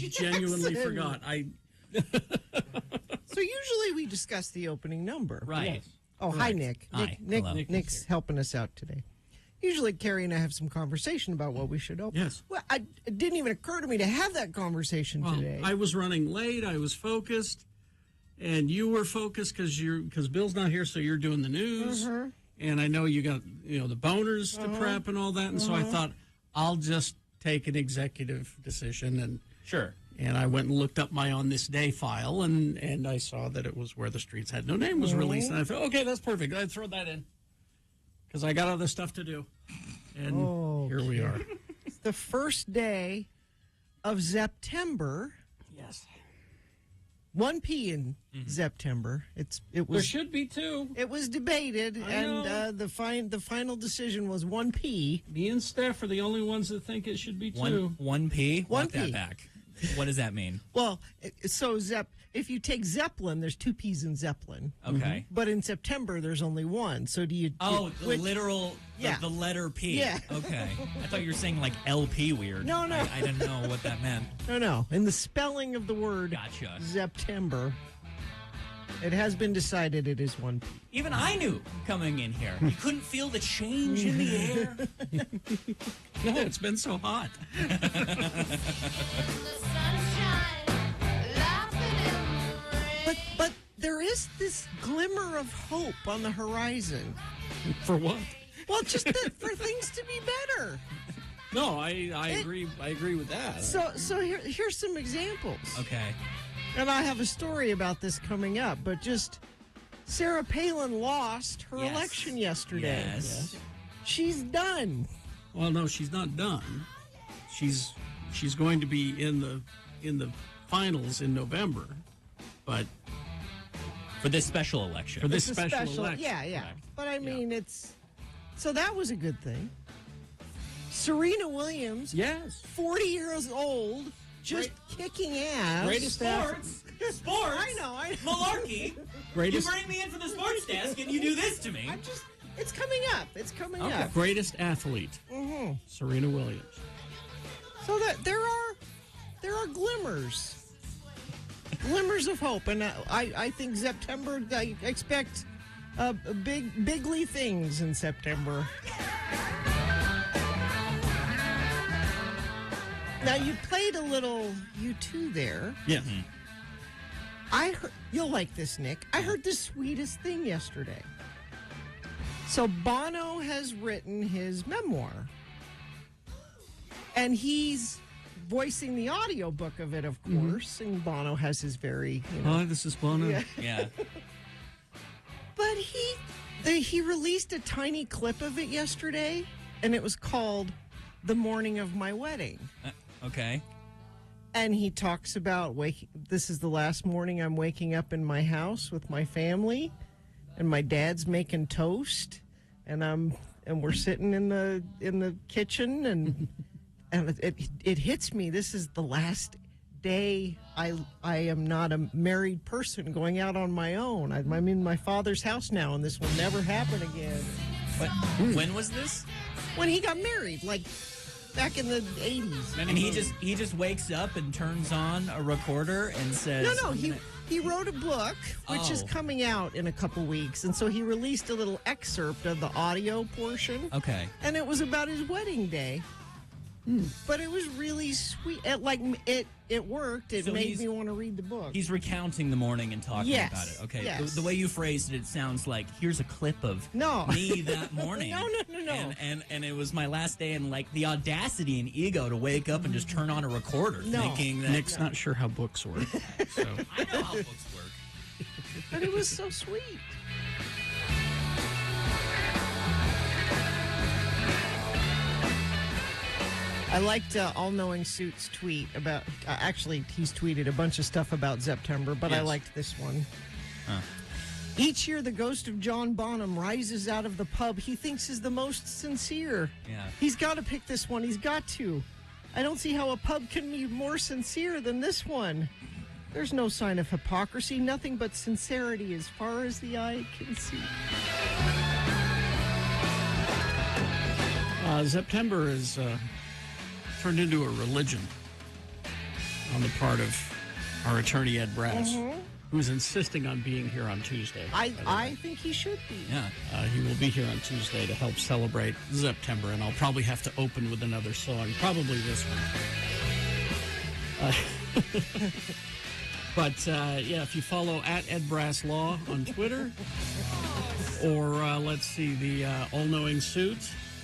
genuinely Jackson. forgot. So usually we discuss the opening number. Right. Yes. Oh, hi, Nick. Hi. Nick, Hello. Nick's helping us out today. Usually Carrie and I have some conversation about what we should open. Yes. Well, it didn't even occur to me to have that conversation Well, today. I was running late. I was focused, and you were focused because Bill's not here, so you're doing the news. And I know you got the boners to prep and all that, and so I thought I'll just take an executive decision, and Sure. I went and looked up my On This Day file, and I saw that it was Where the Streets Had No Name was released, and I thought, okay, that's perfect. I'd throw that in because I got other stuff to do, and here we are. It's the first day of September. Yes, 1P in September. It there was should be two. it was debated, I and know. the final decision was 1P. Me and Steph are the only ones that think it should be two. 1P? Walk 1P. that back. What does that mean? Well, so if you take Zeppelin, there's 2 P's in Zeppelin. Okay. But in September, there's only one. So do you? Oh, the which- literal, Yeah. the letter P. Yeah. Okay. I thought you were saying like LP weird. No. I didn't know what that meant. No. In the spelling of the word Gotcha. September, it has been decided it is 1P. Even I knew coming in here. You couldn't feel the change in the air. No, it's been so hot. But there is this glimmer of hope on the horizon. For what? Well, just for things to be better. No, I agree. I agree with that. So here's some examples. Okay. And I have a story about this coming up, but just Sarah Palin lost her Yes. election yesterday. Yes. She's done. Well, no, she's not done. She's going to be in the finals in November, but For this special election. for this It's a special election. Yeah. Correct. But I mean, so that was a good thing. Serena Williams, Yes. 40 years old, just kicking ass. Greatest Sports. I know. Malarkey. Greatest You bring me in for the sports desk and you do this to me. It's coming up. It's coming Okay. up. greatest athlete, Serena Williams. So that there are glimmers of hope, and I think September. I expect bigly things in September. Now you played a little U2 there. Yeah. I heard, you'll like this, Nick. I heard the sweetest thing yesterday. So Bono has written his memoir, and he's voicing the audiobook of it, of course. And Bono has his very, Hi, this is Bono. Yeah. Yeah. But he released a tiny clip of it yesterday, and it was called "The Morning of My Wedding." Okay. And he talks about this is the last morning I'm waking up in my house with my family, and my dad's making toast, and we're sitting in the kitchen, and it hits me. This is the last day I am not a married person going out on my own. I'm in my father's house now, and this will never happen again. But when was this? When he got married, like back in the 80s. And he just wakes up and turns on a recorder and says, No, he wrote a book, which is Oh. coming out in a couple weeks, and so he released a little excerpt of the audio portion, Okay. and it was about his wedding day. But it was really sweet. It worked. It So made he's- me want to read the book. He's recounting the morning and talking Yes, about it. Okay. yes. The way you phrased it, it sounds like here's a clip of No. me that morning. No. And it was my last day, and like the audacity and ego to wake up and just turn on a recorder, No. thinking that Nick's not sure how books work. So I know how books work. But it was so sweet. I liked All Knowing Suit's tweet about. Actually, he's tweeted a bunch of stuff about September, but I Yes. liked this one. Each year, the ghost of John Bonham rises out of the pub he thinks is the most sincere. Yeah. He's got to pick this one. He's got to. I don't see how a pub can be more sincere than this one. There's no sign of hypocrisy, nothing but sincerity as far as the eye can see. September is turned into a religion. on the part of our attorney, Ed Brass, who's insisting on being here on Tuesday. I think he should be. Yeah. He will be here on Tuesday to help celebrate September, and I'll probably have to open with another song, probably this one. But, yeah, if you follow at Ed Brass Law on Twitter, or let's see, the All-Knowing Suit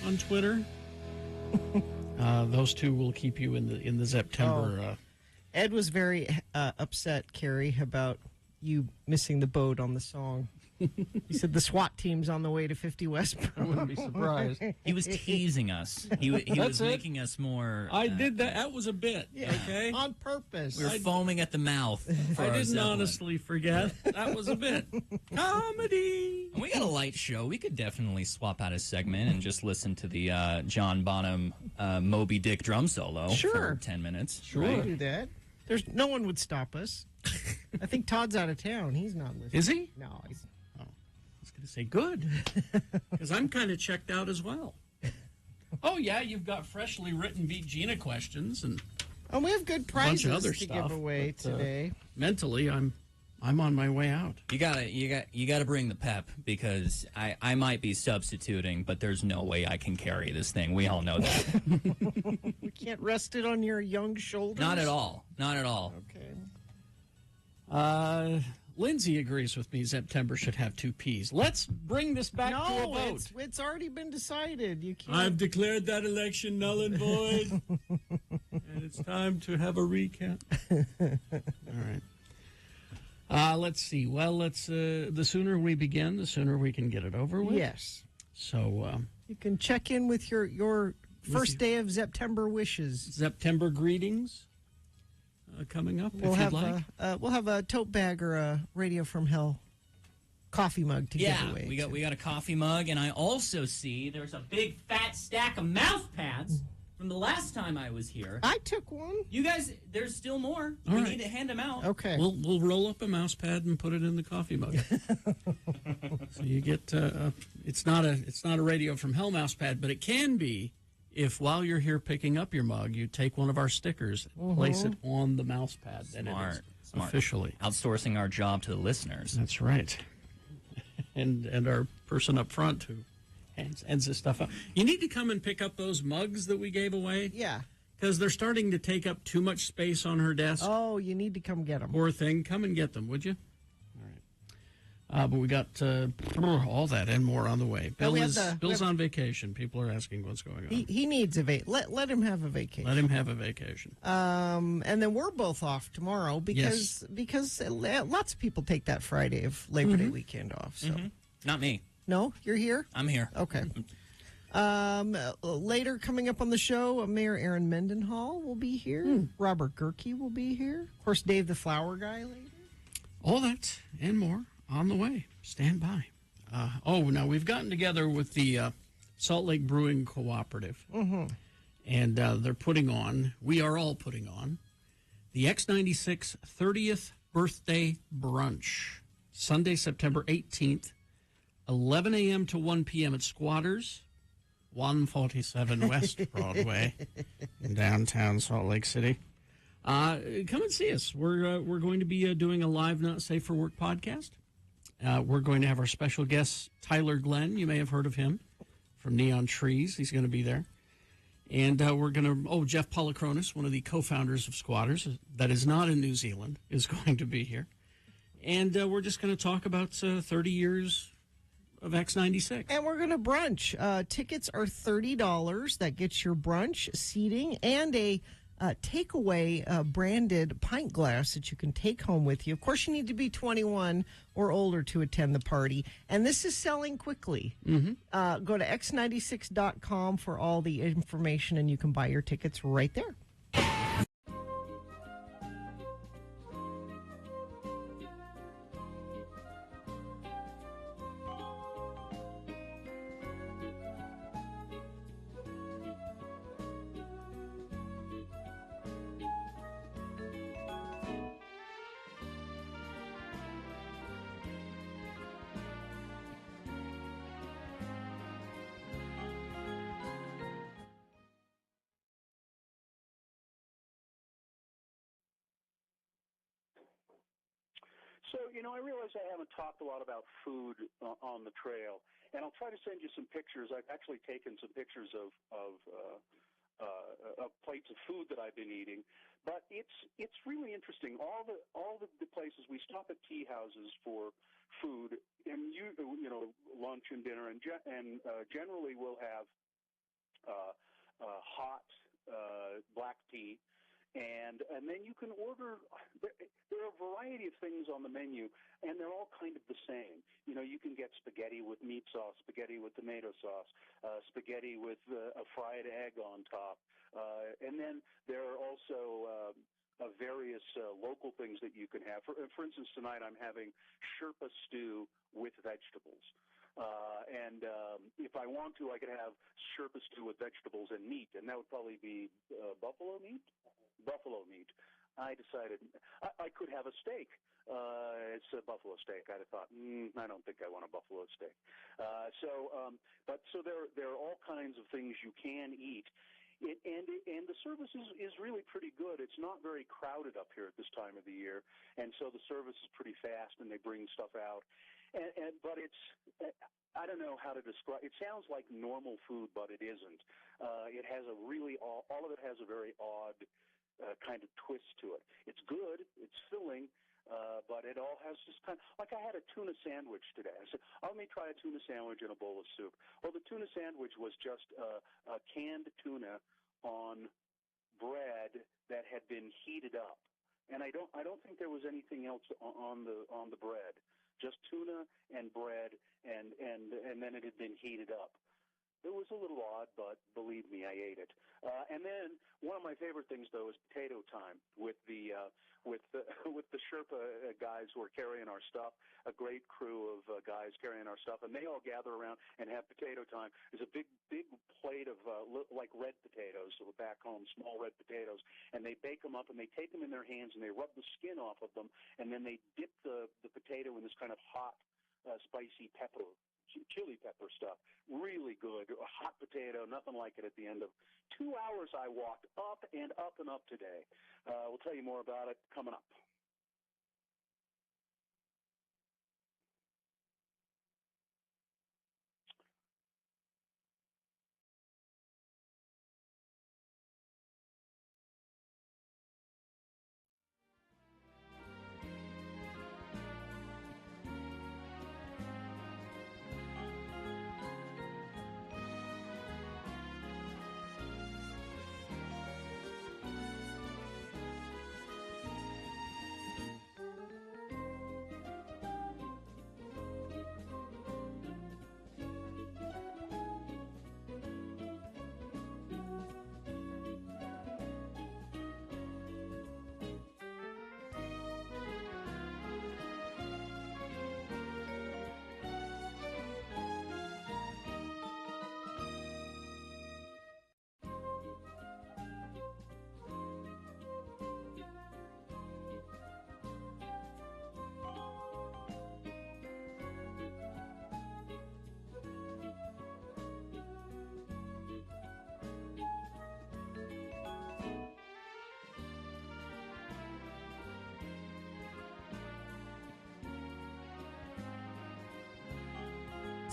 on Twitter, those two will keep you in the September. Ed was very upset, Carrie, about you missing the boat on the song. He said the SWAT team's on the way to 50 West. I wouldn't be surprised. He was teasing us. He was making us more. I did that. That was a bit, okay? On purpose. We were foaming at the mouth. For I our didn't Zeppelin. honestly forget. That was a bit. Comedy. And we got a light show. We could definitely swap out a segment and just listen to the John Bonham Moby Dick drum solo Sure. for 10 minutes. We'll do that. No one would stop us. I think Todd's out of town. He's not listening. Is he? No, he's... I was going to say good, because I'm kind of checked out as well. Oh, yeah, you've got freshly written Beat Gina questions, and Oh, we have good bunch prizes of other to stuff, give away but, today. mentally, I'm on my way out. You gotta bring the pep, because I might be substituting, but there's no way I can carry this thing. We all know that. We can't rest it on your young shoulders. Not at all. Not at all. Okay. Lindsay agrees with me. September should have 2 Ps. Let's bring this back to a No, vote. it's already been decided. You can't. I've declared that election null and void, and it's time to have a recount. All right. Let's see. Well, the sooner we begin, the sooner we can get it over with. Yes. So, You can check in with your first day of September wishes. September greetings coming up, if you'd like. We'll have a tote bag or a Radio from Hell coffee mug to give Yeah, away. we got a coffee mug, and I also see there's a big fat stack of mouse pads from the last time I was here. I took one. You guys, there's still more. All we right. need to hand them out. Okay. We'll roll up a mouse pad and put it in the coffee mug. So you get it's not a Radio from Hell mouse pad, but it can be if while you're here picking up your mug, you take one of our stickers, place it on the mouse pad, then it is Smart. officially. Outsourcing our job to the listeners. That's right. And our person up front who hands this stuff out. You need to come and pick up those mugs that we gave away. Yeah. Because they're starting to take up too much space on her desk. Oh, you need to come get them. Poor thing. Come and get them, would you? All right. But we got all that and more on the way. Bill's on vacation. People are asking what's going on. He needs a let him have a vacation. Let him have a vacation. And then we're both off tomorrow because lots of people take that Friday of Labor Day weekend off. So Not me. no, you're here. I'm here. Okay. Later, coming up on the show, Mayor Aaron Mendenhall will be here. Robert Gerke will be here. Of course, Dave the Flower Guy later. All that and more on the way. Stand by. Now we've gotten together with the Salt Lake Brewing Cooperative. And we are all putting on, the X96 30th Birthday Brunch. Sunday, September 18th, 11 a.m. to 1 p.m. at Squatters, 147 West Broadway in downtown Salt Lake City. Come and see us. We're going to be doing a live Not Safe for Work podcast. We're going to have our special guest, Tyler Glenn. You may have heard of him from Neon Trees. He's going to be there. And we're going to, Jeff Polychronis, one of the co-founders of Squatters, that is not in New Zealand, is going to be here. And we're just going to talk about 30 years of X96. And we're going to brunch. Tickets are $30. That gets your brunch, seating, and a takeaway branded pint glass that you can take home with you. Of course, you need to be 21 or older to attend the party. And this is selling quickly. Go to x96.com for all the information, and you can buy your tickets right there. So, I realize I haven't talked a lot about food on the trail, and I'll try to send you some pictures. I've actually taken some pictures of plates of food that I've been eating, but it's really interesting. All the places we stop at tea houses for food, and lunch and dinner, and generally we'll have hot black tea. And then you can order. There are a variety of things on the menu, and they're all kind of the same. You can get spaghetti with meat sauce, spaghetti with tomato sauce, spaghetti with a fried egg on top, and then there are also various local things that you can have. For instance, tonight I'm having Sherpa stew with vegetables. And if I want to, I could have Sherpa stew with vegetables and meat, and that would probably be buffalo meat. I decided I could have a steak. It's a buffalo steak. I'd have thought, I don't think I want a buffalo steak. So there are all kinds of things you can eat. And the service is really pretty good. It's not very crowded up here at this time of the year, and so the service is pretty fast, and they bring stuff out. But I don't know how to describe. It sounds like normal food, but it isn't. It has all of it has a very odd kind of twist to it. It's good. It's filling. But it all has just kind of, like I had a tuna sandwich today. I said, let me try a tuna sandwich and a bowl of soup. Well, the tuna sandwich was just a canned tuna on bread that had been heated up, and I don't think there was anything else on the bread. Just tuna and bread, and then it had been heated up. It was a little odd, but believe me, I ate it. And then one of my favorite things, though, is potato time with the Sherpa guys who are carrying our stuff. A great crew of guys carrying our stuff, and they all gather around and have potato time. There's a big plate of like red potatoes, so back home, small red potatoes, and they bake them up and they take them in their hands and they rub the skin off of them, and then they dip the potato in this kind of hot, spicy chili pepper stuff. Really good. A hot potato, nothing like it at the end of 2 hours I walked up and up and up today. We'll tell you more about it coming up.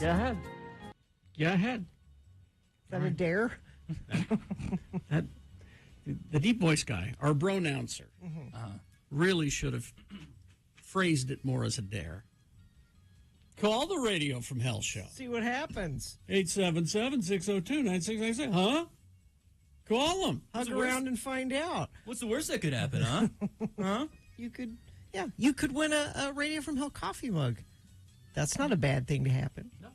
Go ahead. Go ahead. Is that a dare? The deep voice guy, our bronouncer, really should have phrased it more as a dare. Call the Radio from Hell show. See what happens. 877-602-9696. Huh? Call them. Hug around and find out. What's the worst that could happen, huh? Huh? You could win a Radio from Hell coffee mug. That's not a bad thing to happen. No.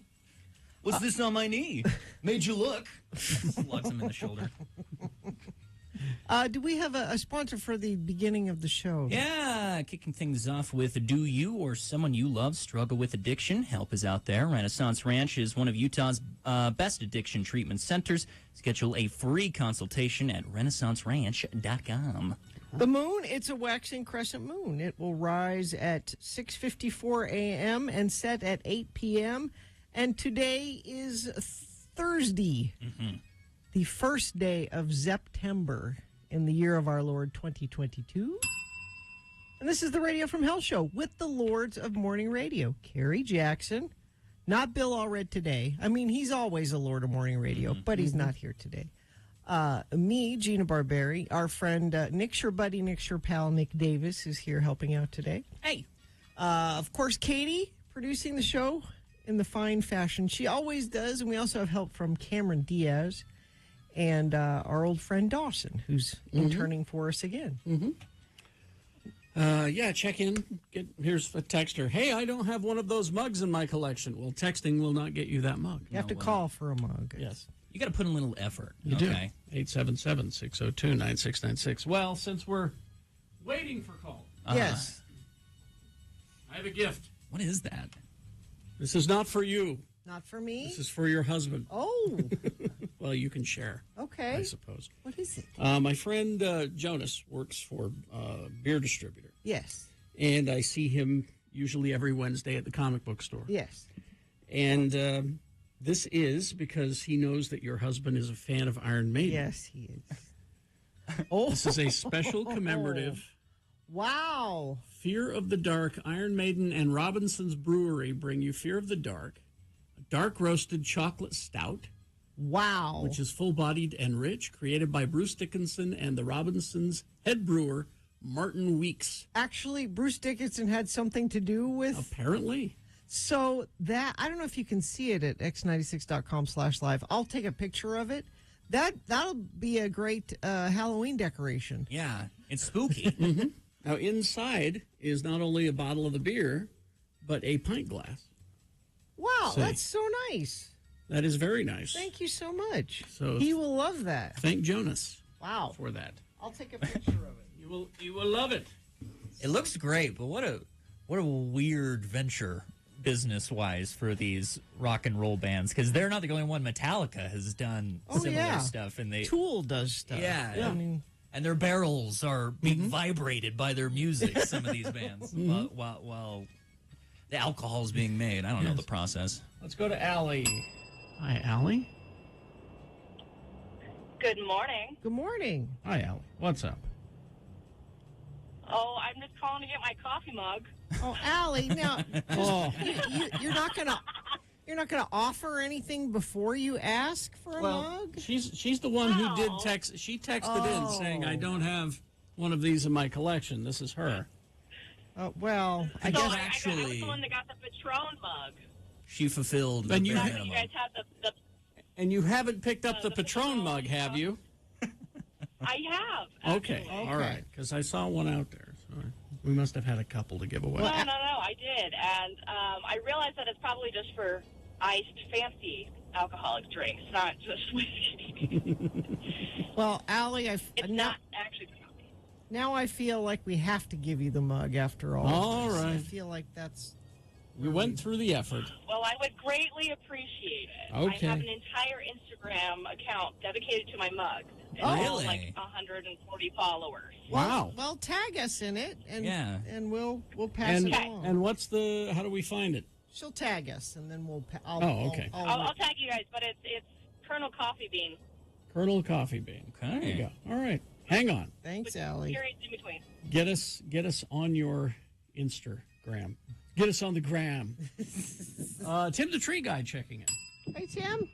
What's this on my knee? Made you look. Slugs him in the shoulder. Do we have a sponsor for the beginning of the show? Yeah, kicking things off with, do you or someone you love struggle with addiction? Help is out there. Renaissance Ranch is one of Utah's best addiction treatment centers. Schedule a free consultation at renaissanceranch.com. The moon, it's a waxing crescent moon. It will rise at 6:54 a.m. and set at 8 p.m. And today is Thursday, the first day of September in the year of our Lord 2022. And this is the Radio from Hell show with the Lords of Morning Radio. Kerry Jackson, not Bill Allred today. I mean, he's always a Lord of Morning Radio, but he's not here today. Me, Gina Barberi, our friend Nick, your buddy, Nick, your pal, Nick Davis is here helping out today. Hey. Of course, Katie producing the show in the fine fashion she always does. And we also have help from Cameron Diaz and our old friend Dawson, who's interning for us again. Yeah, check in. Here's a texter. Hey, I don't have one of those mugs in my collection. Well, texting will not get you that mug. You have to call for a mug. Yes. You got to put in a little effort. You do. 877-602-9696. Well, since we're waiting for calls, Yes. I have a gift. What is that? This is not for you. Not for me? This is for your husband. Oh, Well, you can share, okay. I suppose. What is it? My friend Jonas works for a beer distributor, Yes. and I see him usually every Wednesday at the comic book store. Yes. And this is because he knows that your husband is a fan of Iron Maiden. Yes, he is. Oh, This is a special commemorative wow. Fear of the Dark. Iron Maiden and Robinson's Brewery bring you Fear of the Dark, a dark roasted chocolate stout, Wow. which is full-bodied and rich, created by Bruce Dickinson and the Robinsons' head brewer, Martin Weeks. Actually, Bruce Dickinson had something to do with. Apparently. So that, I don't know if you can see it at x96.com/live. I'll take a picture of it. That'll be a great Halloween decoration. Yeah, it's spooky. Now, inside is not only a bottle of the beer, but a pint glass. Wow, See. that's so nice. That is very nice. Thank you so much. So- he will love that. Thank Jonas Wow. for that. I'll take a picture of it. You will love it. It looks great, but what a weird venture business-wise for these rock and roll bands, because they're not the only one. Metallica has done Oh, similar yeah. stuff, and they Tool does stuff. Yeah. I mean, and their barrels are being vibrated by their music. Some of these bands, while the alcohol is being made. I don't know the process. Let's go to Allie. Hi, Allie. Good morning. good morning. Hi, Allie. What's up? Oh, I'm just calling to get my coffee mug. Oh, Allie, now Oh, you're not gonna offer anything before you ask for a mug. she's the one who did No. text. She texted in Oh. saying, "I don't have one of these in my collection." This is her. Well, I So guess I was actually- the one that got the Patron mug. She fulfilled the And you- bare That's when you minimum. guys have the And you haven't picked up the the Patron Patron mug, have you? I have. Okay, actually. all right. Because I saw one out there. So we must have had a couple to give away. No, I did. And I realized that it's probably just for iced fancy alcoholic drinks, not just whiskey. well, Allie, It's not actually for coffee. now I feel like we have to give you the mug after all. All I right. feel like that's We went through the effort. Well, I would greatly appreciate it. Okay. I have an entire Instagram account dedicated to my mug. It's Oh, all really? like 140 followers. Wow. Well, tag us in it, and Yeah. and we'll pass And it along. and what's the? How do we find it? She'll tag us, and then we'll. Okay. I'll tag you guys, but it's Colonel Coffee Bean. Colonel Coffee Bean. Okay. There you go. All right. Hang on. Thanks, Allie. Periods in between. Get us on your Instagram. Get us on the gram. Tim the Tree Guy checking in. Hey, Tim.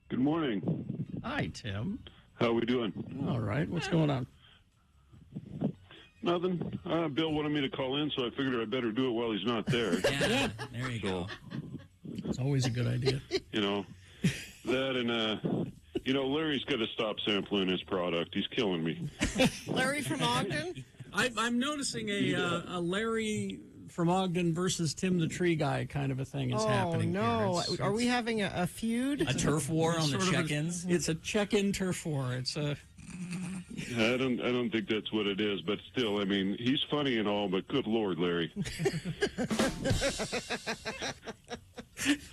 Good morning. Hi, Tim. How we doing? All right. What's going on? Nothing. Bill wanted me to call in, so I figured I better do it while he's not there. Yeah, there you go. It's always a good idea. You know, that and Larry's got to stop sampling his product. He's killing me. Larry from Ogden. I'm noticing a Larry from Ogden versus Tim the Tree Guy kind of a thing is happening. Oh no! Here. It's- Are we having a feud? A turf war on the sort of a- check-ins. It's a check-in turf war. It's a. I don't think that's what it is, but still, I mean, he's funny and all, but good Lord, Larry.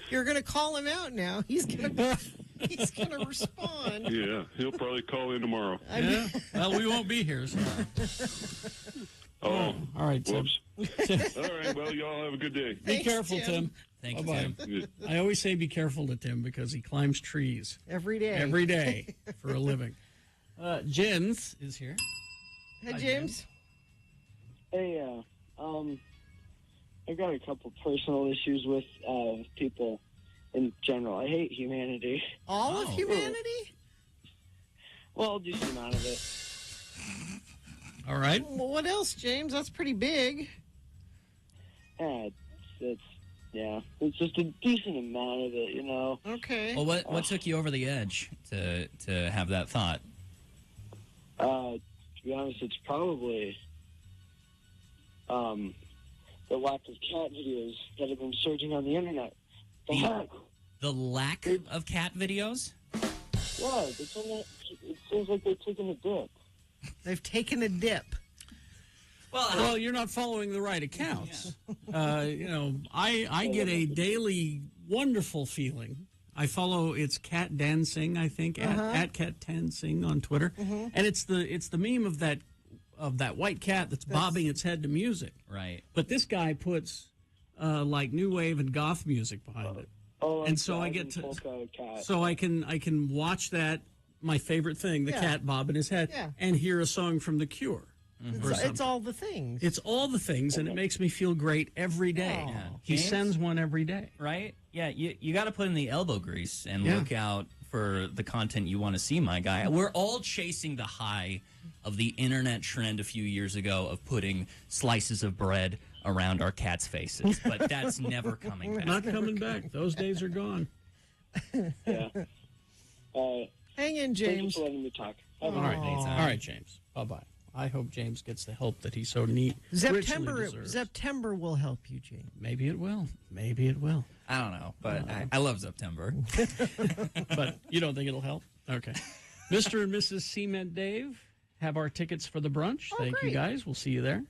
You're gonna call him out now. He's gonna respond. Yeah, he'll probably call in tomorrow. Yeah. Well, we won't be here. So. Oh, All right, Tim. whoops. All right, well, y'all have a good day. Be Thanks, careful, Tim. Tim. Thank you, Bye-bye. Tim. I always say be careful to Tim because he climbs trees Every day. every day for a living. Jens is here. Hey, James. Hey, I got a couple personal issues with people in general. I hate humanity. All of humanity? Well, just the amount of it. All right. Well, what else, James? That's pretty big. It's just a decent amount of it, you know. Okay. Well, what took you over the edge to have that thought? To be honest, it's probably the lack of cat videos that have been surging on the internet. The lack of cat videos? Yeah, it seems like they're taking a dip. They've taken a dip. Well, you're not following the right accounts. I get a daily wonderful feeling. I follow it's Cat Dancing, I think, at Cat Dancing on Twitter, and it's the meme of that white cat that's bobbing its head to music. Right. But this guy puts like new wave and goth music behind it. Oh, and so I get to, so I can watch that, my favorite thing, the cat bobbing his head, and hear a song from The Cure. It's all the things. It's all the things, and it makes me feel great every day. Oh. Yeah. He James? sends one every day. Right? Yeah, you got to put in the elbow grease and look out for the content you want to see, my guy. We're all chasing the high of the internet trend a few years ago of putting slices of bread around our cats' faces, but that's never coming back. Not coming back. Those days are gone. Yeah. Hang in, Thank you James. for letting me talk. All right, James. Bye-bye. I hope James gets the help that he so richly deserves. September will help you, James. Maybe it will. Maybe it will. I don't know, but I love September. But you don't think it'll help? Okay. Mr. and Mrs. Cement Dave have our tickets for the brunch. Thank you, great. guys. We'll see you there.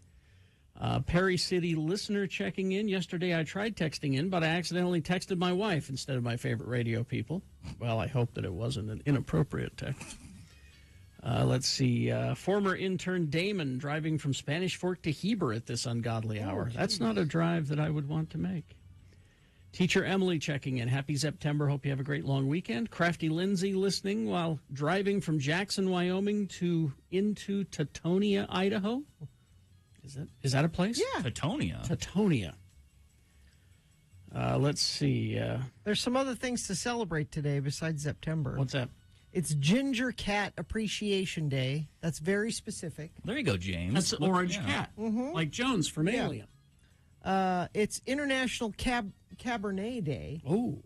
Perry City listener checking in. Yesterday I tried texting in, but I accidentally texted my wife instead of my favorite radio people. Well, I hope that it wasn't an inappropriate text. Let's see. Former intern Damon driving from Spanish Fork to Heber at this ungodly hour. That's not a drive that I would want to make. Teacher Emily checking in. Happy September. Hope you have a great long weekend. Crafty Lindsay listening while driving from Jackson, Wyoming into Teutonia, Idaho. Is that a place? Yeah. Teutonia. Teutonia. Let's see. There's some other things to celebrate today besides September. What's that? It's Ginger Cat Appreciation Day. That's very specific. There you go, James. That's an orange cat, like Jones from Yeah. Alien. It's International Cabernet Day. Oh,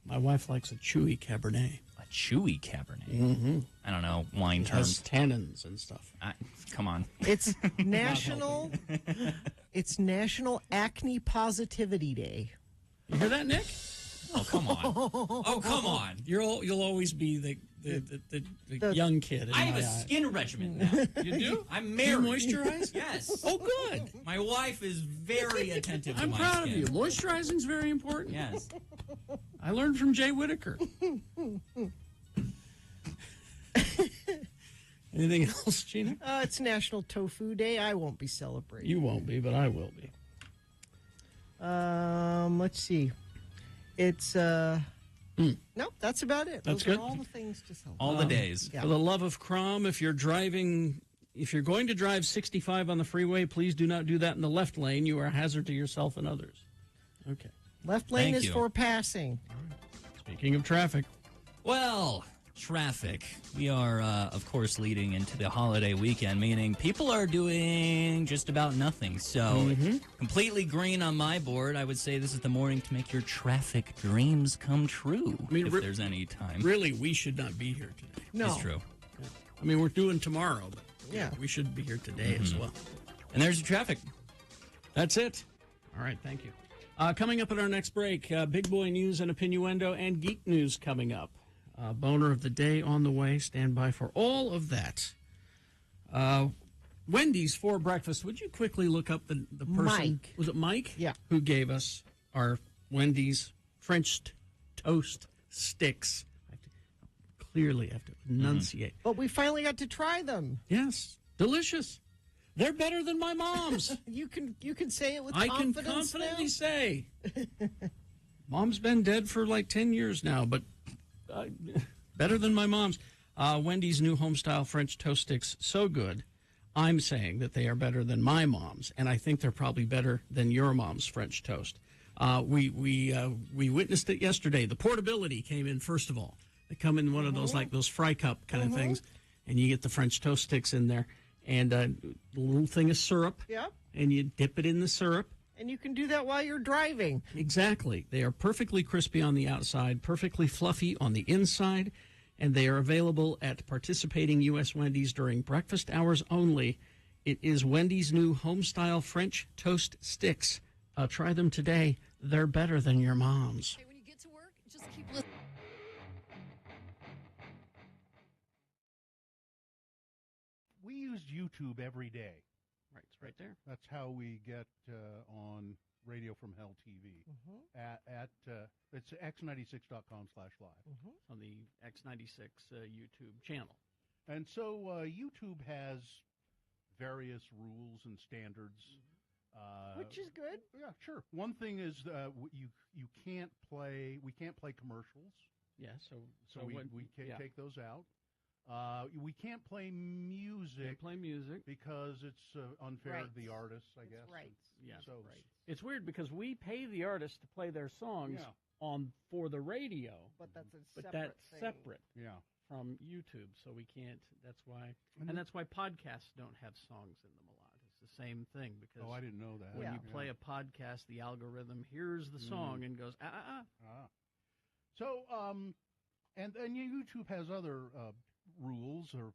my wife likes a chewy Cabernet. A chewy Cabernet. I don't know, wine It has terms. tannins and stuff. Come on. It's National Acne Positivity Day. You hear that, Nick? Oh, come on. Oh, come on. You'll always be the young kid in I have my a eye. skin regimen now. You do? I'm Do married. you moisturize? Yes. Oh, good. My wife is very attentive to I'm my proud skin. of you. Moisturizing's very important. Yes. I learned from Jay Whitaker. Anything else, Gina? It's National Tofu Day. I won't be celebrating. You won't be, but I will be. Let's see. It's no, that's about it. That's Those good. are all the things to celebrate. All the days. Yeah. For the love of Crom, if you're going to drive 65 on the freeway, please do not do that in the left lane. You are a hazard to yourself and others. Okay. Left lane Thank is you. for passing. Speaking of traffic, Well, traffic. We are, of course, leading into the holiday weekend, meaning people are doing just about nothing. So, completely green on my board. I would say this is the morning to make your traffic dreams come true, if there's any time. really, we should not be here today. No. It's true. I mean, we're doing tomorrow, but Yeah. we should be here today as well. And there's your traffic. That's it. All right, thank you. Coming up at our next break, Big Boy News and Opinioendo and Geek News coming up. Boner of the day on the way. Stand by for all of that. Wendy's for breakfast. Would you quickly look up the person? Mike. Was it Mike? Yeah. Who gave us our Wendy's French toast sticks. Clearly have to enunciate. But we finally got to try them. Yes, delicious. They're better than my mom's. You can say it with I can confidence confidently now? say. Mom's been dead for like 10 years now, but better than my mom's. Wendy's new home-style French toast sticks, so good. I'm saying that they are better than my mom's, and I think they're probably better than your mom's French toast. We witnessed it yesterday. The portability came in first of all. They come in one of those like those fry cup kind of things, and you get the French toast sticks in there, and a little thing of syrup. Yep. And you dip it in the syrup. And you can do that while you're driving. Exactly. They are perfectly crispy on the outside, perfectly fluffy on the inside, and they are available at participating U.S. Wendy's during breakfast hours only. It is Wendy's new home-style French toast sticks. Try them today. They're better than your mom's. Hey, when you get to work, just keep listening. We use YouTube every day. Right, it's right there. That's how we get on Radio from Hell TV. It's x96.com/live. On the X96 YouTube channel. And so YouTube has various rules and standards. Which is good. Yeah, sure. One thing is you can't play. We can't play commercials. Yeah, so we can't take those out. We can't play music. Because it's unfair to the artists, I guess. Right. Yeah. So it's weird because we pay the artists to play their songs for the radio. But that's separate Yeah. from YouTube, so we can't. That's why, and that's why podcasts don't have songs in them a lot. It's the same thing because I didn't know that. when you play a podcast, the algorithm hears the song and goes So and YouTube has other rules or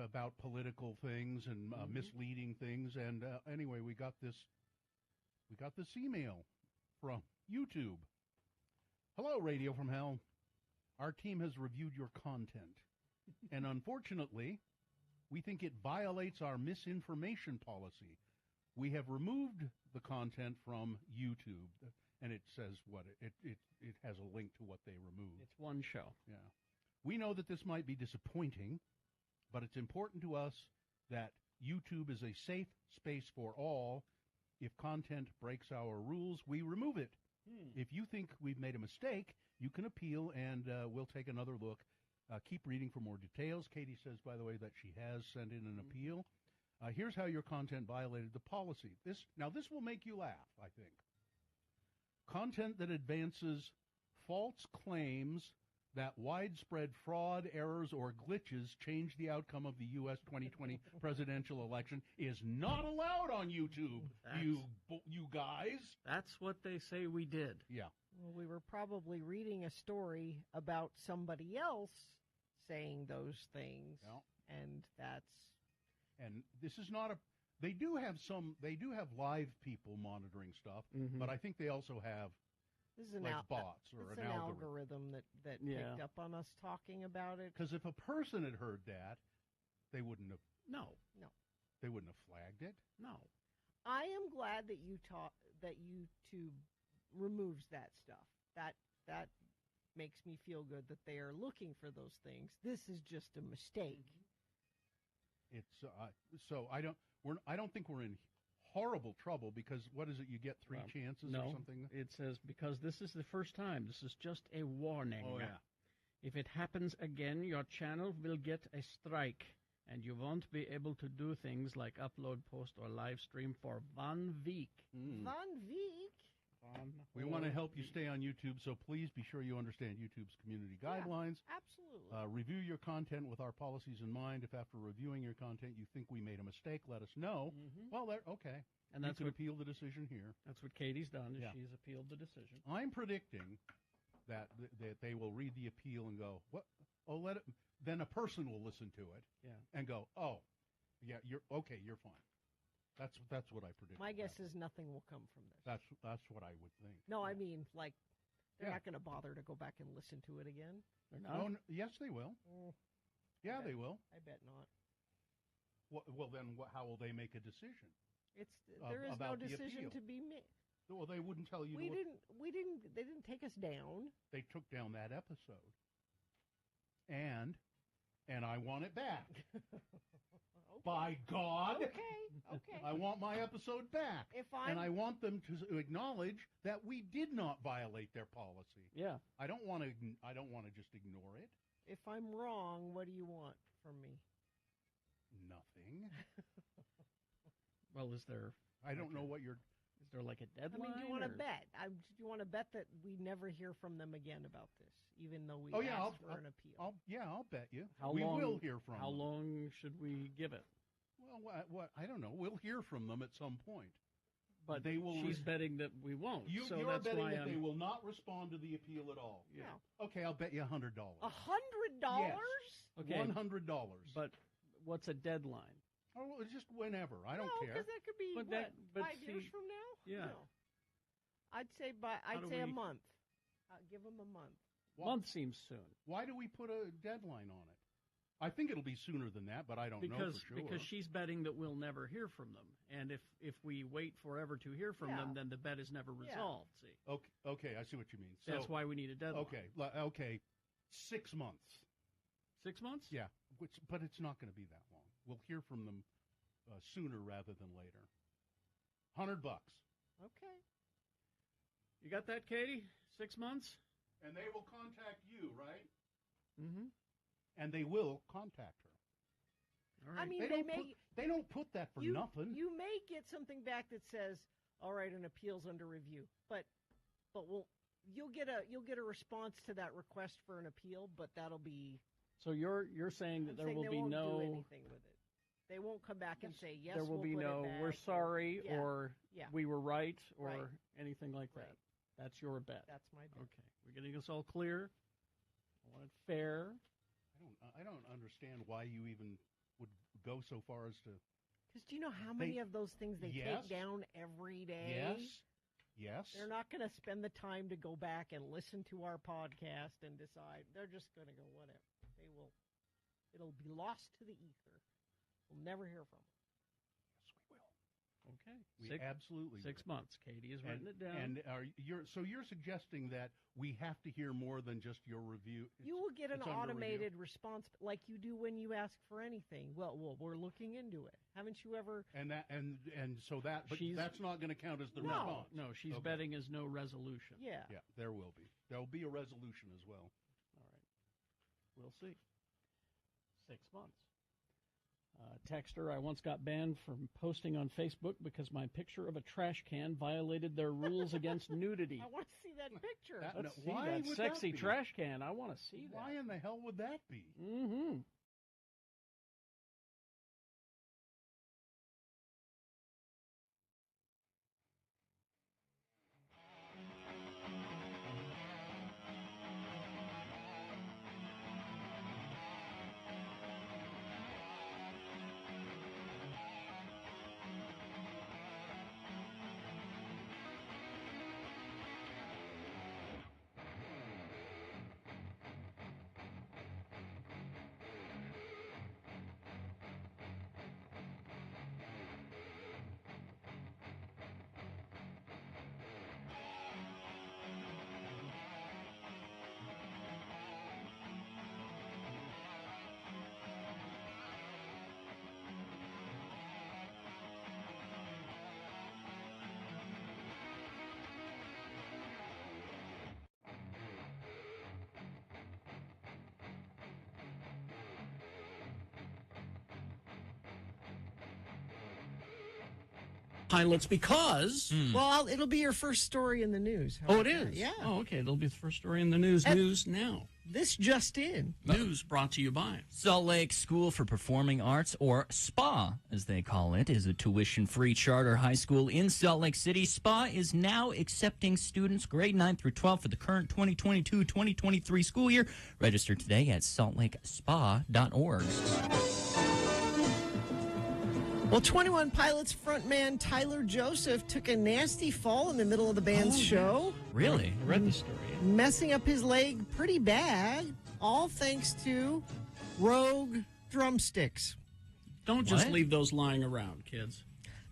about political things and misleading things. And anyway, we got this email from YouTube. Hello, Radio from Hell. Our team has reviewed your content, and unfortunately, we think it violates our misinformation policy. We have removed the content from YouTube, and it says what it has a link to what they removed. It's one show. Yeah. We know that this might be disappointing, but it's important to us that YouTube is a safe space for all. If content breaks our rules, we remove it. If you think we've made a mistake, you can appeal, and we'll take another look. Keep reading for more details. Katie says, by the way, that she has sent in an appeal. Here's how your content violated the policy. This will make you laugh, I think. Content that advances false claims that widespread fraud, errors, or glitches change the outcome of the U.S. 2020 presidential election is not allowed on YouTube, you guys. That's what they say we did. Yeah. Well, we were probably reading a story about somebody else saying those things, and this is not they do have live people monitoring stuff, but I think they also have this is bots or it's an algorithm that picked up on us talking about it. Because if a person had heard that, they wouldn't have. No. They wouldn't have flagged it. No. I am glad that YouTube removes that stuff. That makes me feel good that they are looking for those things. This is just a mistake. It's so I don't think we're in horrible trouble because what is it? You get three chances or something? It says because this is the first time. This is just a warning. Oh yeah. If it happens again, your channel will get a strike, and you won't be able to do things like upload, post, or live stream for 1 week. 1 week. We want to help you stay on YouTube, so please be sure you understand YouTube's community guidelines. Yeah, absolutely. Review your content with our policies in mind. If after reviewing your content you think we made a mistake, let us know. Well, okay. And that's you can appeal the decision here. That's what Katie's done. Is she's appealed the decision. I'm predicting that they will read the appeal and go, "What? Oh, let it." Then a person will listen to it and go, "Oh, yeah, you're okay. You're fine." That's what I predict. My guess is nothing will come from this. That's what I would think. No, I mean, like, they're not going to bother to go back and listen to it again. They're not? Oh, yes, they will. Yeah, they will. I bet not. Well, then how will they make a decision? There is no about the decision appeal? to be made. Well, they wouldn't tell you. They didn't take us down. They took down that episode, and I want it back. By God. Okay. I want my episode back. And I want them to acknowledge that we did not violate their policy. Yeah. I don't want to just ignore it. If I'm wrong, what do you want from me? Nothing. Well, is there? I don't know what you're. Is there like a I deadline? mean, do you want to or- bet? Do you want to bet that we never hear from them again about this, even though we Oh, yeah, asked for an appeal? I'll bet you. How we long, will hear from How them. long should we give it? Well, what? I don't know. We'll hear from them at some point. But they will. she's betting that we won't. You're that's betting why that I'm, they will not respond to the appeal at all. Yeah. Okay, I'll bet you $100. $100? Okay. $100. But what's a deadline? Oh, well, it's just whenever. I don't No, care. because that could be But what, that- but 5 years see- from now. Yeah. No. I'd say do a we- month. Give them a month. Month seems soon. Why do we put a deadline on it? I think it'll be sooner than that, but I don't know for sure. Because she's betting that we'll never hear from them, and if we wait forever to hear from them, then the bet is never resolved. See, Okay, I see what you mean. So, that's why we need a deadline. Okay, 6 months. 6 months? Yeah, but it's not going to be that long. We'll hear from them sooner rather than later. $100. Okay. You got that, Katie? 6 months? And they will contact you, right? Mm-hmm. And they will contact her. All right. I mean, They don't put that for nothing. You may get something back that says, "All right, an appeal's under review," but you'll get a response to that request for an appeal, but that'll be. So you're saying that there will they be won't no do anything with it. They won't come back and say yes. there will we'll be put it no back," we're sorry yeah, or yeah. we were right or Right. anything like that. Right. That's your bet. That's my bet. Okay, we're getting this all clear. I want it fair. I don't understand why you even would go so far as to. Because do you know how many of those things they Yes. take down every day? Yes. They're not going to spend the time to go back and listen to our podcast and decide. They're just going to go whatever. They will. It'll be lost to the ether. We'll never hear from them. Yes, we will. Okay. We absolutely 6 will. months. Katie has written it down. And you're suggesting that we have to hear more than just your review. You will get an it's under automated response like you do when you ask for anything. Well, we're looking into it. Haven't you ever? And so that's not going to count as the No. response. No, she's Okay. betting is no resolution. Yeah. Yeah, there will be. There will be a resolution as well. All right. We'll see. 6 months. Texter, I once got banned from posting on Facebook because my picture of a trash can violated their rules against nudity. I want to see that picture. Let's see why that would sexy that be? trash can. I want to see that. Why in the hell would that be? Mm-hmm. Pilots because Well, it'll be your first story in the news. How oh, about it that? is. Yeah. Oh, okay. It'll be the first story in the news. And- News now. This just in. News brought to you by. Salt Lake School for Performing Arts, or SPA, as they call it, is a tuition-free charter high school in Salt Lake City. SPA is now accepting students grade 9 through 12 for the current 2022-2023 school year. Register today at saltlakespa.org. Well, 21 Pilots frontman Tyler Joseph took a nasty fall in the middle of the band's show, Really? I read the story. messing up his leg pretty bad, all thanks to rogue drumsticks. Don't just What? leave those lying around, kids.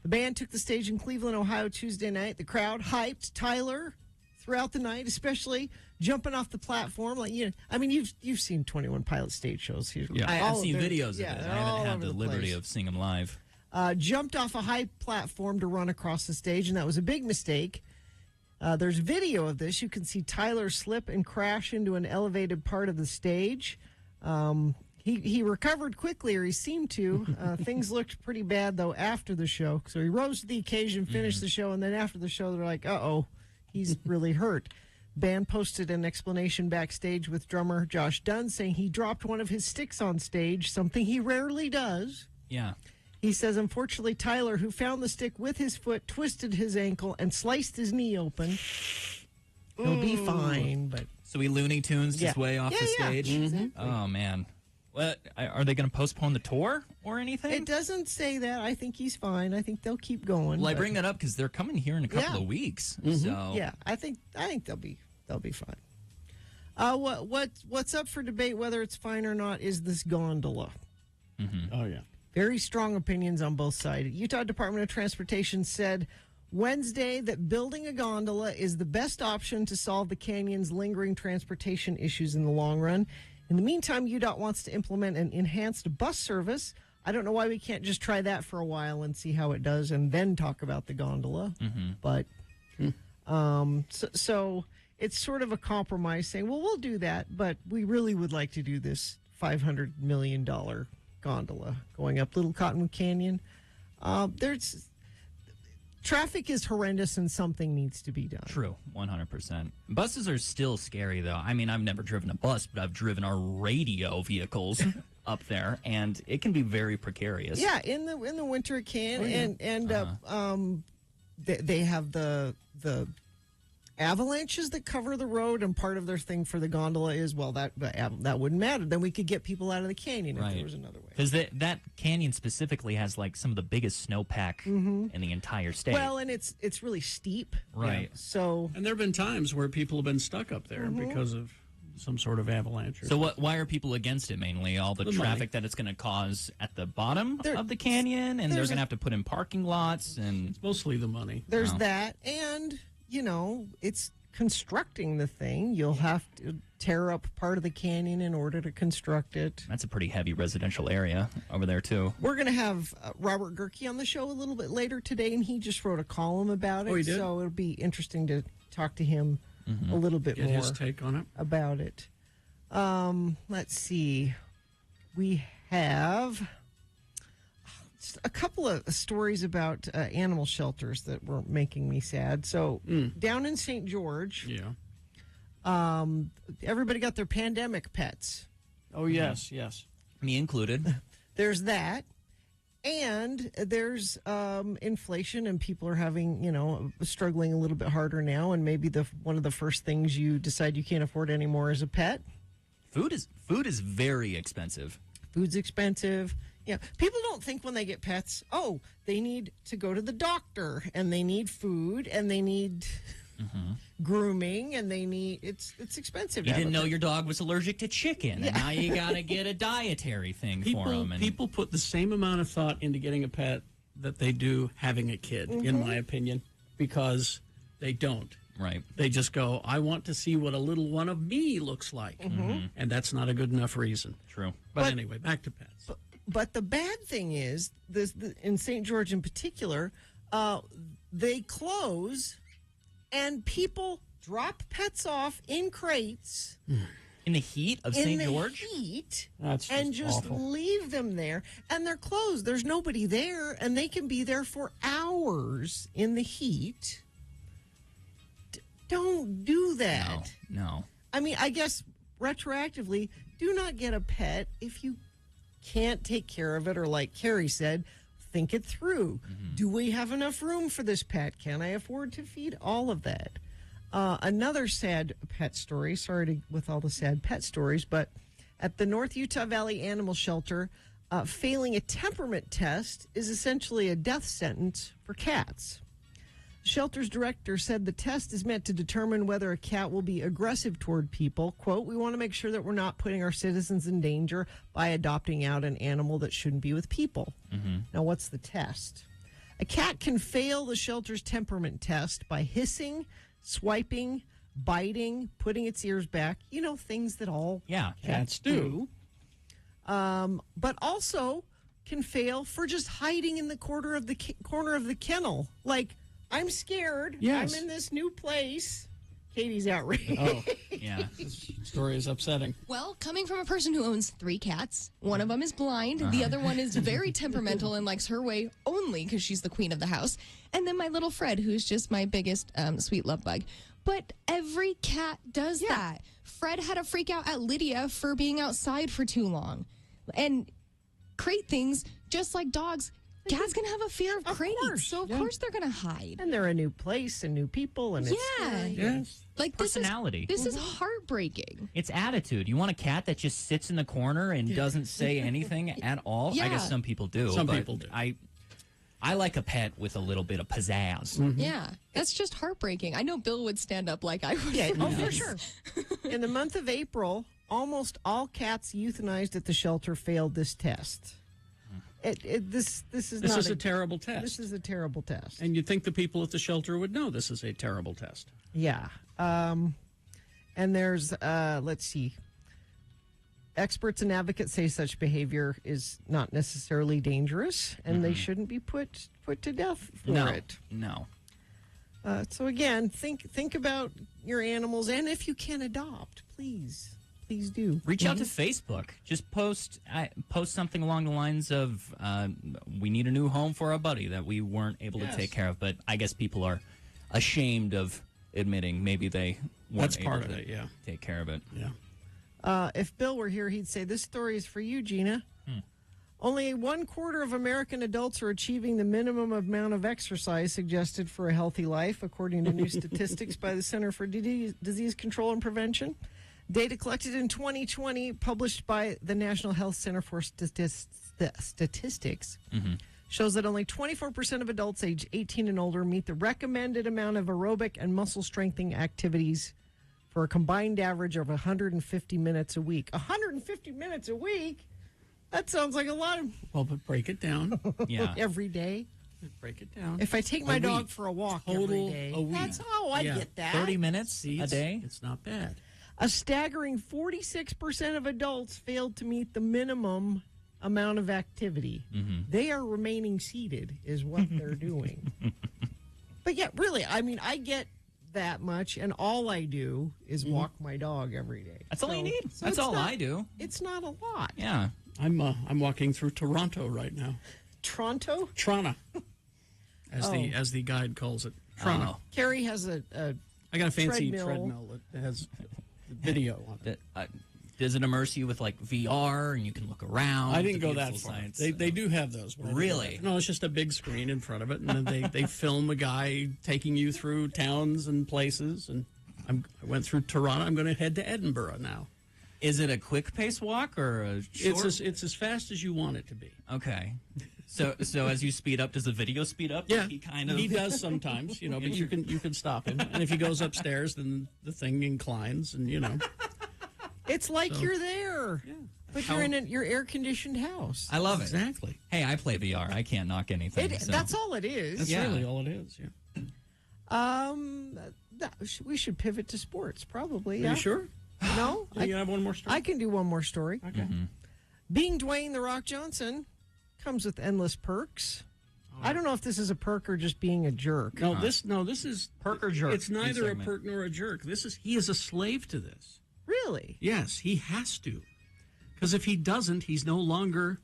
The band took the stage in Cleveland, Ohio Tuesday night. The crowd hyped Tyler throughout the night, especially jumping off the platform. Like you've seen 21 Pilot stage shows. I've seen videos of it. they're I all haven't had over the liberty place. of seeing them live. Jumped off a high platform to run across the stage, and that was a big mistake. There's video of this. You can see Tyler slip and crash into an elevated part of the stage. He recovered quickly, or he seemed to. Things looked pretty bad, though, after the show. So he rose to the occasion, finished the show, and then after the show, they're like, uh-oh, he's really hurt. Band posted an explanation backstage with drummer Josh Dunn, saying he dropped one of his sticks on stage, something he rarely does. Yeah. He says, unfortunately, Tyler, who found the stick with his foot, twisted his ankle and sliced his knee open. He'll be fine, but... So he Looney Tunes his way off the stage? Exactly. Oh, man. What, are they going to postpone the tour or anything? It doesn't say that. I think he's fine. I think they'll keep going. Well, I bring that up because they're coming here in a couple of weeks. So Yeah, I think they'll be fine. What's up for debate, whether it's fine or not, is this gondola. Oh, yeah. Very strong opinions on both sides. Utah Department of Transportation said Wednesday that building a gondola is the best option to solve the canyon's lingering transportation issues in the long run. In the meantime, UDOT wants to implement an enhanced bus service. I don't know why we can't just try that for a while and see how it does and then talk about the gondola. But so it's sort of a compromise saying, well, we'll do that, but we really would like to do this $500 million gondola going up Little Cottonwood Canyon. Traffic is horrendous and something needs to be done. True, 100%. Buses are still scary, though. I mean, I've never driven a bus, but I've driven our radio vehicles up there, and it can be very precarious. Yeah, in the winter it can, they have the avalanches that cover the road, and part of their thing for the gondola is, well, that wouldn't matter. Then we could get people out of the canyon if there was another way. Because that canyon specifically has like some of the biggest snowpack in the entire state. Well, and it's really steep. Right. So, and there have been times where people have been stuck up there because of some sort of avalanche. So why are people against it mainly? All the traffic that it's going to cause at the bottom of the canyon, and they're going to have to put in parking lots, and it's mostly the money. There's that, and it's constructing the thing. You'll have to tear up part of the canyon in order to construct it. That's a pretty heavy residential area over there, too. We're going to have Robert Gerke on the show a little bit later today, and he just wrote a column about it. Oh, he did? So it'll be interesting to talk to him a little bit Get more. his take on it. About it. Let's see. We have a couple of stories about animal shelters that were making me sad. So down in St. George, everybody got their pandemic pets. Oh, yes, yes. Me included. There's that. And there's inflation, and people are having, struggling a little bit harder now. And maybe one of the first things you decide you can't afford anymore is a pet. Food is very expensive. Food's expensive. Yeah, people don't think when they get pets, they need to go to the doctor, and they need food, and they need grooming, and they need it's expensive. You didn't know your dog was allergic to chicken, and now you got to get a dietary thing for them. And people put the same amount of thought into getting a pet that they do having a kid, in my opinion, because they don't. Right. They just go, I want to see what a little one of me looks like. And that's not a good enough reason. True. But anyway, back to pets. But the bad thing is, in St. George in particular, they close, and people drop pets off in crates. In the heat of St. George? In the heat. That's and just awful. leave them there. And they're closed. There's nobody there, and they can be there for hours in the heat. Don't do that. No. I mean, I guess retroactively, do not get a pet if you can't take care of it, or like Carrie said, think it through. Do we have enough room for this pet? Can I afford to feed all of that? Another sad pet story. Sorry with all the sad pet stories, but at the North Utah Valley Animal Shelter, failing a temperament test is essentially a death sentence for cats. Shelter's director said the test is meant to determine whether a cat will be aggressive toward people. Quote, we want to make sure that we're not putting our citizens in danger by adopting out an animal that shouldn't be with people. Now, what's the test? A cat can fail the shelter's temperament test by hissing, swiping, biting, putting its ears back. Things that all cats do. But also can fail for just hiding in the corner of the kennel. Like, I'm scared. Yes. I'm in this new place. Katie's outraged. Oh, Yeah. this story is upsetting. Well, coming from a person who owns 3 cats, one of them is blind, the other one is very temperamental and likes her way only because she's the queen of the house, and then my little Fred, who's just my biggest sweet love bug. But every cat does that. Fred had a freak out at Lydia for being outside for too long. And crate things, just like dogs, cats can have a fear of crates. Course. So, of course, they're going to hide. And they're a new place and new people. And it's scary. Yes. Like Personality. This is heartbreaking. It's attitude. You want a cat that just sits in the corner and doesn't say anything at all? I Yeah. guess some people do. Some but people do. I like a pet with a little bit of pizzazz. Yeah, that's just heartbreaking. I know Bill would stand up like I would. Yeah, for oh, for this. sure. In the month of April, almost all cats euthanized at the shelter failed this test. This is This not is a terrible test. This is a terrible test. And you'd think the people at the shelter would know this is a terrible test. Yeah. And there's, let's see. Experts and advocates say such behavior is not necessarily dangerous, and they shouldn't be put to death for it. No. So again, think about your animals, and if you can adopt, please do. Reach out to Facebook. Just post something along the lines of, we need a new home for our buddy that we weren't able to take care of. But I guess people are ashamed of admitting maybe they weren't That's able part of to it, yeah. take care of it. Yeah. If Bill were here, he'd say, this story is for you, Gina. Only 1/4 of American adults are achieving the minimum amount of exercise suggested for a healthy life, according to new statistics by the Center for Disease Control and Prevention. Data collected in 2020, published by the National Health Center for Statistics, shows that only 24% of adults age 18 and older meet the recommended amount of aerobic and muscle strengthening activities for a combined average of 150 minutes a week. 150 minutes a week? That sounds like a lot of Well, but break it down. Yeah. every day. Break it down. If I take my A dog week. for a walk Total every day, a week. that's I get that. 30 minutes See, a day? It's not bad. A staggering 46% of adults failed to meet the minimum amount of activity. They are remaining seated, is what they're doing. But yeah, really, I mean, I get that much, and all I do is walk my dog every day. That's all you need. So That's it's all not- I do. It's not a lot. Yeah. I'm walking through Toronto right now. Toronto? Trana, as the guide calls it. Trana. Oh. Carrie has a I got a fancy treadmill. treadmill that has video on it. Does it immerse you with like VR and you can look around? I didn't the go that beautiful far. sights? They do have those. but I didn't go Really? that- No, it's just a big screen in front of it, and then they film a guy taking you through towns and places. And I went through Toronto. I'm going to head to Edinburgh now. Is it a quick pace walk or a short? It's as fast as you want it to be. Okay. So as you speed up, does the video speed up? Yeah, He kind of. he does sometimes, but you can stop him. And if he goes upstairs, then the thing inclines, and It's like you're there, but you're in your air-conditioned house. I love it. Exactly. Hey, I play VR. I can't knock anything. so. That's all it is. That's Yeah. really all it is. Yeah. We should pivot to sports, probably. Are Yeah? you sure? No? You have one more story? I can do one more story. Okay. Being Dwayne The Rock Johnson comes with endless perks. I don't know if this is a perk or just being a jerk. No, this is Perk or jerk? It's neither a segment. perk nor a jerk. He is a slave to this. Really? Yes, he has to, because if he doesn't, he's no longer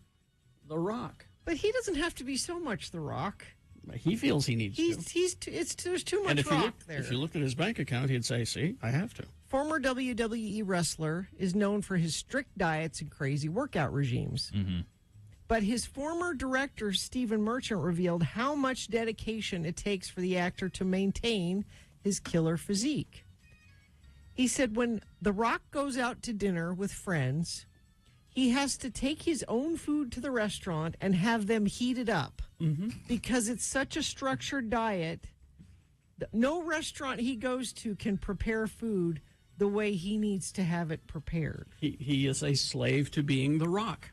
The Rock. But he doesn't have to be so much The Rock. He feels he needs to. There's too much And if rock there. if you looked at his bank account, he'd say, "See, I have to." Former WWE wrestler is known for his strict diets and crazy workout regimes. But his former director, Stephen Merchant, revealed how much dedication it takes for the actor to maintain his killer physique. He said when The Rock goes out to dinner with friends, he has to take his own food to the restaurant and have them heat it up because it's such a structured diet. No restaurant he goes to can prepare food the way he needs to have it prepared. He is a slave to being The Rock.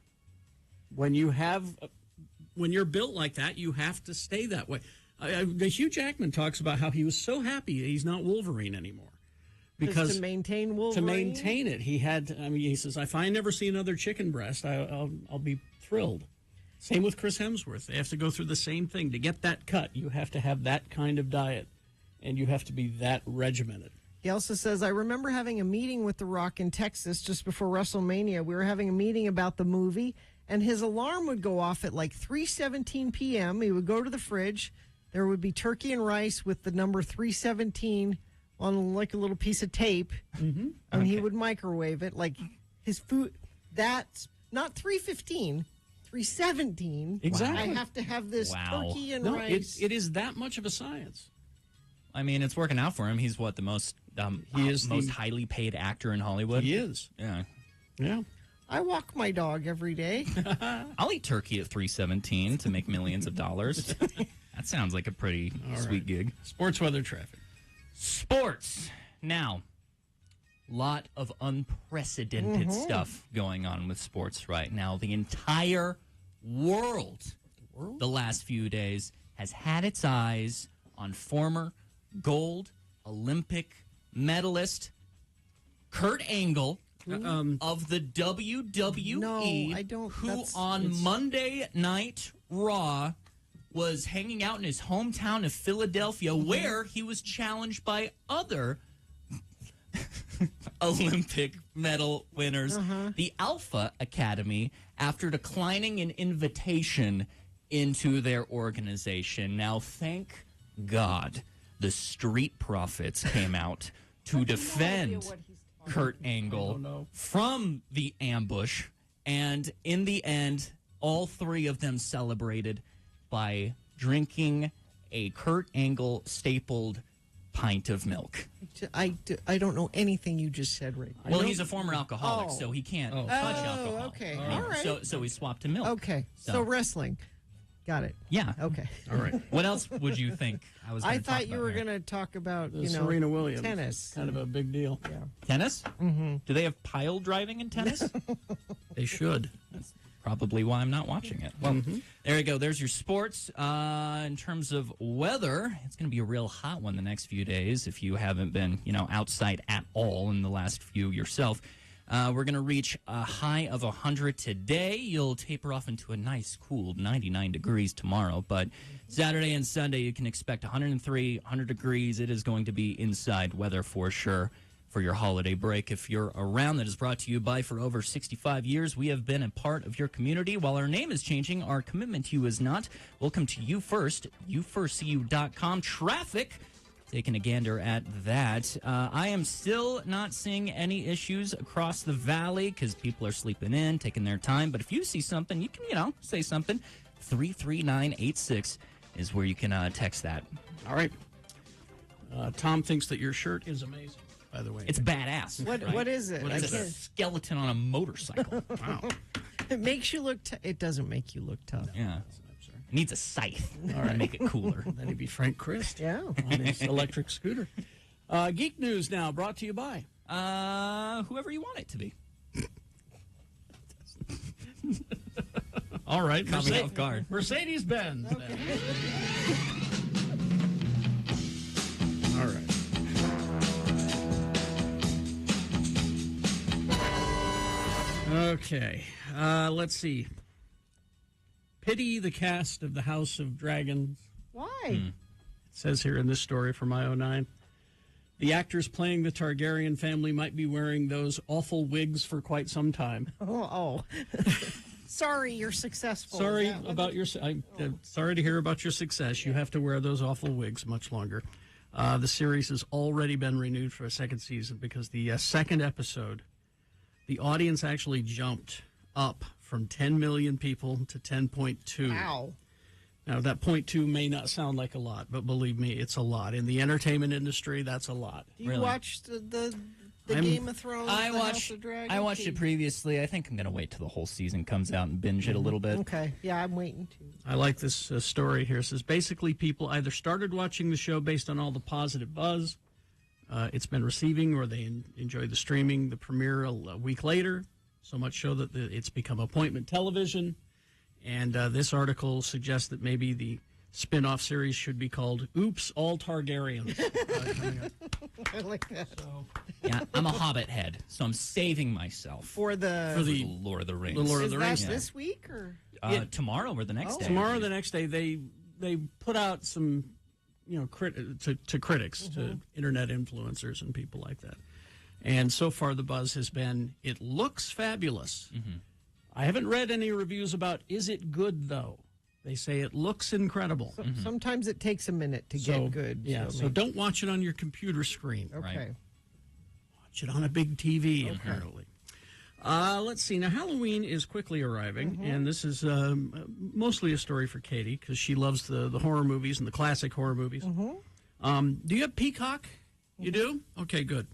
When you're built like that, you have to stay that way. Hugh Jackman talks about how he was so happy he's not Wolverine anymore. Because to maintain Wolverine? To maintain it, he had to, he says, if I never see another chicken breast, I'll be thrilled. Same with Chris Hemsworth. They have to go through the same thing. To get that cut, you have to have that kind of diet, and you have to be that regimented. He also says, I remember having a meeting with The Rock in Texas just before WrestleMania. We were having a meeting about the movie, and his alarm would go off at like 3:17 p.m. He would go to the fridge. There would be turkey and rice with the number 317 on like a little piece of tape, and he would microwave it. Like his food, that's not 3:15, 3:17. Exactly. I have to have this Wow. turkey and No, rice. it is that much of a science. I mean, it's working out for him. He's what, the most He is most the- highly paid actor in Hollywood? He is. Yeah. Yeah. I walk my dog every day. I'll eat turkey at 317 to make millions of dollars. That sounds like a pretty sweet gig. Sports weather traffic. Sports. Now, lot of unprecedented stuff going on with sports right now. The entire world, the last few days, has had its eyes on former gold Olympic medalist Kurt Angle of the WWE, No, I don't- who that's- on it's- Monday Night Raw was hanging out in his hometown of Philadelphia, where he was challenged by other Olympic medal winners, the Alpha Academy, after declining an invitation into their organization. Now, thank God the Street Profits came out to defend Kurt Angle from the ambush, and in the end, all three of them celebrated by drinking a Kurt Angle stapled pint of milk. I don't know anything you just said right now. Well, he's a former alcoholic, Oh. so he can't touch Oh, alcohol. okay. I mean, All right. So he swapped to milk. Okay, so So- wrestling. Got it. Yeah. Okay. All right. What else would you think I was? I gonna talk thought you about were here? going to talk about, The you know, Serena Williams. tennis. Kind of a big deal. Yeah. Tennis? Mm-hmm. Do they have pile driving in tennis? They should. That's probably why I'm not watching it. Well, there you go. There's your sports. In terms of weather, it's going to be a real hot one the next few days. If you haven't been, outside at all in the last few yourself, we're going to reach a high of 100 today. You'll taper off into a nice, cool 99 degrees tomorrow. But Saturday and Sunday, you can expect 103, 100 degrees. It is going to be inside weather for sure for your holiday break. If you're around, that is brought to you by, for over 65 years, we have been a part of your community. While our name is changing, our commitment to you is not. Welcome to You First, YouFirstCU.com. Traffic, taking a gander at that. I am still not seeing any issues across the valley because people are sleeping in, taking their time. But if you see something, you can, say something. 33986 is where you can text that. All right. Tom thinks that your shirt is amazing, by the way. It's badass. What is it? It's a skeleton on a motorcycle. Wow. It makes you look. It doesn't make you look tough. Yeah. It needs a scythe All right. to make it cooler. Then he'd be Frank Christ Yeah. on his electric scooter. Geek News now, brought to you by. Whoever you want it to be. All right. Caught me off guard. Mercedes-Benz. All right. Okay. Let's see. Pity the cast of the House of Dragons. Why? It says here in this story from IO9. The actors playing the Targaryen family might be wearing those awful wigs for quite some time. Oh. Sorry, you're successful. Sorry Is that what about your. Sorry to hear about your success. You have to wear those awful wigs much longer. The series has already been renewed for a second season because the second episode, the audience actually jumped up from 10 million people to 10.2. Wow. Now, that 0.2 may not sound like a lot, but believe me, it's a lot. In the entertainment industry, that's a lot. Do you Really? watch the I'm- Game of Thrones? I the House watched. of Dragons? I watched it previously. I think I'm gonna wait till the whole season comes out and binge it a little bit. Okay. Yeah, I'm waiting to. I like this story here. It says basically people either started watching the show based on all the positive buzz it's been receiving, or they enjoyed the streaming, the premiere a week later, so much so that it's become appointment television. And this article suggests that maybe the spin-off series should be called Oops, All Targaryens. Coming up. I like that. Yeah, I'm a Hobbit head, so I'm saving myself For the. For the Lord of the Rings. The Lord of is the that Rings. this week or? Tomorrow or the next day. Tomorrow, the next day, they put out some to critics, to internet influencers and people like that. And so far, the buzz has been, it looks fabulous. I haven't read any reviews about, is it good, though? They say it looks incredible. So, sometimes it takes a minute to get good. Yeah, so don't watch it on your computer screen. Okay. Right. Watch it on a big TV, apparently. Let's see. Now, Halloween is quickly arriving, and this is mostly a story for Katie because she loves the horror movies and the classic horror movies. Do you have Peacock? You do? Okay, good.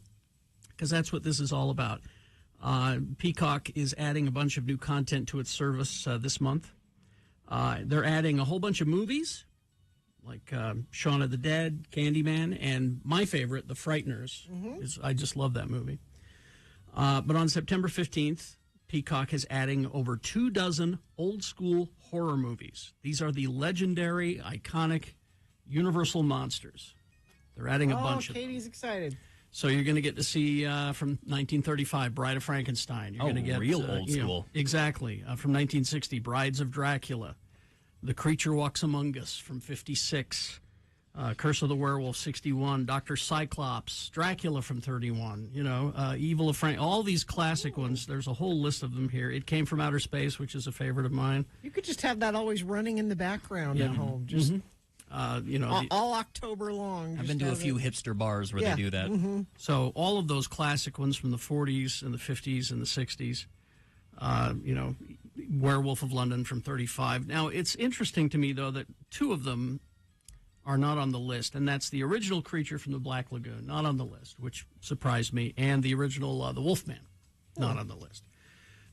Because that's what this is all about. Peacock is adding a bunch of new content to its service this month. They're adding a whole bunch of movies, like Shaun of the Dead, Candyman, and my favorite, The Frighteners. I just love that movie. But on September 15th, Peacock is adding over 24 old-school horror movies. These are the legendary, iconic Universal monsters. They're adding a bunch of them. Katie's excited. So you're going to get to see from 1935, Bride of Frankenstein. You're going to get real old school. Exactly. From 1960, Brides of Dracula. The Creature Walks Among Us from 56. Curse of the Werewolf, 61. Dr. Cyclops. Dracula from 31. Evil of Frank. All these classic ones. There's a whole list of them here. It Came from Outer Space, which is a favorite of mine. You could just have that always running in the background at home. Just all October long. I've been to a few hipster bars where they do that. So all of those classic ones from the 40s and the 50s and the 60s, Werewolf of London from 35. Now, it's interesting to me, though, that two of them are not on the list, and that's the original Creature from the Black Lagoon, not on the list, which surprised me, and the original The Wolfman, not on the list.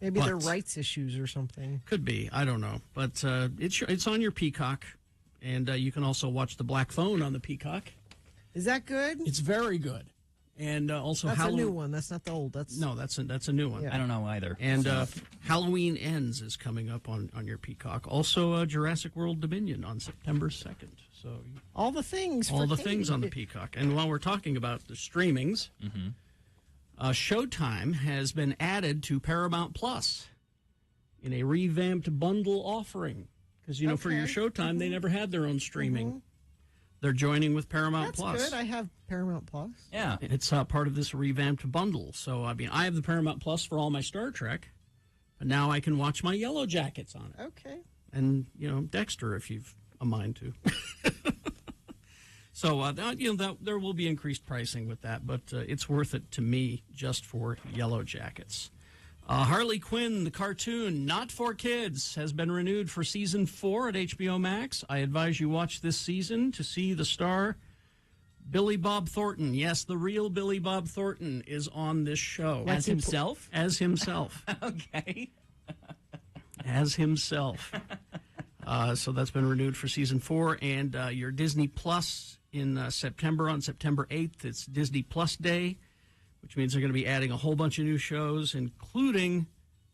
Maybe they're rights issues or something. Could be. I don't know. But it's on your Peacock, and you can also watch The Black Phone on the Peacock. Is that good? It's very good. And also that's a new one. That's not the old. That's a new one. I don't know either. And Halloween Ends is coming up on your Peacock. Also, Jurassic World Dominion on September 2nd. So all the things. All the things on the Peacock. And while we're talking about the streamings, Showtime has been added to Paramount Plus in a revamped bundle offering. Because for your Showtime, they never had their own streaming. They're joining with Paramount Plus. That's good. I have Paramount Plus. Yeah. It's part of this revamped bundle. So, I have the Paramount Plus for all my Star Trek, but now I can watch my Yellow Jackets on it. Okay. And, Dexter, if you've a mind to. So, there will be increased pricing with that, but it's worth it to me just for Yellow Jackets. Harley Quinn, the cartoon, not for kids, has been renewed for season 4 at HBO Max. I advise you watch this season to see the star Billy Bob Thornton. Yes, the real Billy Bob Thornton is on this show. As himself? As himself. Okay. As himself. So that's been renewed for season 4. And your Disney Plus in September, on September 8th, it's Disney Plus Day, which means they're going to be adding a whole bunch of new shows, including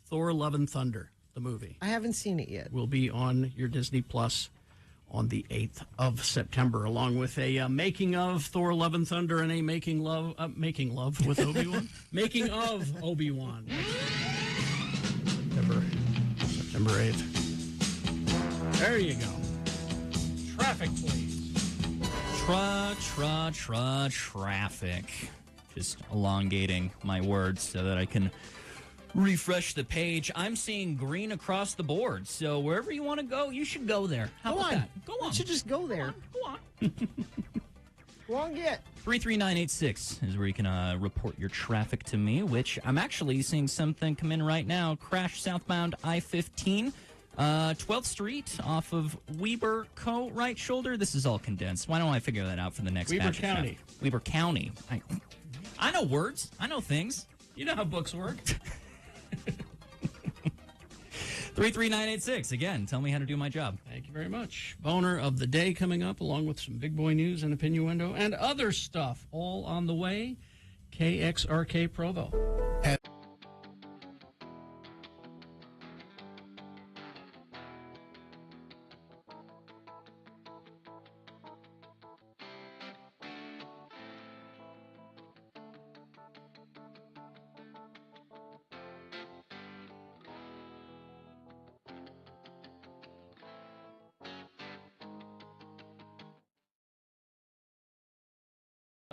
Thor: Love and Thunder, the movie. I haven't seen it yet. Will be on your Disney Plus on the 8th of September, along with a making of Thor: Love and Thunder and a making love with Obi-Wan. Making of Obi-Wan. September 8th. There you go. Traffic, please. Traffic. Just elongating my words so that I can refresh the page. I'm seeing green across the board, so wherever you want to go, you should go there. How about that? Go on. You should just go there. Go on. Go on, get. 33986 is where you can report your traffic to me, which I'm actually seeing something come in right now. Crash southbound I-15. 12th Street off of Weber Co. right shoulder. This is all condensed. Why don't I figure that out for the next Weber batch of County. traffic? Weber County. I know words. I know things. You know how books work. 33986. Again, tell me how to do my job. Thank you very much. Boner of the day coming up, along with some big boy news and opinio and other stuff, all on the way. KXRK Provo.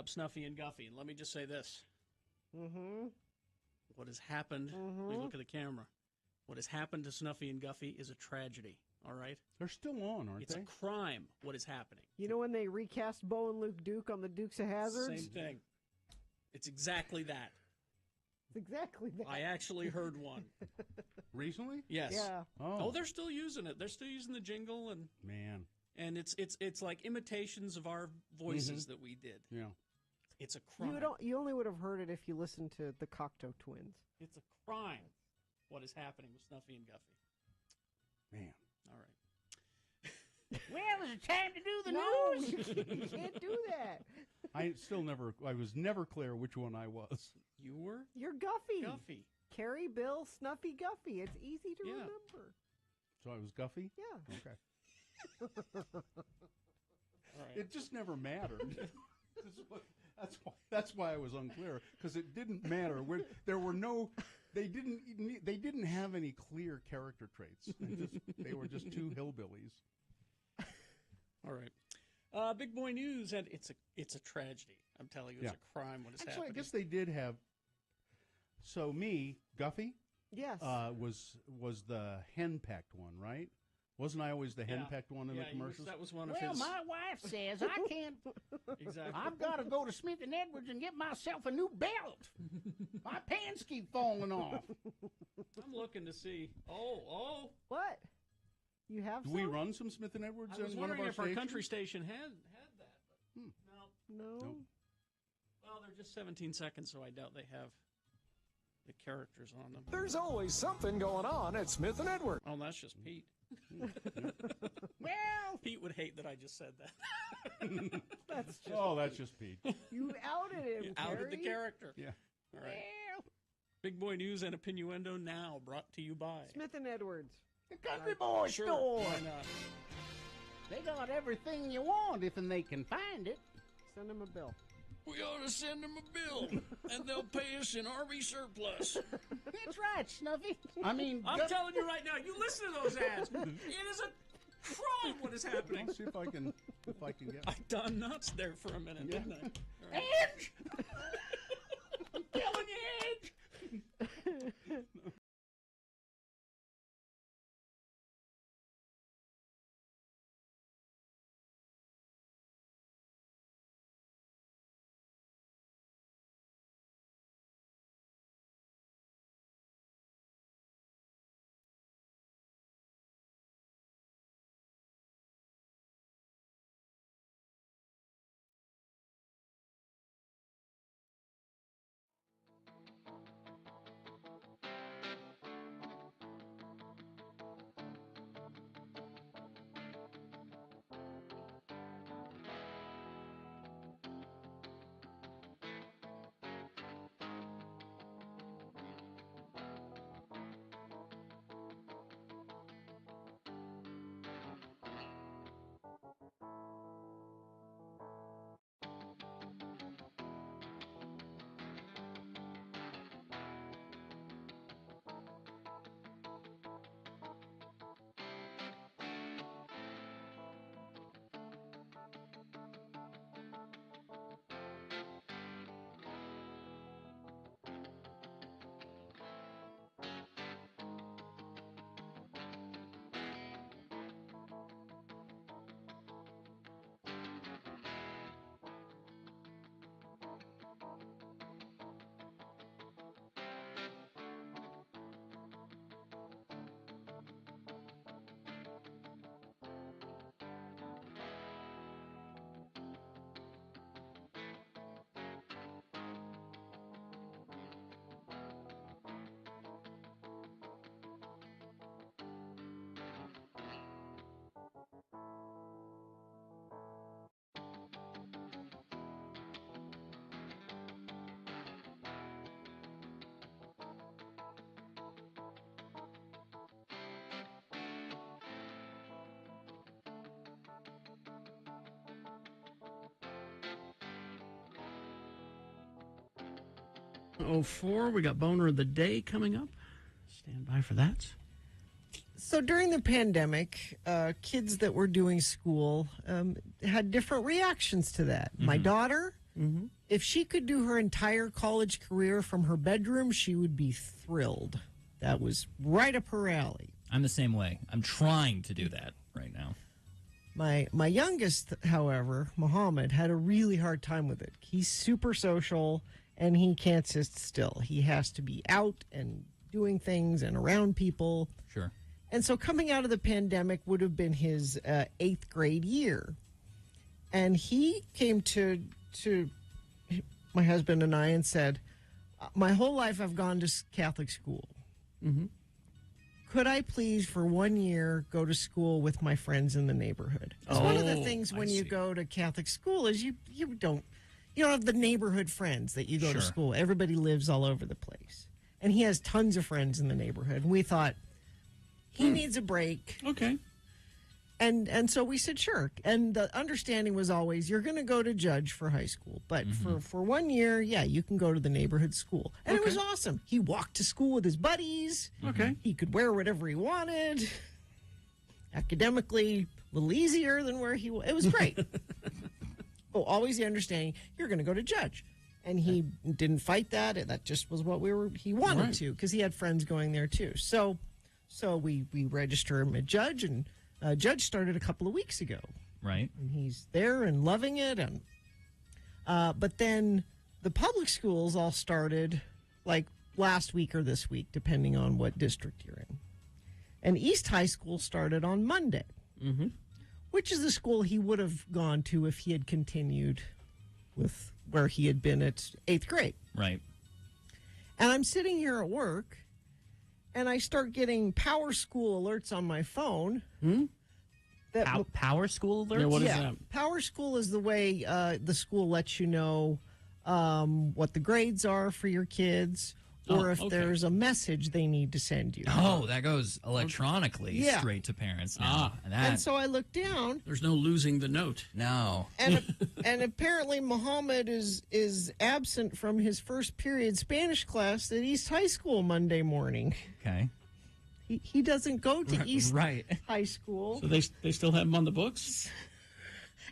up Snuffy and Guffy. And let me just say this. Mm-hmm. What has happened, we look at the camera, what has happened to Snuffy and Guffy is a tragedy, all right? They're still on, aren't It's they? a crime, what is happening. You know when they recast Bo and Luke Duke on the Dukes of Hazzard? Same thing. It's exactly that. It's exactly that. I actually heard one. Recently? Yes. Yeah. Oh, they're still using it. They're still using the jingle, and it's like imitations of our voices that we did. Yeah. It's a crime. You only would have heard it if you listened to the Cocteau Twins. It's a crime. What is happening with Snuffy and Guffy? Man. All right. Well, it's time to do the news. news. You can't do that. I was never clear which one I was. You were? You're Guffy. Guffy. Carrie, Bill, Snuffy, Guffy. It's easy to remember. So I was Guffy? Yeah. Okay. It just never mattered. That's why I was unclear, because it didn't matter. There were no, they didn't have any clear character traits. They were just two hillbillies. All right. Big boy news, and it's a tragedy. I'm telling you, it's a crime what is Actually, happening. I guess they did have. So me, Guffy, yes, was the henpecked one, right? Wasn't I always the henpecked one in the commercials? That was one of Well, his. my wife says I can't. Exactly. I've got to go to Smith and Edwards and get myself a new belt. My pants keep falling off. I'm looking to see. Oh. What? You have Do some? we run some Smith and Edwards I was in one of wondering our if stations? our country station had that. But No. Nope. Well, they're just 17 seconds, so I doubt they have the characters on them. There's always something going on at Smith and Edwards. Oh, that's just Pete. Well, Pete would hate that I just said that. That's just Pete. You outed him, You outed the Carrie. character. Yeah. All right. Big boy news and Opinioendo now brought to you by Smith and Edwards. the Country Boy Sure, store. why not? They got everything you want if they can find it. Send him a bill. We ought to send them a bill, and they'll pay us in Army surplus. That's right, Snuffy. I mean, I'm telling you right now, you listen to those ads. It is a crime what is happening. Let's see if I can get. I done nuts there for a minute, didn't I? All right. Edge! I'm telling you, Edge! .04, we got Boner of the Day coming up. Stand by for that. So during the pandemic, kids that were doing school had different reactions to that. My daughter, If she could do her entire college career from her bedroom, she would be thrilled. That was right up her alley. I'm the same way. I'm trying to do that right now. My youngest, however, Muhammad, had a really hard time with it. He's super social, and he can't sit still. He has to be out and doing things and around people. Sure. And so coming out of the pandemic would have been his 8th grade year. And he came to my husband and I and said, my whole life I've gone to Catholic school. Could I please, for 1 year, go to school with my friends in the neighborhood? Because one of the things when you go to Catholic school is you don't have the neighborhood friends that you go to school. Everybody lives all over the place. And he has tons of friends in the neighborhood. And we thought, he needs a break. Okay. And so we said, sure. And the understanding was always, you're going to go to Judge for high school. But for 1 year, yeah, you can go to the neighborhood school. And it was awesome. He walked to school with his buddies. Okay. He could wear whatever he wanted. Academically, a little easier than where he was. It was great. Oh, always the understanding, you're going to go to Judge. And he didn't fight that. That just was what he wanted to, because he had friends going there too. So we register him at Judge, and Judge started a couple of weeks ago. Right. And he's there and loving it. And but then the public schools all started like last week or this week, depending on what district you're in. And East High School started on Monday, which is the school he would have gone to if he had continued with where he had been at 8th grade. Right. And I'm sitting here at work, and I start getting Power School alerts on my phone. Power School alerts? Yeah, what is that? Power School is the way the school lets you know what the grades are for your kids, or if there's a message they need to send you. Oh, that goes electronically straight to parents now. And so I look down. There's no losing the note. No. And apparently Muhammad is absent from his first period Spanish class at East High School Monday morning. Okay. He doesn't go to East High School. So they still have him on the books?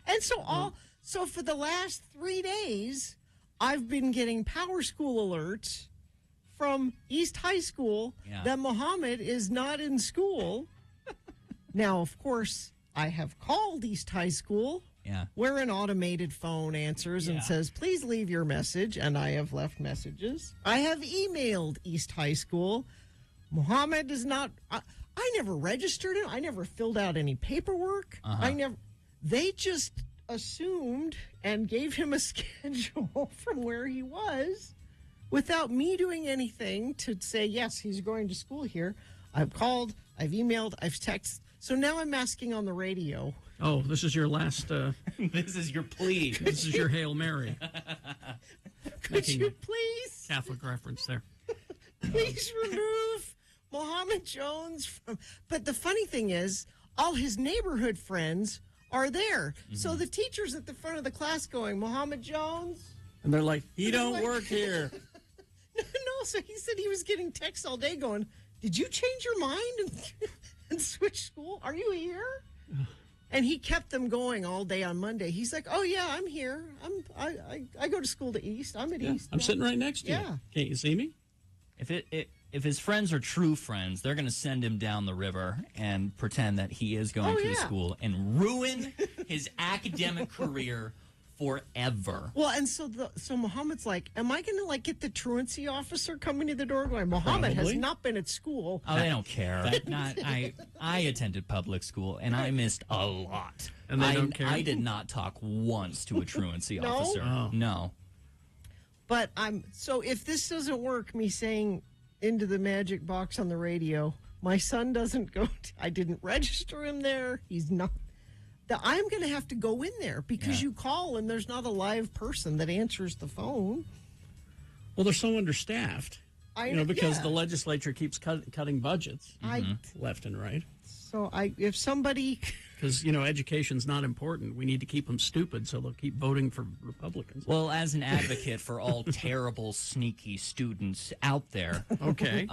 And so for the last 3 days, I've been getting Power School alerts from East High School that Muhammad is not in school. Now, of course, I have called East High School, where an automated phone answers and says, please leave your message, and I have left messages. I have emailed East High School. Muhammad is not... I never registered him. I never filled out any paperwork. They just assumed and gave him a schedule from where he was, without me doing anything to say, yes, he's going to school here. I've called, I've emailed, I've texted. So now I'm asking on the radio. Oh, this is your last... this is your plea. This is your Hail Mary. Could you please... Catholic reference there. Please remove Muhammad Jones from... But the funny thing is, all his neighborhood friends are there. So the teacher's at the front of the class going, Muhammad Jones... And they're like, he don't work here. No, so he said he was getting texts all day going, did you change your mind and switch school? Are you here? And he kept them going all day on Monday. He's like, oh, yeah, I'm here. I go to school to East. I'm at East. I'm sitting right next to you. Can't you see me? If his friends are true friends, they're going to send him down the river and pretend that he is going to the school and ruin his academic career forever. Well, and so Muhammad's like, am I going to get the truancy officer coming to the door going, Muhammad has not been at school. Oh, they don't care. I attended public school, and I missed a lot. And they don't care? I did not talk once to a truancy officer. Oh. No. But so if this doesn't work, me saying into the magic box on the radio, my son doesn't go, I didn't register him there. He's not. I'm going to have to go in there because you call and there's not a live person that answers the phone. Well, they're so understaffed. Because the legislature keeps cutting budgets left and right. So if somebody... Because, education's not important. We need to keep them stupid, so they'll keep voting for Republicans. Well, as an advocate for all terrible, sneaky students out there... Okay.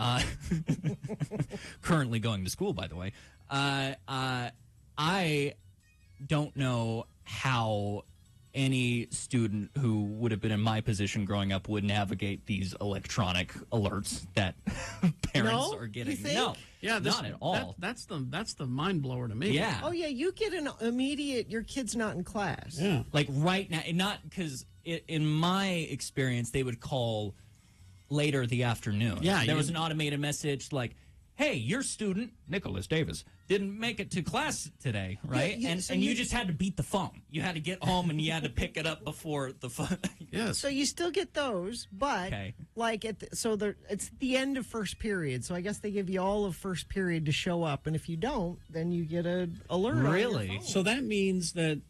Currently going to school, by the way. I don't know how any student who would have been in my position growing up would navigate these electronic alerts that parents No? are getting. You think? No, Yeah, not at all. That's the mind blower to me. Yeah. Oh, yeah, you get an immediate, your kid's not in class. Yeah. Like right now, and not because in my experience, they would call later the afternoon. Yeah, there was an automated message like, "Hey, your student Nicholas Davis didn't make it to class today, right?" Yeah, and so you you- just had to beat the phone. You had to get home and you had to pick it up before the phone. Yes. So you still get those, but Okay. like it's the end of first period. So I guess they give you all of first period to show up, and if you don't, then you get an alert. on your Really? phone. So that means that,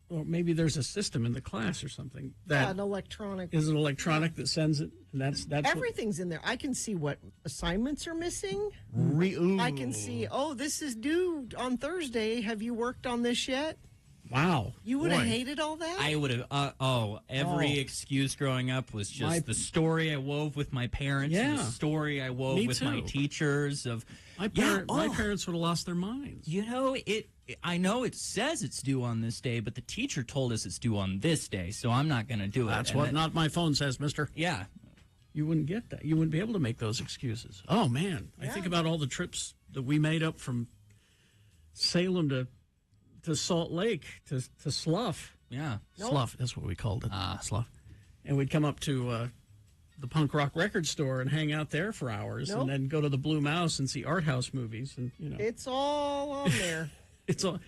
well, maybe there's a system in the class or something Yeah, that an electronic. is an electronic that sends it, and that's what- Everything's in there. I can see what assignments are missing. I can see. Oh, this is due on Thursday. Have you worked on this yet? Wow. You would have Boy. hated all that. I would have. Every excuse growing up was just the story I wove with my parents. And the Yeah. story I wove Me with my too. teachers. Of My parents would have lost their minds. You know, I know it says it's due on this day, but the teacher told us it's due on this day, so I'm not going to do it. That's And what then- not my phone says, mister. Yeah. You wouldn't get that. You wouldn't be able to make those excuses. Oh, man. I think about all the trips that we made up from Salem to Salt Lake to Slough. Yeah. Slough, that's what we called it. Slough. And we'd come up to the punk rock record store and hang out there for hours Nope. and then go to the Blue Mouse and see art house movies. And, It's all on there. it's all.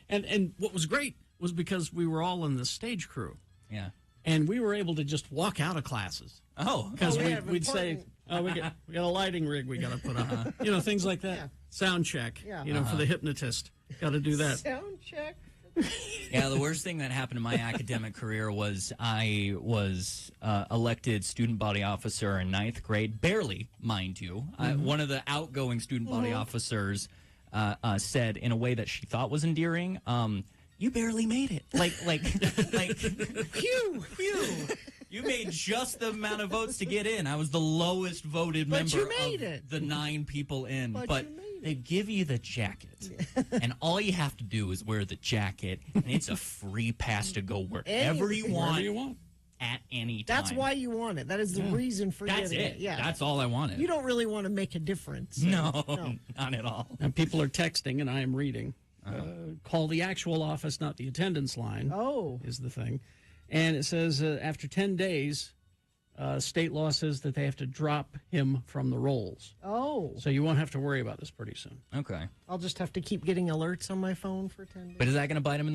And what was great was because we were all in the stage crew. Yeah. And we were able to just walk out of classes. Oh. Because we have we'd say, important- we got a lighting rig we got to put on. Things like that. Yeah. Sound check, Yeah. for the hypnotist. Got to do that. Sound check. Yeah, the worst thing that happened in my academic career was I was elected student body officer in 9th grade, barely, mind you. One of the outgoing student body officers said in a way that she thought was endearing, "You barely made it." Like, phew. You made just the amount of votes to get in. I was the lowest voted But member you made of it. the 9 people in. But you made they give you the jacket, and all you have to do is wear the jacket, and it's a free pass to go wherever you want at any time. That's why you want it. That is the reason for That's getting it. Yeah. That's all I wanted. You don't really want to make a difference. No, not at all. And people are texting, and I am reading. Call the actual office, not the attendance line. Oh. Is the thing. And it says after 10 days, state law says that they have to drop him from the rolls. Oh. So you won't have to worry about this pretty soon. Okay. I'll just have to keep getting alerts on my phone for 10 days. But is that going to bite him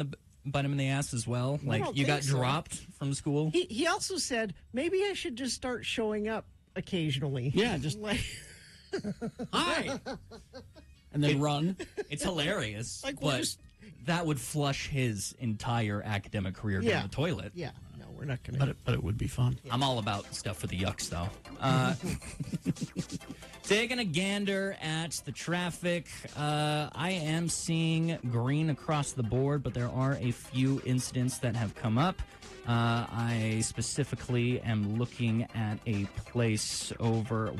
in the ass as well? Like don't you got think so. dropped from school? He also said maybe I should just start showing up occasionally. Yeah, just like hi, and then run. It's hilarious, Like, we're but just- that would flush his entire academic career Yeah. down the toilet. yeah. No, we're not going to. But it would be fun. I'm all about stuff for the yucks, though. Taking a gander at the traffic, I am seeing green across the board, but there are a few incidents that have come up. I specifically am looking at a place over.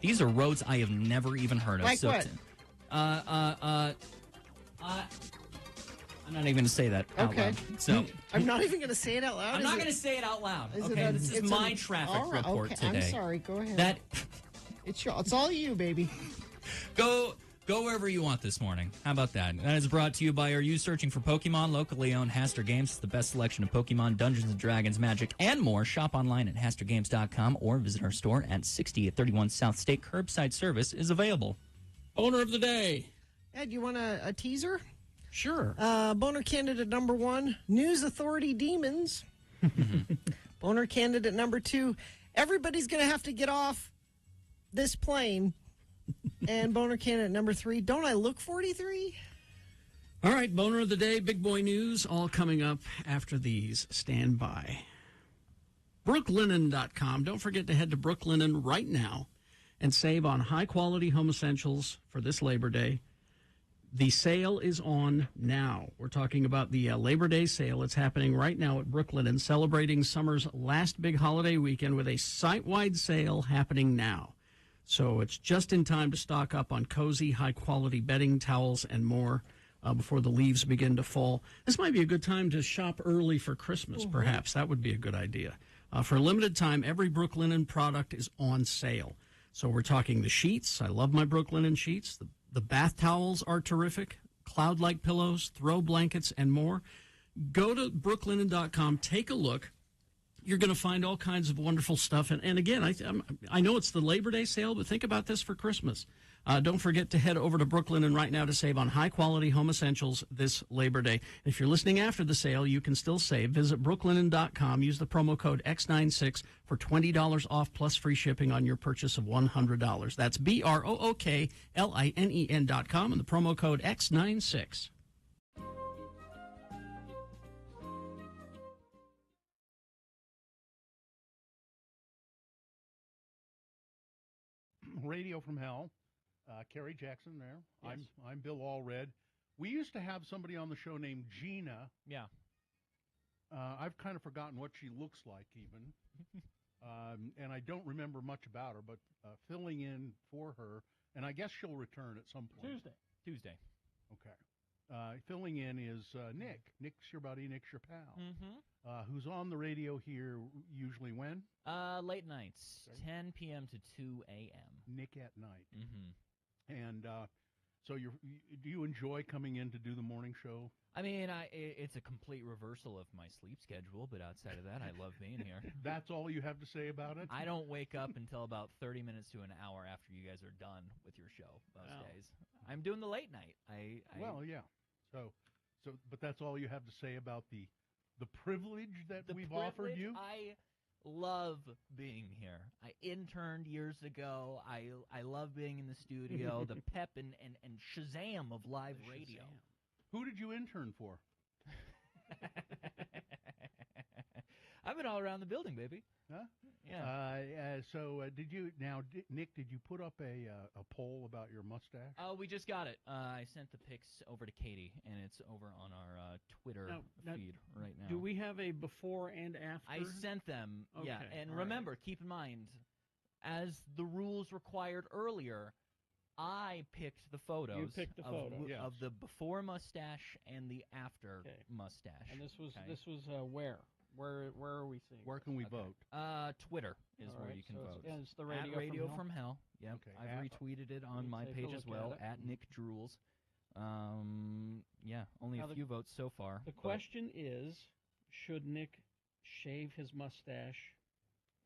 These are roads I have never even heard of. Like what? I'm not even going to say that out Okay. loud. So I'm not even going to say it out loud. I'm Is not it- going to say it out loud. is it Okay, a- this is it's my a- traffic all right, report okay, today. I'm sorry. Go ahead. That It's all you, baby. go wherever you want this morning. How about that? That is brought to you by Are You Searching for Pokemon? Locally owned Haster Games. It's the best selection of Pokemon, Dungeons and Dragons, Magic, and more. Shop online at HasterGames.com or visit our store at 6831 South State. Curbside service is available. Owner of the day. Ed, you want a teaser? Sure. Boner candidate number 1, News Authority Demons. Boner candidate number 2, everybody's going to have to get off this plane. And boner candidate number 3, don't I look 43? All right, boner of the day, big boy news, all coming up after these. Stand by. Brooklinen.com. Don't forget to head to Brooklinen right now and save on high-quality home essentials for this Labor Day. The sale is on now. We're talking about the Labor Day sale. It's happening right now at Brooklinen, celebrating summer's last big holiday weekend with a site-wide sale happening now. So it's just in time to stock up on cozy, high-quality bedding, towels, and more. before the leaves begin to fall. This might be a good time to shop early for Christmas, perhaps. That would be a good idea. For a limited time, every Brooklinen product is on sale. So we're talking the sheets. I love my Brooklinen sheets. The bath towels are terrific. Cloud-like pillows, throw blankets, and more. Go to brooklinen.com. Take a look. You're going to find all kinds of wonderful stuff. And again, I know it's the Labor Day sale, but think about this for Christmas. Don't forget to head over to Brooklinen right now to save on high-quality home essentials this Labor Day. If you're listening after the sale, you can still save. Visit brooklinen.com. Use the promo code X96 for $20 off plus free shipping on your purchase of $100. That's BROOKLINEN.com and the promo code X96. Radio from Hell. Kerry Jackson there. Yes. I'm Bill Allred. We used to have somebody on the show named Gina. Yeah. I've kind of forgotten what she looks like even. And I don't remember much about her, but filling in for her, and I guess she'll return at some point. Tuesday. Okay. Filling in is Nick. Nick's your buddy. Nick's your pal. Mm-hmm. Who's on the radio here usually when? Late nights, 10 p.m. to 2 a.m. Nick at night. Mm-hmm. And so do you enjoy coming in to do the morning show? I mean, it's a complete reversal of my sleep schedule, but outside of that, I love being here. That's all you have to say about it? I don't wake up until about 30 minutes to an hour after you guys are done with your show most days. I'm doing the late night. Well, yeah. But that's all you have to say about the privilege that we've offered you? I love being here. I interned years ago. I love being in the studio, the pep and shazam of live radio. Who did you intern for? I've been all around the building, baby. Huh? Yeah. Nick, did you put up a poll about your mustache? Oh, we just got it. I sent the pics over to Katie, and it's over on our Twitter feed right now. Do we have a before and after? I sent them, yeah. Okay, And all remember, right. keep in mind, as the rules required earlier, I picked the photos. You picked the photo. Of the before mustache and the after mustache. And this was where? Where are we seeing? Where can we vote? Twitter is All where right, you can so vote. it's the At Radio from Hell. Yep. Okay. I've retweeted it on my take a page look as well, at it. at Nick Drools. Yeah, only Now a few votes so far. The question is, should Nick shave his mustache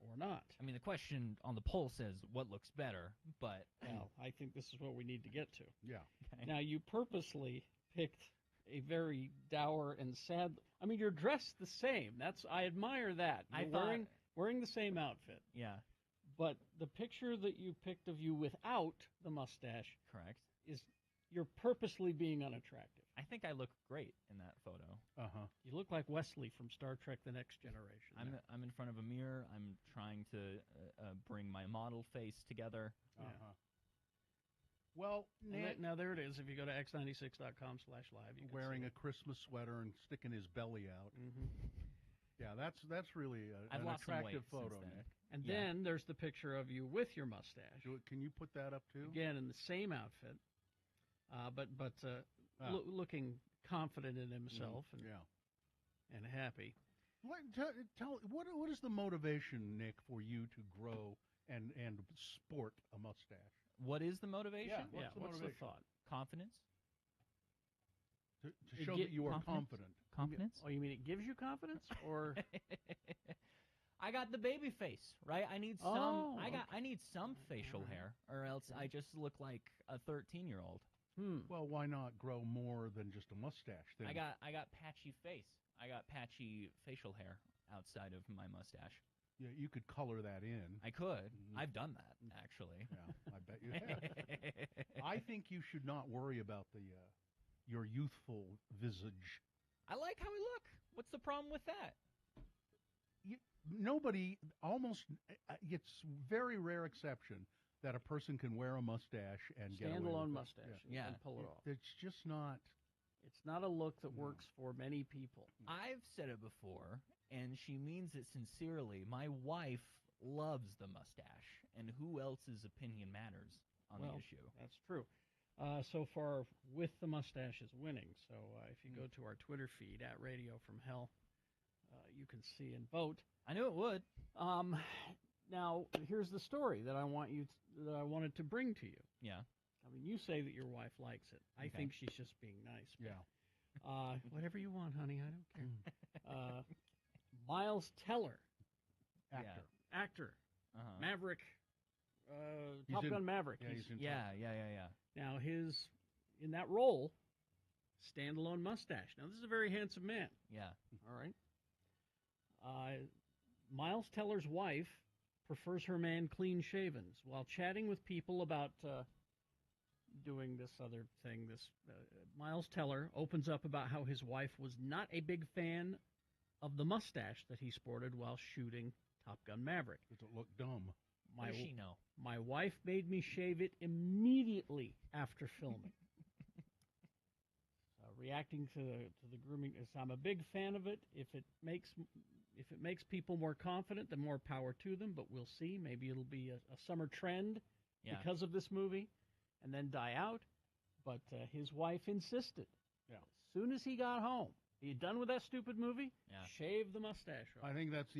or not? I mean, the question on the poll says what looks better, but Well, I think this is what we need to get to. Yeah. Okay. Now, you purposely picked a very dour and sad. I mean, you're dressed the same. I admire that. You're wearing the same outfit. Yeah. But the picture that you picked of you without the mustache, correct, is you're purposely being unattractive. I think I look great in that photo. You look like Wesley from Star Trek: The Next Generation. I'm in front of a mirror. I'm trying to bring my model face together. Well, now there it is. If you go to x96.com/live, you can wearing see a Christmas sweater and sticking his belly out. Yeah, that's really I've an lost some attractive weight photo, since then. Nick. And then there's the picture of you with your mustache. Can you put that up too? Again, in the same outfit, but looking confident in himself and happy. What is the motivation, Nick, for you to grow and sport a mustache? What is the motivation? Yeah, What's the thought? Confidence. To show that you are confident. Confidence? Oh, you mean it gives you confidence, or I got the baby face, right? I need some. Oh, I need some facial hair, or else I just look like a 13-year-old. Well, why not grow more than just a mustache? Then I got patchy face. I got patchy facial hair outside of my mustache. Yeah, you could color that in. I could. I've done that actually. Yeah, I bet you have. I think you should not worry about your youthful visage. I like how we look. What's the problem with that? It's very rare exception that a person can wear a mustache and get away with standalone it. mustache and pull it off. It's just not. It's not a look that works for many people. I've said it before, and she means it sincerely. My wife loves the mustache, and who else's opinion matters on the issue? That's true. so far with the mustache is winning. So if you go to our Twitter feed at Radio from Hell, you can see and vote. I knew it would. Now here's the story that I wanted to bring to you. Yeah. I mean, you say that your wife likes it. I think she's just being nice. Yeah. Whatever you want, honey. I don't care. Miles Teller, actor, Maverick, Top Gun Maverick. Yeah, he's in yeah. Now in that role, standalone mustache. Now this is a very handsome man. Yeah. All right. Miles Teller's wife prefers her man clean shaven. While chatting with people about doing this other thing, Miles Teller opens up about how his wife was not a big fan of the mustache that he sported while shooting Top Gun Maverick. Does it look dumb? What does she know? My wife made me shave it immediately after filming. Reacting to the grooming, I'm a big fan of it. If it makes people more confident, then more power to them. But we'll see. Maybe it'll be a summer trend because of this movie, and then die out. But his wife insisted. Yeah. As soon as he got home, are you done with that stupid movie? Yeah. Shave the mustache off. I think that's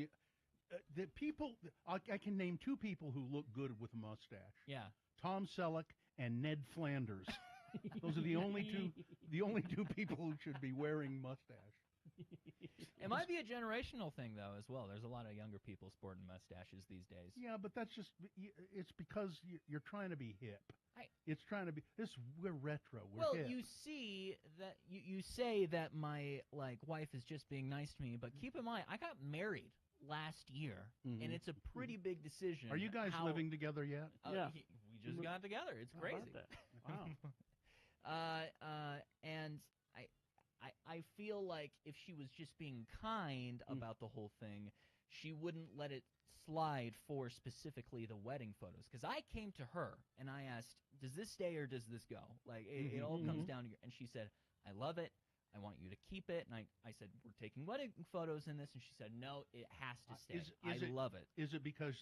the people. I can name two people who look good with a mustache. Yeah. Tom Selleck and Ned Flanders. Those are the only two people who should be wearing mustache. It might be a generational thing, though, as well. There's a lot of younger people sporting mustaches these days. Yeah, but that's just, it's because you're trying to be hip. It's trying to be, we're retro, we're hip. You see that, you say that my, wife is just being nice to me, but keep in mind, I got married last year, and it's a pretty big decision. Are you guys living together yet? Yeah. We just got together. It's crazy. Wow. And I feel like if she was just being kind about the whole thing, she wouldn't let it slide for specifically the wedding photos. Because I came to her and I asked, does this stay or does this go? Like, it all comes down to and she said, I love it. I want you to keep it. And I said, we're taking wedding photos in this. And she said, no, it has to stay. I love it. Is it because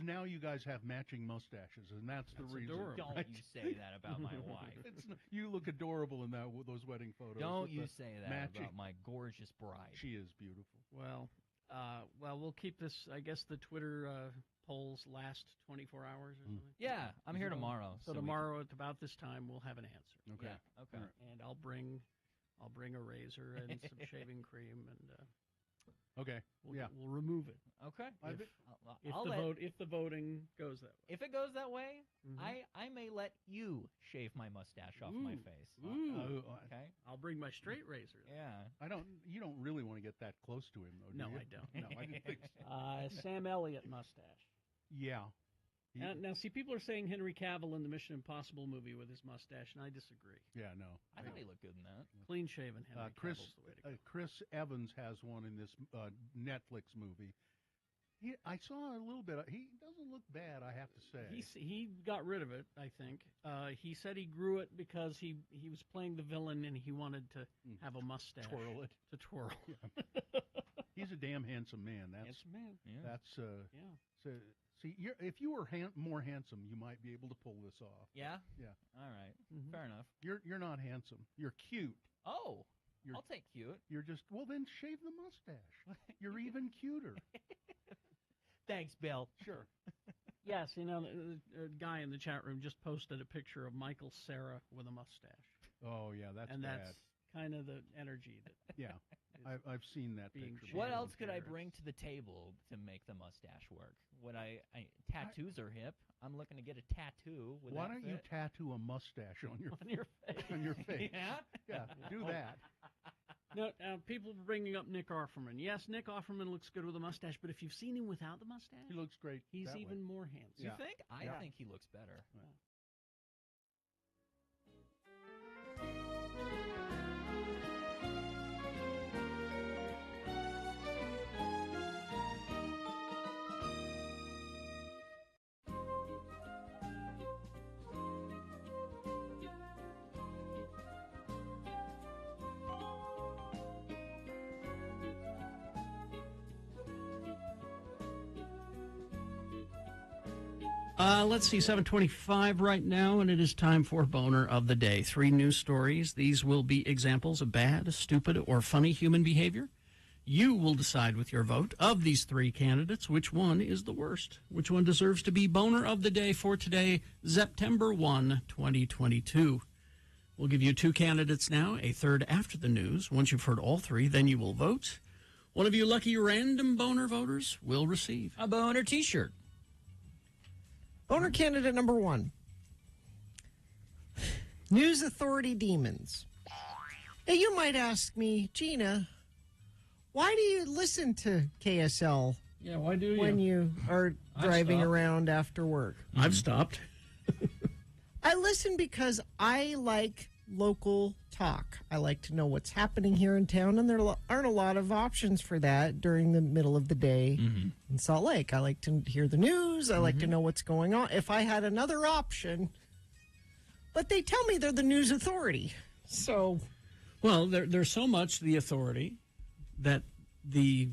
now you guys have matching mustaches, and that's the reason. Adorable. Don't right? you say that about my wife. You look adorable in those wedding photos. Don't you say that matching. about my gorgeous bride. She is beautiful. Well, we'll keep this. I guess the Twitter polls last 24 hours or something. Yeah, I'm here tomorrow. So tomorrow at about this time, we'll have an answer. Okay. Yeah, okay. And I'll bring a razor and some shaving cream, and okay. we'll remove it. Okay. If the voting goes that way. If it goes that way, I may let you shave my mustache off my face. Okay. I'll bring my straight razor. Yeah. You don't really want to get that close to him, though, do No, you? I don't. No, I didn't think so. Sam Elliott mustache. Yeah. Now, see, people are saying Henry Cavill in the Mission Impossible movie with his mustache, and I disagree. Yeah, no. I thought he looked good in that. Clean shaven Henry Chris Cavill's the way to go. Chris Evans has one in this Netflix movie. I saw a little bit. He doesn't look bad, I have to say. He got rid of it, I think. He said he grew it because he was playing the villain and he wanted to have a mustache. Twirl it. To twirl. Yeah. He's a damn handsome man. Handsome man. Yeah. That's yeah. So, see, if you were more handsome, you might be able to pull this off. Yeah? Yeah. All right. Fair enough. You're not handsome. You're cute. Oh, I'll take cute. You're just, well, then shave the mustache. You're even cuter. Thanks, Bill. Sure. Yes, a guy in the chat room just posted a picture of Michael Cera with a mustache. Oh, yeah, that's and bad. that's kind of the energy that. Yeah, I've seen that being picture. What else could I bring to the table to make the mustache work? Tattoos are hip. I'm looking to get a tattoo. Why don't you tattoo a mustache on your face? On your face. Yeah? Yeah, do that. No, people are bringing up Nick Offerman. Yes, Nick Offerman looks good with a mustache, but if you've seen him without the mustache, he looks great. He's that even way. more handsome. You think? I think he looks better. Yeah. Let's see, 7:25 right now, and it is time for Boner of the Day. 3 news stories. These will be examples of bad, stupid, or funny human behavior. You will decide with your vote of these 3 candidates which one is the worst, which one deserves to be Boner of the Day for today, September 1, 2022. We'll give you 2 candidates now, a third after the news. Once you've heard all 3, then you will vote. One of you lucky random Boner voters will receive a Boner t-shirt. Boner candidate number 1. News Authority Demons. Now, you might ask me, Gina, why do you listen to KSL? Yeah, why do you? When you are driving around after work? I've stopped. I listen because I like local talk. I like to know what's happening here in town, and there aren't a lot of options for that during the middle of the day in Salt Lake. I like to hear the news. I like to know what's going on. If I had another option, but they tell me they're the news authority. So, well, there's so much the authority that the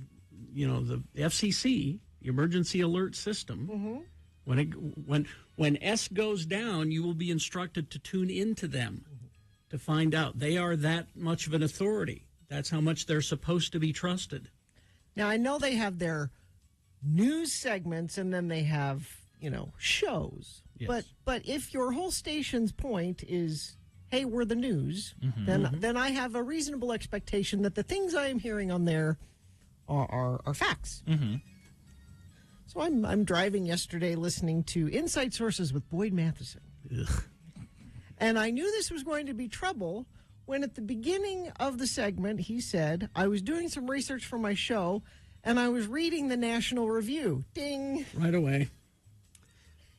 FCC, the Emergency Alert System, when S goes down, you will be instructed to tune into them to find out. They are that much of an authority. That's how much they're supposed to be trusted. Now, I know they have their news segments and then they have, shows. Yes. But if your whole station's point is, hey, we're the news, then I have a reasonable expectation that the things I am hearing on there are facts. So I'm driving yesterday listening to Inside Sources with Boyd Matheson. Ugh. And I knew this was going to be trouble when at the beginning of the segment he said, I was doing some research for my show and I was reading the National Review. Ding. Right away.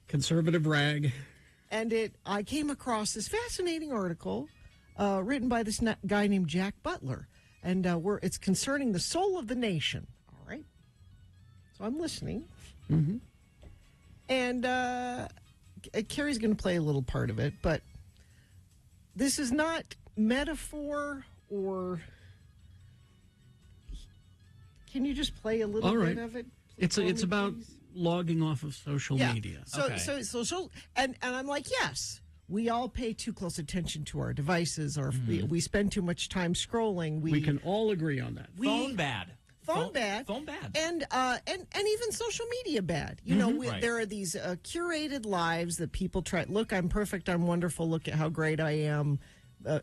Conservative rag. And I came across this fascinating article written by this guy named Jack Butler. And it's concerning the soul of the nation. All right. So I'm listening. And Carrie's going to play a little part of it, but this is not metaphor or... Can you just play a little bit of it? It's about logging off of social media. So social, and I'm like, yes, we all pay too close attention to our devices, or we spend too much time scrolling. We can all agree on that. Phone bad. Phone bad. And even social media bad. There are these curated lives that people try. Look, I'm perfect. I'm wonderful. Look at how great I am.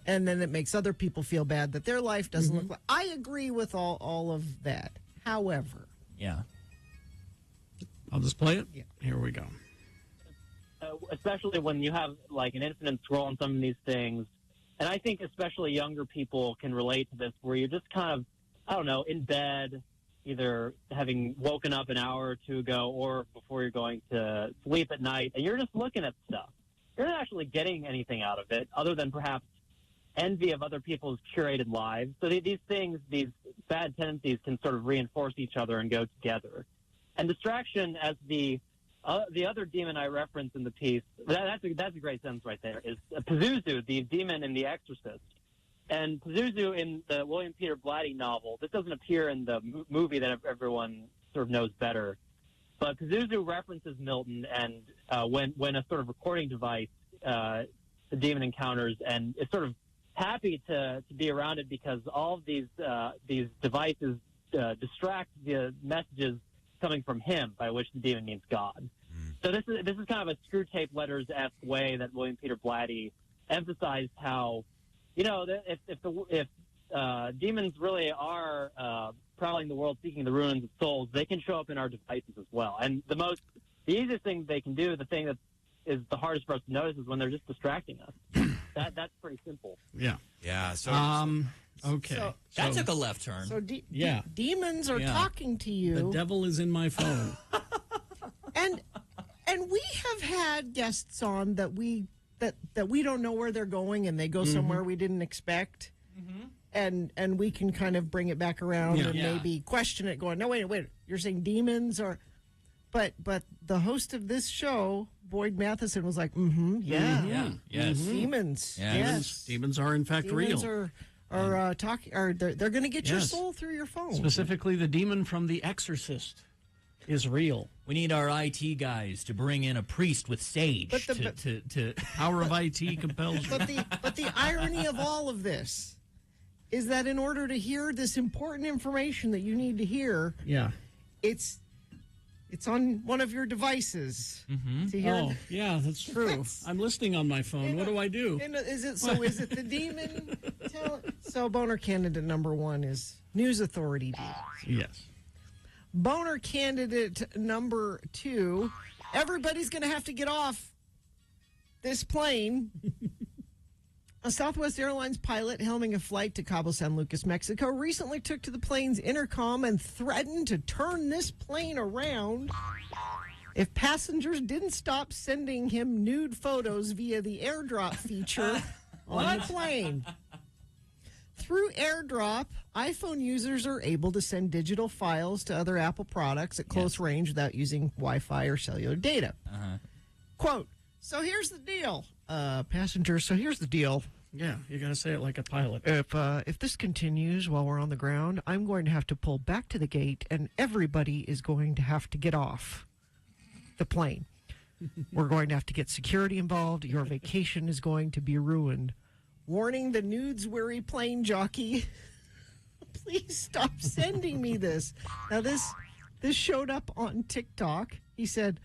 And then it makes other people feel bad that their life doesn't look like. I agree with all of that. However. Yeah. I'll just play it. Yeah. Here we go. Especially when you have like an infinite scroll on some of these things. And I think especially younger people can relate to this, where you're just kind of, I don't know, in bed, either having woken up an hour or two ago or before you're going to sleep at night, and you're just looking at stuff. You're not actually getting anything out of it other than perhaps envy of other people's curated lives. So these things, these bad tendencies can sort of reinforce each other and go together. And distraction, as the other demon I referenced in the piece, that's a great sentence right there, is Pazuzu, the demon in The Exorcist. And Pazuzu in the William Peter Blatty novel, this doesn't appear in the movie that everyone sort of knows better, but Pazuzu references Milton, and when a sort of recording device the demon encounters, and it's sort of happy to be around it because all of these devices distract the messages coming from him, by which the demon means God. So this is kind of a Screw Tape Letters-esque way that William Peter Blatty emphasized how, if demons really are prowling the world seeking the ruins of souls, they can show up in our devices as well. And the easiest thing they can do, the thing that is the hardest for us to notice, is when they're just distracting us. That's pretty simple. Yeah. Yeah. So okay. That took a left turn. So demons are talking to you. The devil is in my phone. and we have had guests on that we don't know where they're going, and they go somewhere we didn't expect. And we can kind of bring it back around and maybe question it, going, no, wait, you're saying demons? But the host of this show, Boyd Matheson, was like, yes. Demons. Yeah. Yes. Demons are in fact Demons real. are talking, they're going to get your soul through your phone. Specifically the demon from The Exorcist. is real. We need our IT guys to bring in a priest with sage But the- to Power of IT compels you. But the irony of all of this is that in order to hear this important information that you need to hear, Yeah. it's on one of your devices. To hear Oh, yeah, that's true. I'm listening on my phone. What do I do? Is it the demon? So boner candidate number 1 is News Authority Demons. Yes. Boner candidate number 2, everybody's going to have to get off this plane. A Southwest Airlines pilot helming a flight to Cabo San Lucas, Mexico, recently took to the plane's intercom and threatened to turn this plane around if passengers didn't stop sending him nude photos via the airdrop feature on the plane. Through AirDrop, iPhone users are able to send digital files to other Apple products at close range without using Wi-Fi or cellular data. Quote, so here's the deal, passengers, so here's the deal. Yeah, you got to say it like a pilot. If this continues while we're on the ground, I'm going to have to pull back to the gate, and everybody is going to have to get off the plane. We're going to have to get security involved. Your vacation is going to be ruined. Warning the nudes-weary plane jockey. Please stop sending me this. Now, this showed up on TikTok. He said,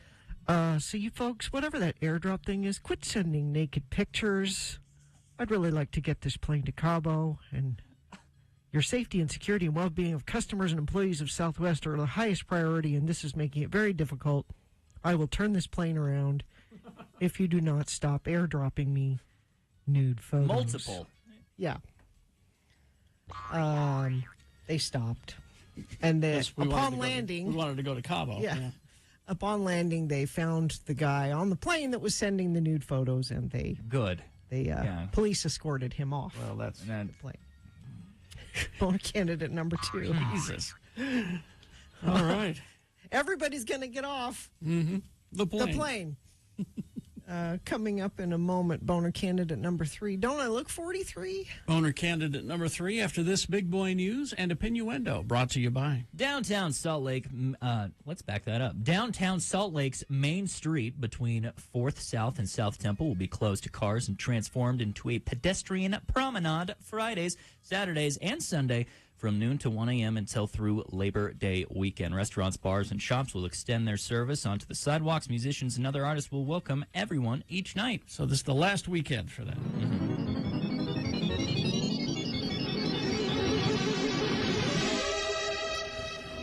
so you folks, whatever that airdrop thing is, quit sending naked pictures. I'd really like to get this plane to Cabo, and your safety and security and well-being of customers and employees of Southwest are the highest priority, and this is making it very difficult. I will turn this plane around if you do not stop airdropping me nude photos. multiple. Yeah. They stopped. And Yes, we upon wanted to go to- landing... we wanted to go to Cabo. Yeah. Upon landing, they found the guy on the plane that was sending the nude photos, and they police escorted him off. Well, that's the plane. Boner candidate number 2. Jesus. All right. Everybody's going to get off The plane. the plane. Coming up in a moment, boner candidate number 3. Don't I look 43? Boner candidate number 3 after this big boy news and a Pinuendo brought to you by Downtown Salt Lake, let's back that up. Downtown Salt Lake's Main Street between 4th South and South Temple will be closed to cars and transformed into a pedestrian promenade Fridays, Saturdays, and Sunday from noon to 1 a.m. until through Labor Day weekend. Restaurants, bars, and shops will extend their service onto the sidewalks. Musicians and other artists will welcome everyone each night. So this is the last weekend for that.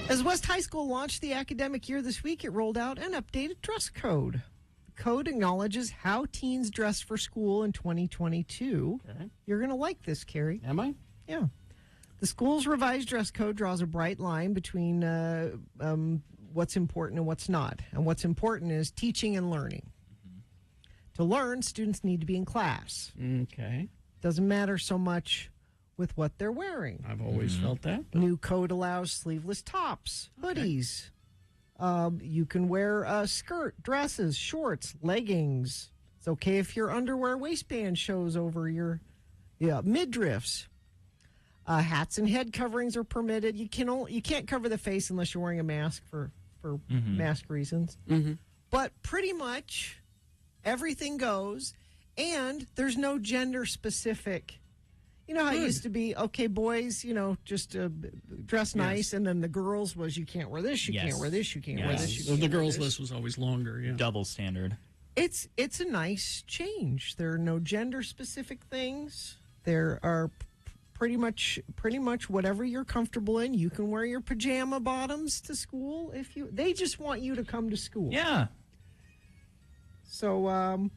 As West High School launched the academic year this week, it rolled out an updated dress code. The code acknowledges how teens dress for school in 2022. Okay. You're going to like this, Carrie. Am I? Yeah. The school's revised dress code draws a bright line between what's important and what's not. And what's important is teaching and learning. To learn, students need to be in class. Okay. Doesn't matter so much with what they're wearing. I've always felt that. New code allows sleeveless tops, hoodies. You can wear a skirt, dresses, shorts, leggings. It's okay if your underwear waistband shows over your midriffs. Hats and head coverings are permitted. You can't cover the face unless you're wearing a mask for mask reasons. But pretty much everything goes, and there's no gender specific. You know how it used to be, okay, boys, just dress nice, and then the girls was you can't wear this, you can't wear this, you can't wear this. The girls' list was always longer. Yeah. Double standard. It's a nice change. There are no gender specific things. There are pretty much whatever you're comfortable in. You can wear your pajama bottoms to school if you. They just want you to come to school. Yeah. So,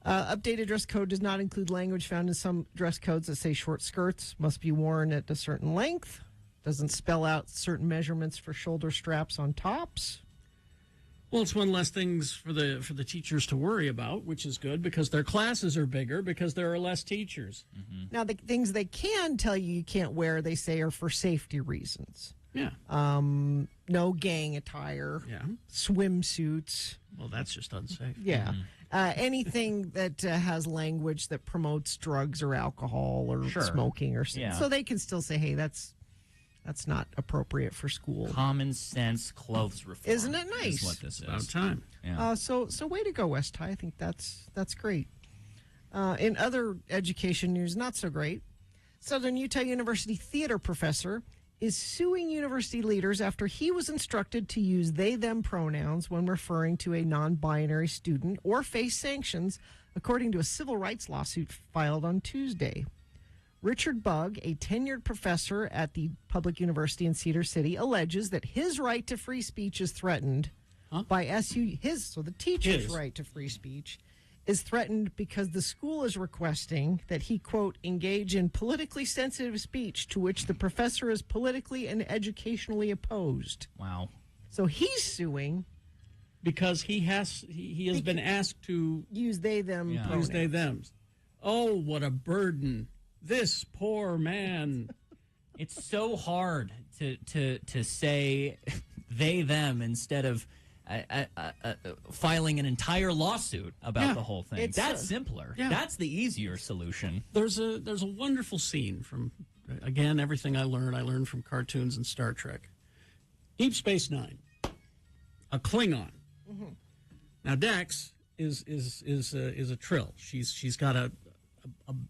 updated dress code does not include language found in some dress codes that say short skirts must be worn at a certain length. Doesn't spell out certain measurements for shoulder straps on tops. Well, it's one less things for the teachers to worry about, which is good because their classes are bigger because there are less teachers. Now, the things they can tell you can't wear, they say, are for safety reasons. Yeah. No gang attire. Yeah. Swimsuits. Well, that's just unsafe. Yeah. Anything that has language that promotes drugs or alcohol or smoking or something. Yeah. So they can still say, hey, that's That's not appropriate for school. Common sense clothes reform. Isn't it nice? Is what this is. About time. Yeah. So way to go, West High. I think that's great. In other education news, not so great. Southern Utah University theater professor is suing university leaders after he was instructed to use they/them pronouns when referring to a non-binary student or face sanctions, according to a civil rights lawsuit filed on Tuesday. Richard Bugg, a tenured professor at the public university in Cedar City, alleges that his right to free speech is threatened by SU. So the teacher's right to free speech is threatened because the school is requesting that he, quote, engage in politically sensitive speech to which the professor is politically and educationally opposed. Wow. So he's suing because he has been asked to use they/them pronouns. Use they/thems. Oh, what a burden! This poor man. It's so hard to say they/them instead of filing an entire lawsuit about the whole thing. That's simpler. Yeah. That's the easier solution. There's a wonderful scene from, again, everything I learned from cartoons and Star Trek. Deep Space Nine, a Klingon. Mm-hmm. Now Dax is a Trill. She's got a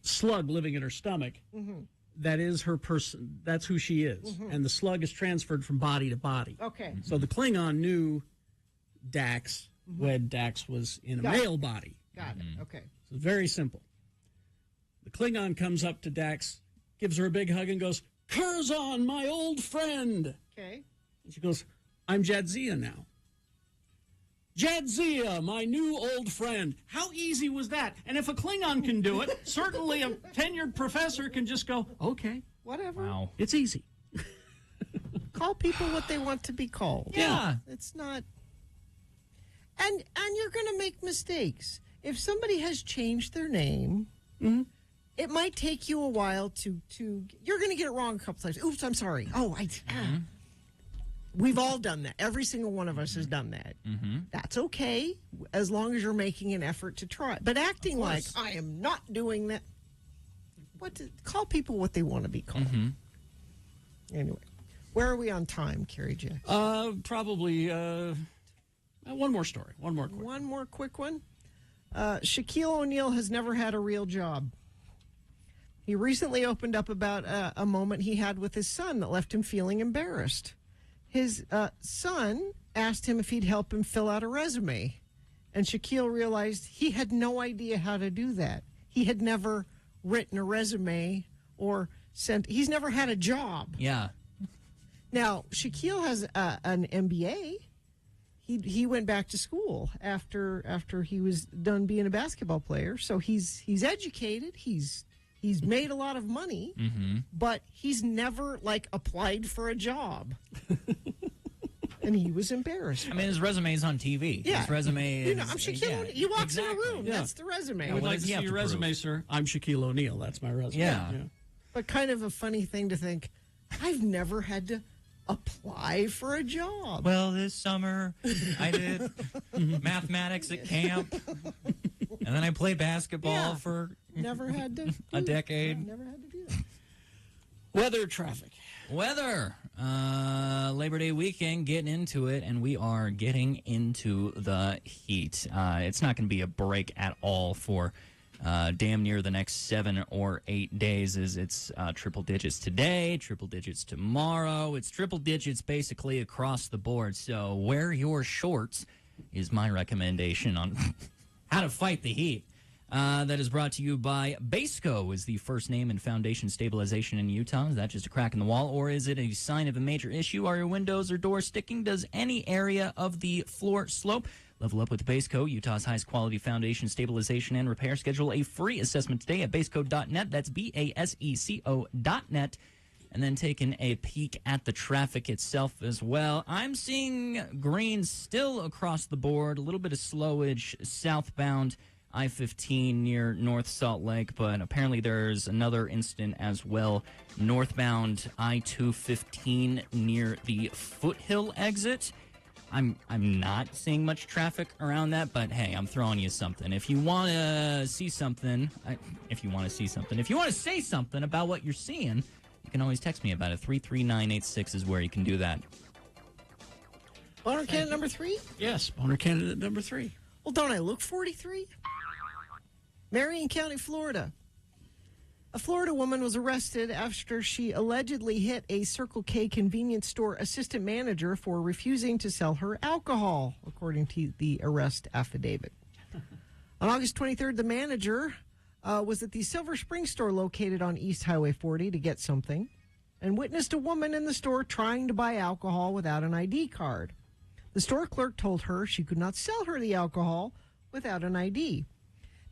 slug living in her stomach. Mm-hmm. That is her person. That's who she is, and the slug is transferred from body to body. Okay. So the Klingon knew Dax when Dax was in a male body. Got it. Okay. So it's very simple. The Klingon comes up to Dax, gives her a big hug, and goes, "Curzon, my old friend." Okay. And she goes, "I'm Jadzia now." Jadzia, my new old friend. How easy was that? And if a Klingon can do it, certainly a tenured professor can just go, okay. Whatever. Wow. It's easy. Call people what they want to be called. Yeah. It's not. And you're going to make mistakes. If somebody has changed their name, it might take you a while to you're going to get it wrong a couple times. Oops, I'm sorry. Oh, we've all done that. Every single one of us has done that. That's okay, as long as you're making an effort to try. But acting like I am not doing that. Call people what they want to be called. Anyway, where are we on time, Carrie J? Probably one more story. One more quick one. Shaquille O'Neal has never had a real job. He recently opened up about a moment he had with his son that left him feeling embarrassed. His son asked him if he'd help him fill out a resume, and Shaquille realized he had no idea how to do that. He had never written a resume or he's never had a job. Yeah. Now, Shaquille has an MBA. He went back to school after he was done being a basketball player, so he's educated. He's made a lot of money, but he's never applied for a job. And he was embarrassed. I mean, his resume is on TV. Yeah. His resume is... I'm Shaquille O'Neal. He walks in a room. Yeah. That's the resume. I would like to see your resume, sir. I'm Shaquille O'Neal. That's my resume. Yeah. But kind of a funny thing to think, I've never had to apply for a job. Well, this summer I did mathematics at camp, and then I played basketball for never had to a decade. Yeah, never had to do that. Weather, traffic. Weather. Labor Day weekend, getting into it, and we are getting into the heat. It's not going to be a break at all for damn near the next 7 or 8 days. It's triple digits today, triple digits tomorrow. It's triple digits basically across the board. So wear your shorts is my recommendation on how to fight the heat. That is brought to you by Baseco, is the first name in foundation stabilization in Utah. Is that just a crack in the wall, or is it a sign of a major issue? Are your windows or doors sticking? Does any area of the floor slope? Level up with Baseco, Utah's highest quality foundation stabilization and repair. Schedule a free assessment today at baseco.net. That's BASECO.net. And then taking a peek at the traffic itself as well. I'm seeing green still across the board. A little bit of slowage southbound I-15 near North Salt Lake, but apparently there's another incident as well northbound I-215 near the Foothill exit. I'm not seeing much traffic around that, but hey, I'm throwing you something. If you want to see something, if you want to say something about what you're seeing, you you can always text me about it. 33986 is where you can do that. Boner candidate number 3? Yes, boner candidate number 3. Well, don't I look 43? Marion County, Florida. A Florida woman was arrested after she allegedly hit a Circle K convenience store assistant manager for refusing to sell her alcohol, according to the arrest affidavit. On August 23rd, the manager was at the Silver Spring store located on East Highway 40 to get something and witnessed a woman in the store trying to buy alcohol without an ID card. The store clerk told her she could not sell her the alcohol without an ID.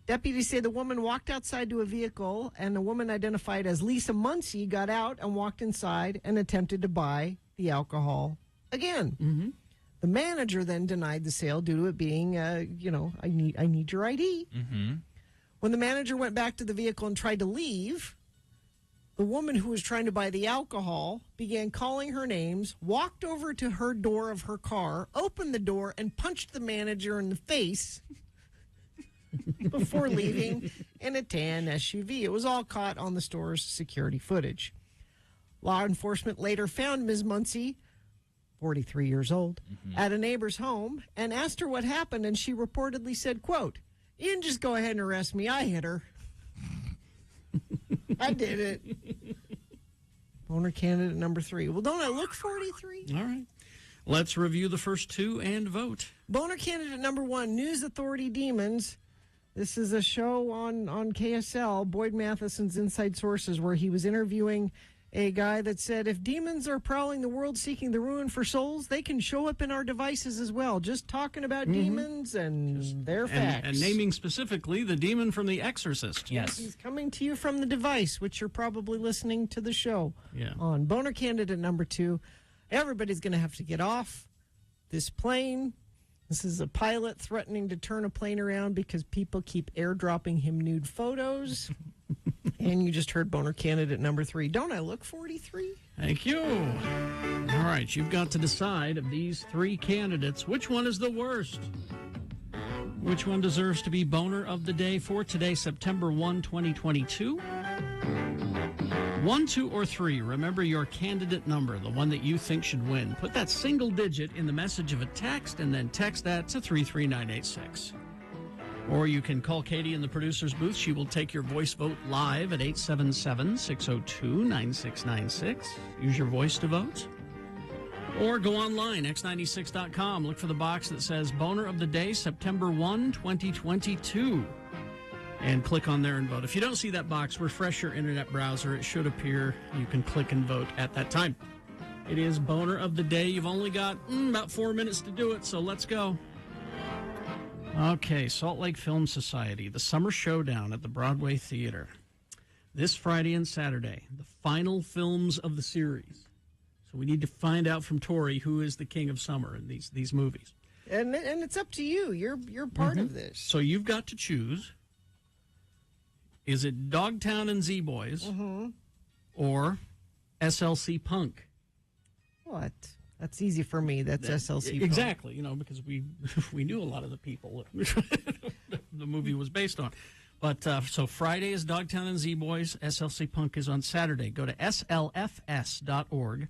Deputies say the woman walked outside to a vehicle, and the woman identified as Lisa Muncie got out and walked inside and attempted to buy the alcohol again. Mm-hmm. The manager then denied the sale due to it being, I need your ID. Mm-hmm. When the manager went back to the vehicle and tried to leave, the woman who was trying to buy the alcohol began calling her names, walked over to her door of her car, opened the door, and punched the manager in the face before leaving in a tan SUV. It was all caught on the store's security footage. Law enforcement later found Ms. Muncie, 43 years old, at a neighbor's home and asked her what happened, and she reportedly said, quote, "You can just go ahead and arrest me. I hit her. I did it." Boner candidate number 3. Well, don't I look 43? All right. Let's review the first 2 and vote. Boner candidate number 1, News Authority Demons. This is a show on KSL, Boyd Matheson's Inside Sources, where he was interviewing a guy that said, if demons are prowling the world seeking the ruin for souls, they can show up in our devices as well. Just talking about demons and their facts. And naming specifically the demon from The Exorcist. Yes. He's coming to you from the device, which you're probably listening to the show on. Boner candidate number 2, everybody's going to have to get off this plane. This is a pilot threatening to turn a plane around because people keep airdropping him nude photos. And you just heard boner candidate number 3. Don't I look 43? Thank you. All right, you've got to decide of these 3 candidates, which one is the worst? Which one deserves to be boner of the day for today, September 1, 2022? 1, 2, or 3. Remember your candidate number, the one that you think should win. Put that single digit in the message of a text and then text that to 33986. Or you can call Katie in the producer's booth. She will take your voice vote live at 877-602-9696. Use your voice to vote. Or go online, x96.com. Look for the box that says Boner of the Day, September 1, 2022. And click on there and vote. If you don't see that box, refresh your internet browser. It should appear. You can click and vote at that time. It is Boner of the Day. You've only got about 4 minutes to do it, so let's go. Okay, Salt Lake Film Society, the Summer Showdown at the Broadway Theater. This Friday and Saturday, the final films of the series. So we need to find out from Tori who is the king of summer in these movies. And it's up to you. You're part of this. So you've got to choose. Is it Dogtown and Z-Boys or SLC Punk? What? That's easy for me. That's SLC Punk. Exactly, because we knew a lot of the people the movie was based on. But so Friday is Dogtown and Z-Boys. SLC Punk is on Saturday. Go to slfs.org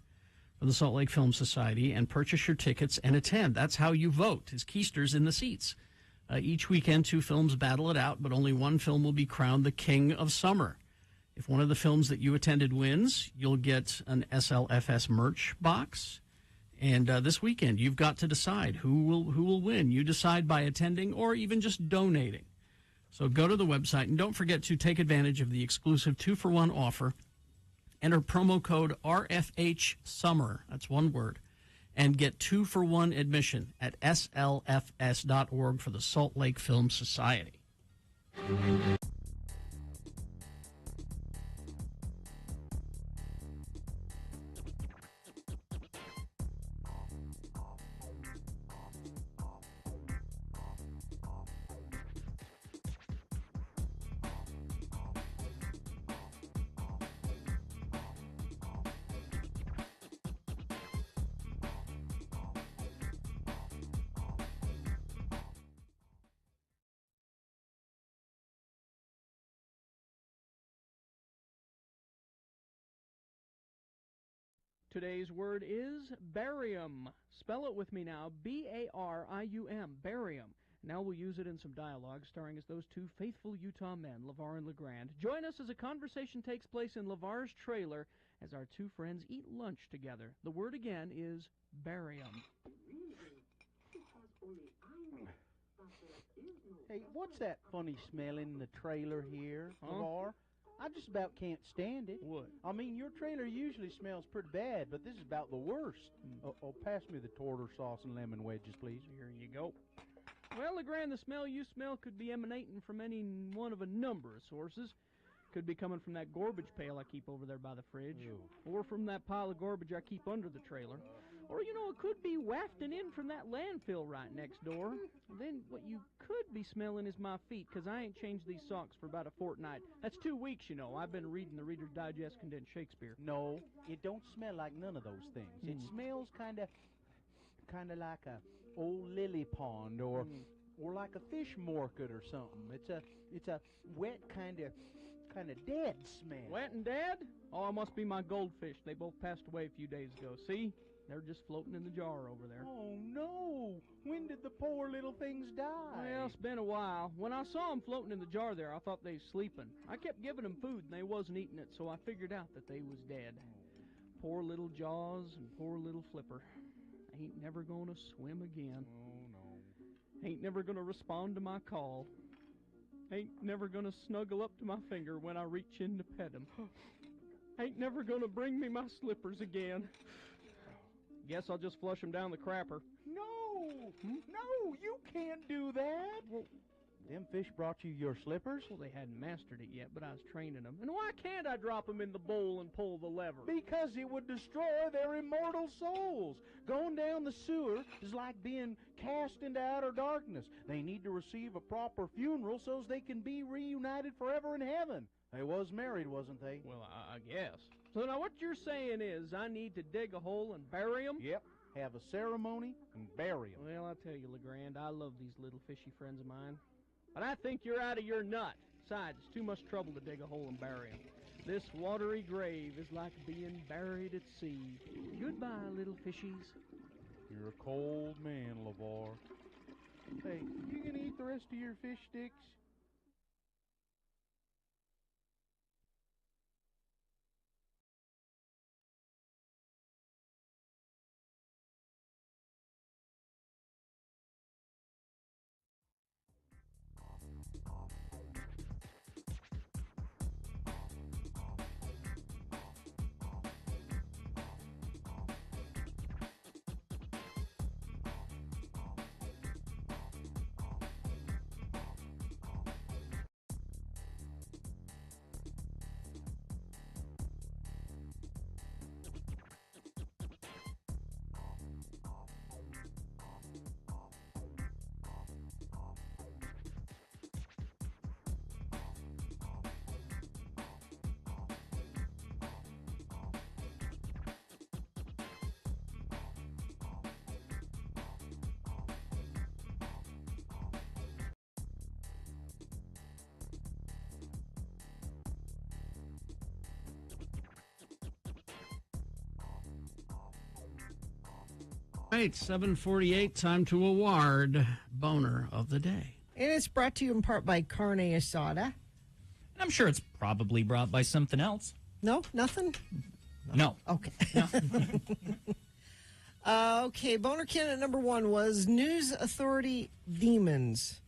for the Salt Lake Film Society and purchase your tickets and attend. That's how you vote, is keisters in the seats. Each weekend, 2 films battle it out, but only one film will be crowned the king of summer. If one of the films that you attended wins, you'll get an SLFS merch box. And this weekend, you've got to decide who will win. You decide by attending or even just donating. So go to the website, and don't forget to take advantage of the exclusive 2-for-1 offer. Enter promo code RFH Summer, that's one word, and get 2-for-1 admission at slfs.org for the Salt Lake Film Society. Today's word is barium. Spell it with me now, B-A-R-I-U-M, barium. Now we'll use it in some dialogue, starring as those two faithful Utah men, LeVar and LeGrand. Join us as a conversation takes place in LeVar's trailer as our two friends eat lunch together. The word again is barium. Hey, what's that funny smell in the trailer here, LeVar? I just about can't stand it. What? I mean, your trailer usually smells pretty bad, but this is about the worst. Pass me the tartar sauce and lemon wedges, please. Here you go. Well, LeGrand, the smell you smell could be emanating from any one of a number of sources. Could be coming from that garbage pail I keep over there by the fridge, or from that pile of garbage I keep under the trailer. Or, you know, it could be wafting in from that landfill right next door. Then what you could be smelling is my feet, because I ain't changed these socks for about a fortnight. That's 2 weeks, you know. I've been reading the Reader's Digest condensed Shakespeare. No, it don't smell like none of those things. It smells kind of like a old lily pond, or like a fish market or something. It's a wet kind of dead smell. Wet and dead? Oh, it must be my goldfish. They both passed away a few days ago. See? They're just floating in the jar over there. Oh, no. When did the poor little things die? Well, it's been a while. When I saw them floating in the jar there, I thought they was sleeping. I kept giving them food, and they wasn't eating it, so I figured out that they was dead. Poor little Jaws and poor little Flipper. Ain't never gonna swim again. Oh, no. Ain't never gonna respond to my call. Ain't never gonna snuggle up to my finger when I reach in to pet him. Ain't never gonna bring me my slippers again. Guess I'll just flush them down the crapper. No! No, you can't do that! Well, them fish brought you your slippers? Well, they hadn't mastered it yet, but I was training them. And why can't I drop them in the bowl and pull the lever? Because it would destroy their immortal souls. Going down the sewer is like being cast into outer darkness. They need to receive a proper funeral so they can be reunited forever in heaven. They was married, wasn't they? Well, I guess. So now what you're saying is I need to dig a hole and bury them? Yep. Have a ceremony and bury them. Well, I tell you, LeGrand, I love these little fishy friends of mine. But I think you're out of your nut. Besides, it's too much trouble to dig a hole and bury them. This watery grave is like being buried at sea. Goodbye, little fishies. You're a cold man, LeVar. Hey, you gonna eat the rest of your fish sticks? Right, 7:48, time to award Boner of the Day. And it's brought to you in part by Carne Asada. I'm sure it's probably brought by something else. No, nothing? No. Okay. Okay, Boner candidate number 1 was News Authority Demons.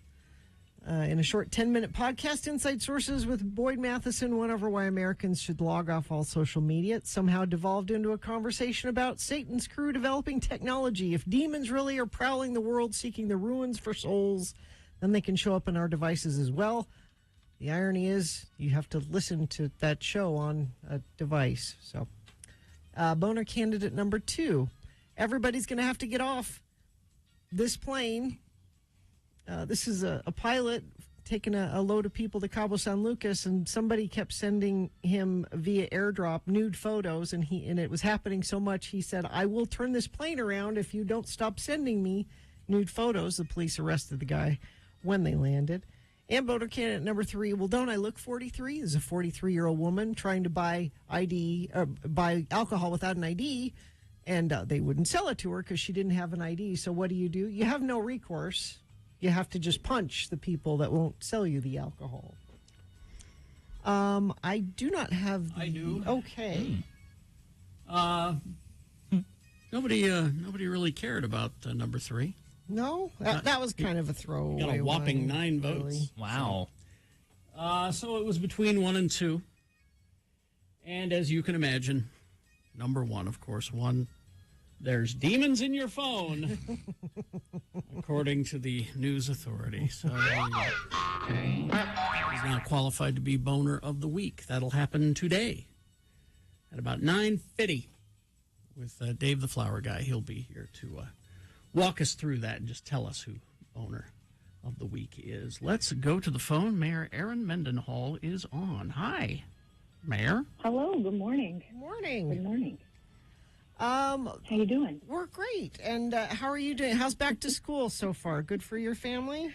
In a short 10-minute podcast, Inside Sources with Boyd Matheson went over why Americans should log off all social media. It somehow devolved into a conversation about Satan's crew developing technology. If demons really are prowling the world seeking the ruins for souls, then they can show up in our devices as well. The irony is you have to listen to that show on a device. So, Boner candidate number 2. Everybody's going to have to get off this plane. This is a pilot taking a load of people to Cabo San Lucas, and somebody kept sending him via airdrop nude photos, and it was happening so much he said, "I will turn this plane around if you don't stop sending me nude photos." The police arrested the guy when they landed. And voter candidate number 3, well, don't I look 43? Is a 43-year-old woman trying to buy alcohol without an ID, and they wouldn't sell it to her because she didn't have an ID. So what do? You have no recourse. You have to just punch the people that won't sell you the alcohol. I do not have. I do. Okay. Nobody really cared about number 3. No, that was kind of a throwaway. Got a whopping 9 votes. Really. Wow. So it was between 1 and 2. And as you can imagine, number 1, of course, won. There's demons in your phone, according to the news authority. So he's now qualified to be boner of the week. That'll happen today at about 9:50 with Dave the Flower Guy. He'll be here to walk us through that and just tell us who owner of the week is. Let's go to the phone. Mayor Erin Mendenhall is on. Hi, Mayor. Hello. Good morning. Good morning. Good morning. How you doing? We're great. And how are you doing? How's back to school so far? Good for your family?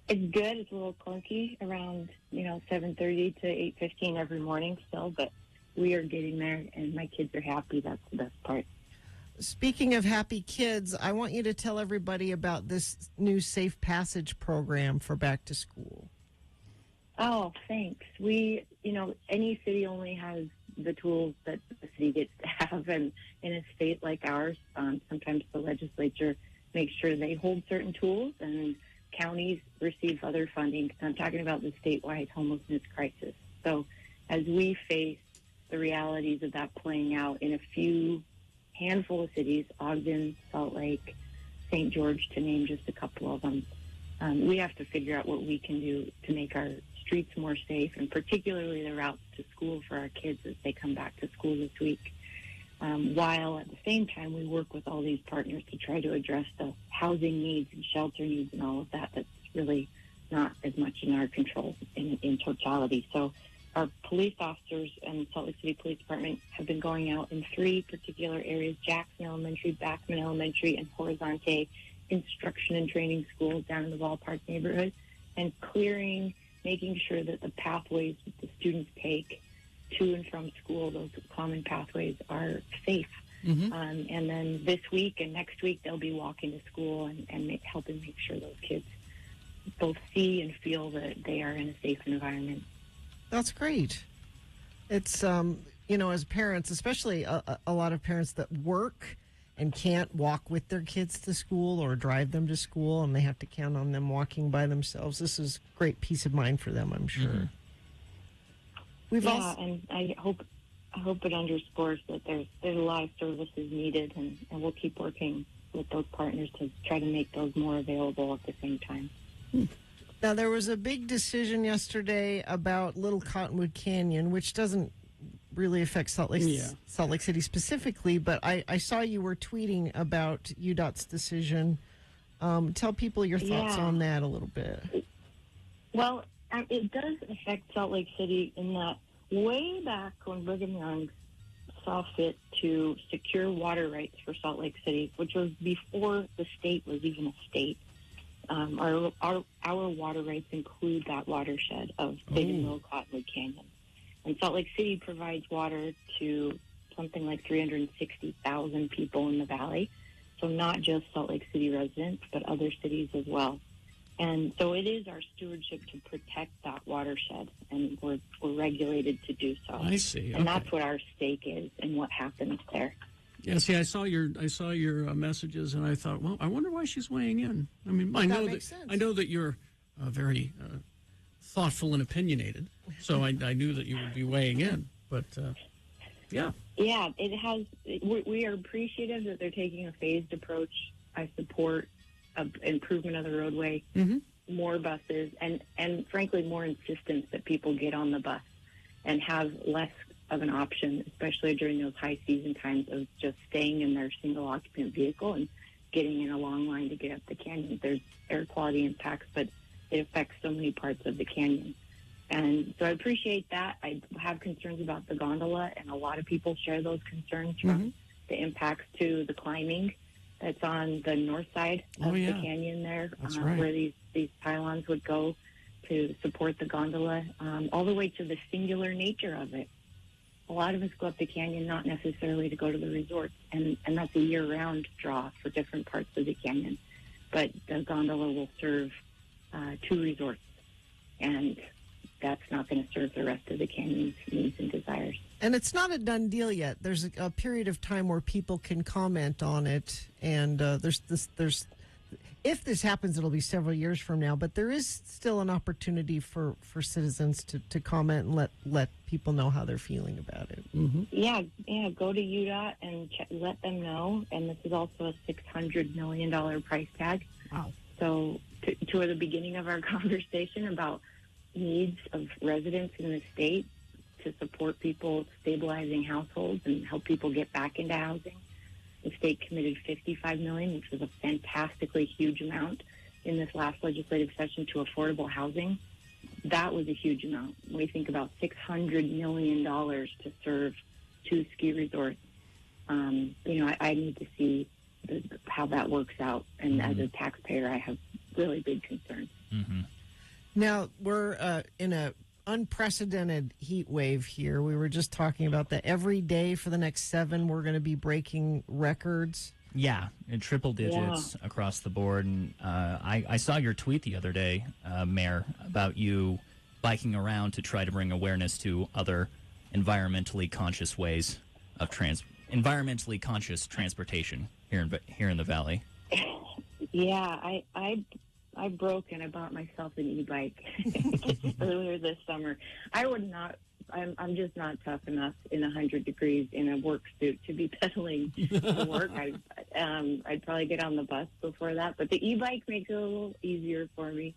It's good. It's a little clunky around 7:30 to 8:15 every morning still, but we are getting there, and my kids are happy. That's the best part. Speaking of happy kids, I want you to tell everybody about this new Safe Passage program for back to school. Oh, thanks. We, any city only has the tools that the city gets to have, and in a state like ours, sometimes the legislature makes sure they hold certain tools, and counties receive other funding. I'm talking about the statewide homelessness crisis. So as we face the realities of that playing out in a handful of cities, Ogden, Salt Lake, St. George, to name just a couple of them, we have to figure out what we can do to make our streets more safe, and particularly the routes to school for our kids as they come back to school this week. While at the same time, we work with all these partners to try to address the housing needs and shelter needs and all of that. That's really not as much in our control in totality. So our police officers and Salt Lake City Police Department have been going out in 3 particular areas: Jackson Elementary, Backman Elementary, and Horizonte instruction and training schools down in the Ballpark neighborhood, and clearing, making sure that the pathways that the students take to and from school, those common pathways, are safe. Mm-hmm. And then this week and next week, they'll be walking to school and helping make sure those kids both see and feel that they are in a safe environment. That's great. It's, as parents, especially a lot of parents that work and can't walk with their kids to school or drive them to school, and they have to count on them walking by themselves. This is great peace of mind for them, I'm sure. Mm-hmm. And I hope it underscores that there's a lot of services needed, and we'll keep working with those partners to try to make those more available at the same time. Now, there was a big decision yesterday about Little Cottonwood Canyon, which doesn't really affect Salt Lake City specifically, but I saw you were tweeting about UDOT's decision. Tell people your thoughts on that a little bit. Well, it does affect Salt Lake City in that way back when Brigham Young saw fit to secure water rights for Salt Lake City, which was before the state was even a state. Our water rights include that watershed of Big and Little Cottonwood Canyon. And Salt Lake City provides water to something like 360,000 people in the valley. So not just Salt Lake City residents, but other cities as well. And so it is our stewardship to protect that watershed, and we're regulated to do so. I see. And that's what our stake is and what happens there. Yeah, see, I saw your messages, and I thought, well, I wonder why she's weighing in. I mean, I know that you're very thoughtful and opinionated, so I knew that you would be weighing in. But yeah, it has. We are appreciative that they're taking a phased approach. I support improvement of the roadway, more buses, and frankly more insistence that people get on the bus and have less of an option, especially during those high season times, of just staying in their single occupant vehicle and getting in a long line to get up the canyon. There's air quality impacts, but it affects so many parts of the canyon. And so I appreciate that. I have concerns about the gondola, and a lot of people share those concerns from the impacts to the climbing that's on the north side of the canyon there, right. where these pylons would go to support the gondola, all the way to the singular nature of it. A lot of us go up the canyon not necessarily to go to the resorts, and that's a year-round draw for different parts of the canyon. But the gondola will serve 2 resorts, and that's not going to serve the rest of the canyon's needs and desires. And it's not a done deal yet. There's a period of time where people can comment on it, and there's if this happens, it'll be several years from now. But there is still an opportunity for citizens to comment and let people know how they're feeling about it. Mm-hmm. Yeah. Go to UDOT and let them know. And this is also a $600 million price tag. Wow. So to the beginning of our conversation about needs of residents in the state to support people stabilizing households and help people get back into housing. The state committed $55 million, which was a fantastically huge amount in this last legislative session to affordable housing. That was a huge amount. We think about $600 million to serve 2 ski resorts. I need to see how that works out. And as a taxpayer, I have really big concerns. Mm-hmm. Now, we're in a unprecedented heat wave here. We were just talking about that every day for the next 7, we're going to be breaking records. Yeah, in triple digits across the board. And I saw your tweet the other day, Mayor, about you biking around to try to bring awareness to other environmentally conscious ways of environmentally conscious transportation here in the Valley. Yeah, I broke and I bought myself an e-bike earlier this summer. I'm just not tough enough in 100 degrees in a work suit to be pedaling to work. I'd probably get on the bus before that. But the e-bike makes it a little easier for me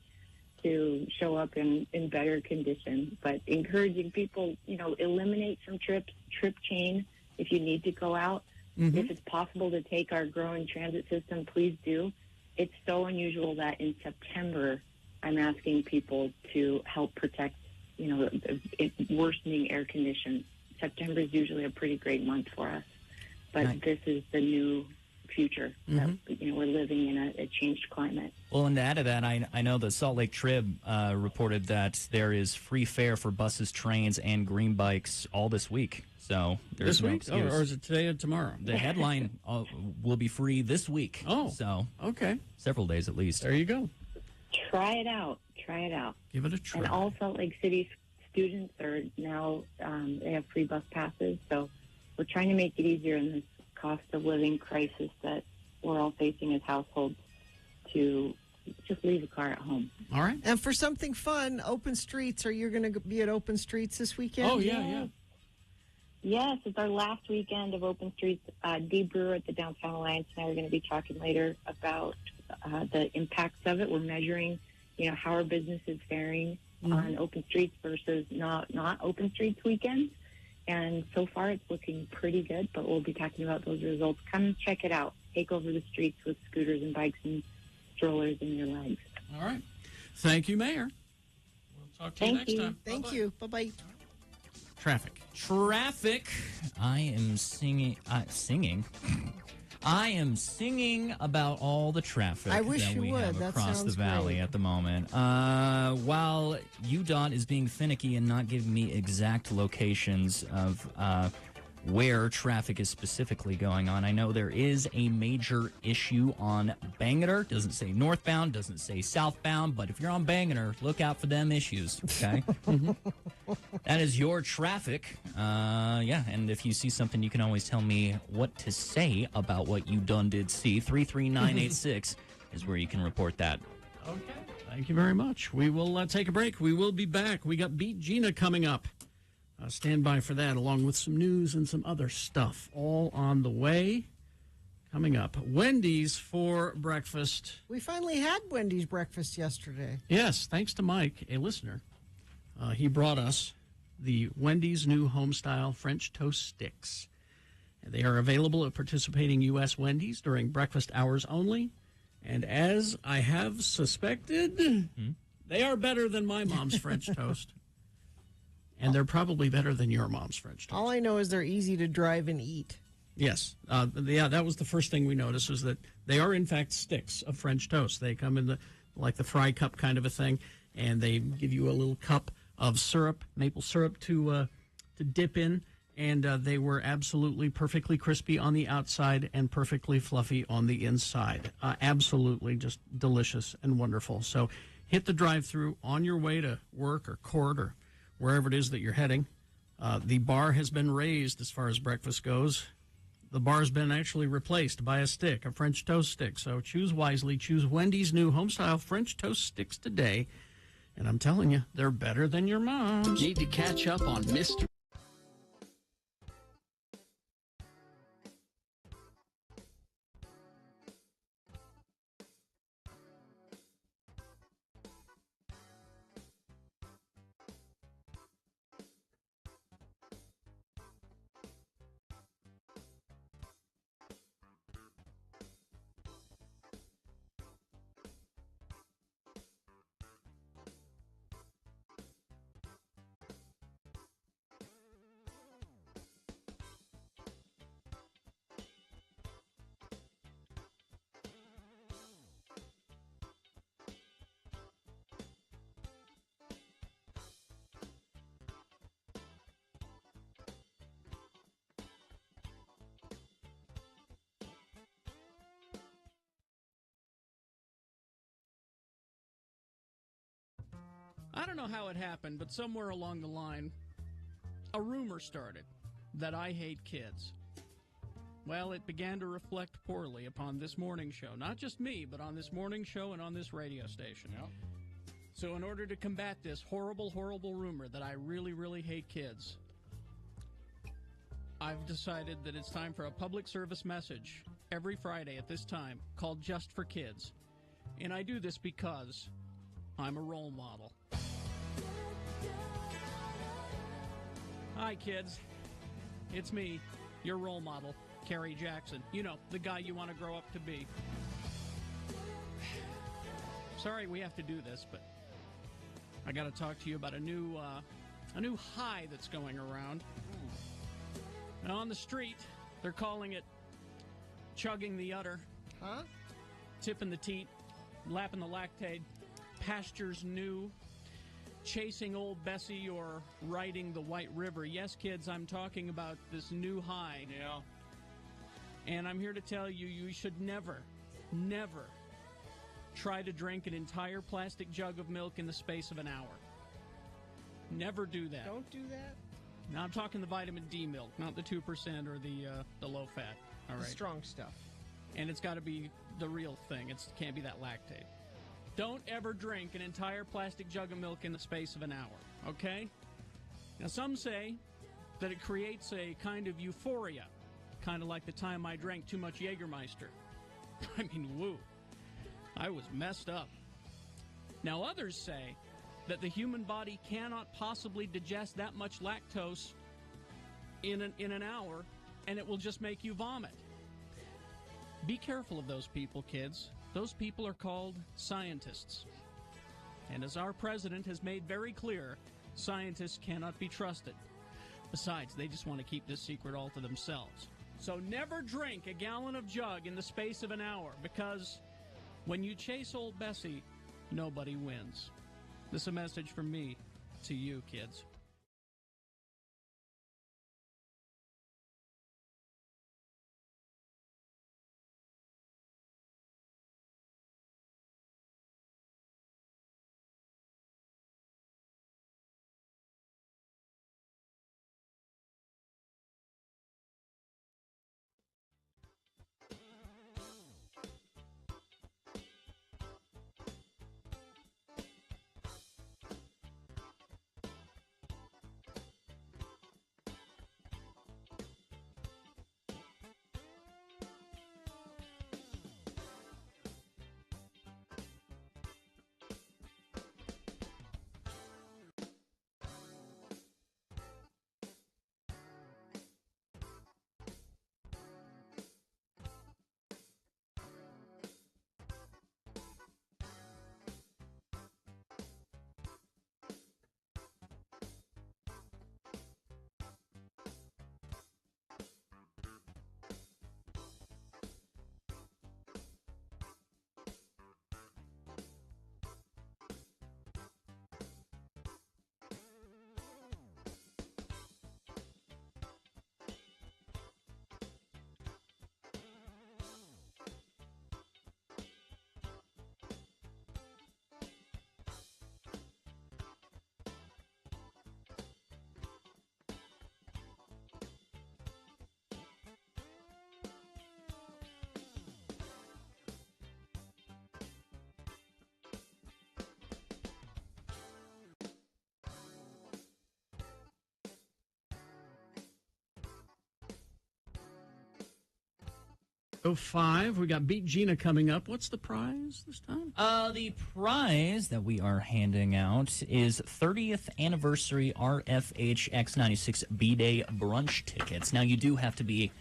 to show up in better condition. But encouraging people, eliminate some trips, trip chain if you need to go out. Mm-hmm. If it's possible to take our growing transit system, please do. It's so unusual that in September, I'm asking people to help protect, worsening air conditions. September is usually a pretty great month for us, but this is the new future. Mm-hmm. That, we're living in a changed climate. Well, and to add to that, I know the Salt Lake Trib reported that there is free fare for buses, trains, and green bikes all this week. So there's this week, or is it today or tomorrow? The headline will be free this week. Oh, so okay, several days at least. There you go. Try it out. Give it a try. And all Salt Lake City students are now they have free bus passes. So we're trying to make it easier in this cost of living crisis that we're all facing as households to just leave a car at home. All right. And for something fun, Open Streets. Are you going to be at Open Streets this weekend? Oh yeah. Yes, it's our last weekend of Open Streets. Dee Brewer at the Downtown Alliance and I are going to be talking later about the impacts of it. We're measuring, how our business is faring on Open Streets versus not Open Streets weekends. And so far it's looking pretty good, but we'll be talking about those results. Come check it out. Take over the streets with scooters and bikes and strollers in your legs. All right. Thank you, Mayor. We'll talk to you next time. Thank you. Bye-bye. Traffic. I am singing. I am singing about all the traffic I wish that you we would. have That across the sounds valley great. at the moment. While UDOT is being finicky and not giving me exact locations of where traffic is specifically going on, I know there is a major issue on Bangerter. Doesn't say northbound, doesn't say southbound, but if you're on Bangerter, look out for them issues, okay? That is your traffic. And if you see something, you can always tell me what to say about what you done did see. 33986 is where you can report that. Okay. Thank you very much. We will take a break. We will be back. We got Beat Gina coming up. Stand by for that, along with some news and some other stuff, all on the way. Coming up, Wendy's for breakfast. We finally had Wendy's breakfast yesterday. Yes, thanks to Mike, a listener. He brought us the Wendy's new home-style French toast sticks. They are available at participating U.S. Wendy's during breakfast hours only. And as I have suspected, they are better than my mom's French toast. And they're probably better than your mom's French toast. All I know is they're easy to drive and eat. Yes. That was the first thing we noticed, was that they are, in fact, sticks of French toast. They come in the fry cup kind of a thing. and they give you a little cup of syrup, maple syrup, to dip in. And they were absolutely perfectly crispy on the outside and perfectly fluffy on the inside. Absolutely just delicious and wonderful. So hit the drive-thru on your way to work or court or wherever it is that you're heading. The bar has been raised as far as breakfast goes. The bar's been actually replaced by a stick, a French toast stick. So choose wisely. Choose Wendy's new home-style French toast sticks today. And I'm telling you, they're better than your mom's. Need to catch up on Mr. I don't know how it happened, but somewhere along the line, a rumor started that I hate kids. Well, it began to reflect poorly upon this morning show. Not just me, but on this morning show and on this radio station. Yep. So in order to combat this horrible, horrible rumor that I really, really hate kids, I've decided that it's time for a public service message every Friday at this time called Just for Kids. And I do this because I'm a role model. Hi, kids. It's me, your role model, Kerry Jackson. You know, the guy you want to grow up to be. Sorry we have to do this, but I got to talk to you about a new high that's going around. Now, on the street, they're calling it chugging the udder. Huh? Tipping the teat, lapping the lactate, pastures new, chasing old Bessie, or riding the White River. Yes, kids, I'm talking about this new high. Yeah. And I'm here to tell you, you should never, never try to drink an entire plastic jug of milk in the space of an hour. Never do that. Don't do that. Now, I'm talking the vitamin D milk, not the 2% or the low fat. All right. The strong stuff. And it's got to be the real thing. It can't be that lactate. Don't ever drink an entire plastic jug of milk in the space of an hour, okay? Now, some say that it creates a kind of euphoria, kind of like the time I drank too much Jägermeister. I mean, woo. I was messed up. Now, others say that the human body cannot possibly digest that much lactose in an hour, and it will just make you vomit. Be careful of those people, kids. Those people are called scientists. And as our president has made very clear, scientists cannot be trusted. Besides, they just want to keep this secret all to themselves. So never drink a gallon of jug in the space of an hour, because when you chase old Bessie, nobody wins. This is a message from me to you, kids. 8:05. We got Beat Gina coming up. What's the prize this time? The prize that we are handing out is 30th anniversary RFH X96 B-Day brunch tickets. Now, you do have to be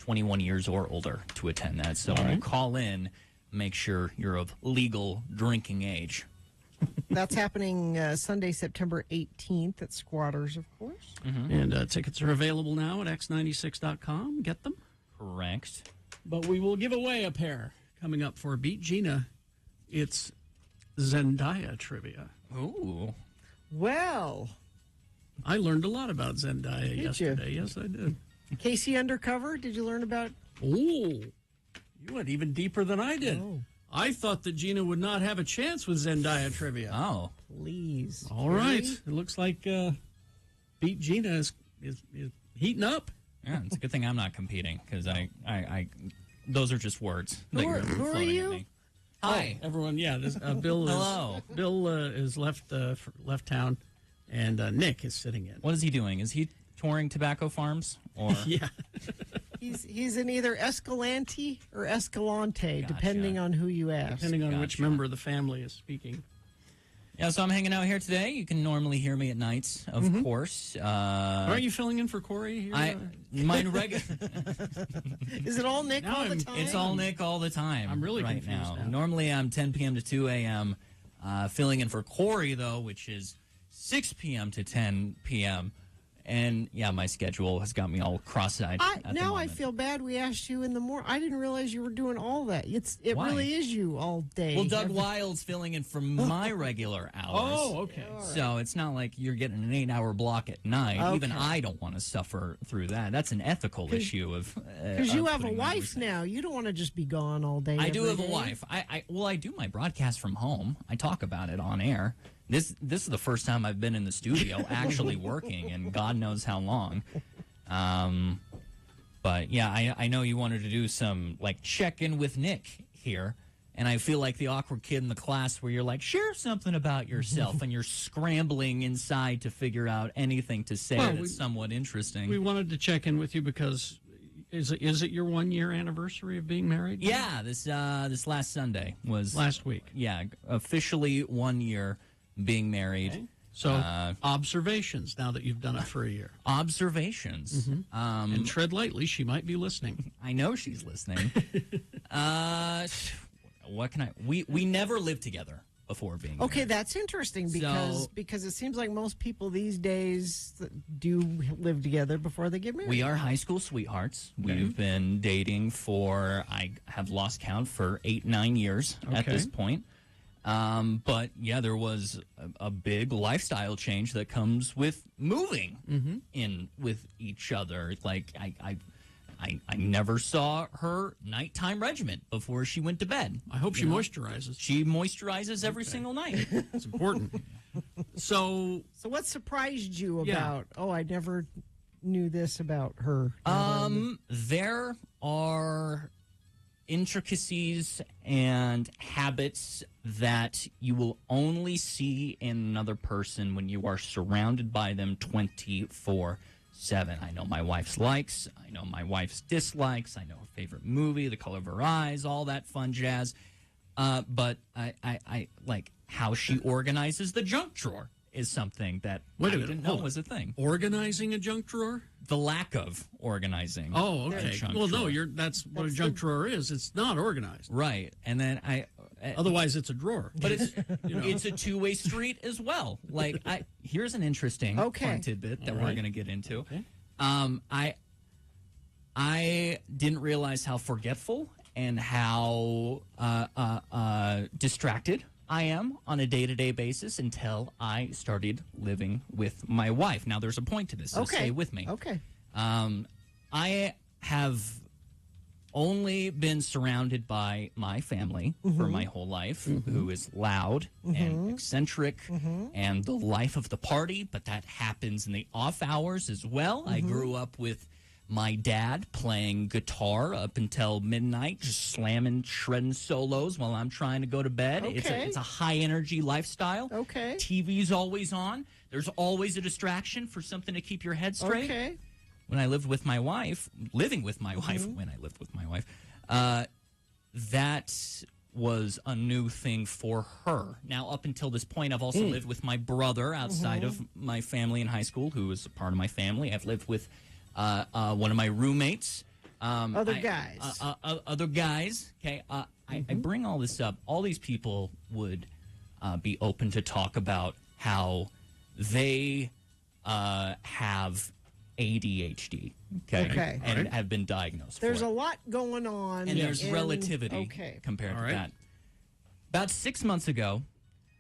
21 years or older to attend that. So when you call in, make sure you're of legal drinking age. That's happening Sunday, September 18th at Squatters, of course. And tickets are available now at x96.com. Get them. Correct. But we will give away a pair coming up for Beat Gina. It's Zendaya trivia. Ooh. Well, I learned a lot about Zendaya yesterday. Yes, I did. Casey Undercover, did you learn about? Oh, you went even deeper than I did. Oh. I thought that Gina would not have a chance with Zendaya trivia. Oh. Please. All right. It looks like Beat Gina is heating up. Yeah, it's a good thing I'm not competing because I those are just words. Who are floating you? at me. Hi, everyone. Yeah, this, Bill. Hello. Bill is left town, and Nick is sitting in. What is he doing? Is he touring tobacco farms? Or yeah, he's in either Escalante or Escalante, depending on who you ask. Depending on which member of the family is speaking. Yeah, so I'm hanging out here today. You can normally hear me at nights, of course. Aren't you filling in for Corey here? Is it all Nick all the time? It's all Nick all the time. I'm really right confused now. Normally I'm 10 p.m. to 2 a.m. Filling in for Corey, though, which is 6 p.m. to 10 p.m. And, yeah, my schedule has got me all cross-eyed. Now I feel bad we asked you in the morning. I didn't realize you were doing all that. It Why? really is you all day. Well, Doug Wild's filling in for my regular hours. Oh, okay. So it's not like you're getting an 8-hour block at night. Okay. Even I don't want to suffer through that. That's an ethical issue of because you have a wife now. You don't want to just be gone all day. I do every have a day. wife. I do my broadcast from home. I talk about it on air. This is the first time I've been in the studio actually working in God knows how long. But yeah, I know you wanted to do some like check in with Nick here, and I feel like the awkward kid in the class where you're like, share something about yourself, and you're scrambling inside to figure out anything to say that's somewhat interesting. We wanted to check in with you because is it your 1-year anniversary of being married? Yeah, this last Sunday was last week. Yeah, officially 1 year being married. Okay. So observations now that you've done it for a year. Observations. And tread lightly. She might be listening. I know she's listening. What can I? We never lived together before being married. Okay, that's interesting because it seems like most people these days do live together before they get married. We are high school sweethearts. Okay. We've been dating for, I have lost count, for 8-9 years at this point. But yeah, there was a big lifestyle change that comes with moving in with each other. Like I never saw her nighttime regimen before she went to bed. I hope she moisturizes. She moisturizes every single night. It's important. So what surprised you about? Oh, I never knew this about her. There are intricacies and habits that you will only see in another person when you are surrounded by them 24/7. I know my wife's likes. I know my wife's dislikes. I know her favorite movie, the color of her eyes, all that fun jazz. But I like how she organizes the junk drawer is something that I didn't know was a thing. Organizing a junk drawer? The lack of organizing. Oh, okay. Well, no, that's what a junk drawer is. It's not organized. Right. And then otherwise it's a drawer. But it's it's a two-way street as well. Like here's an interesting fun tidbit that we're going to get into. Okay. I didn't realize how forgetful and how distracted I am on a day-to-day basis until I started living with my wife. Now, there's a point to this, so stay with me. Okay. I have only been surrounded by my family for my whole life, who is loud and eccentric and the life of the party, but that happens in the off hours as well. I grew up with my dad playing guitar up until midnight, just slamming, shredding solos while I'm trying to go to bed. Okay. It's a high-energy lifestyle. Okay. TV's always on. There's always a distraction for something to keep your head straight. Okay. When I lived with my wife, when I lived with my wife, that was a new thing for her. Now, up until this point, I've also lived with my brother outside of my family in high school, who is a part of my family. I've lived with one of my roommates. Other guys. Other guys. Okay. I bring all this up. All these people would be open to talk about how they have ADHD. Okay. And have been diagnosed. There's a lot going on. And there's relativity compared to that. About 6 months ago,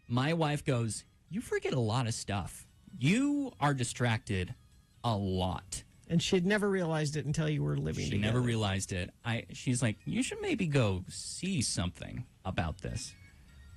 my wife goes, "You forget a lot of stuff. You are distracted a lot." And she'd never realized it until you were living together. She never realized it. She's like, "You should maybe go see something about this."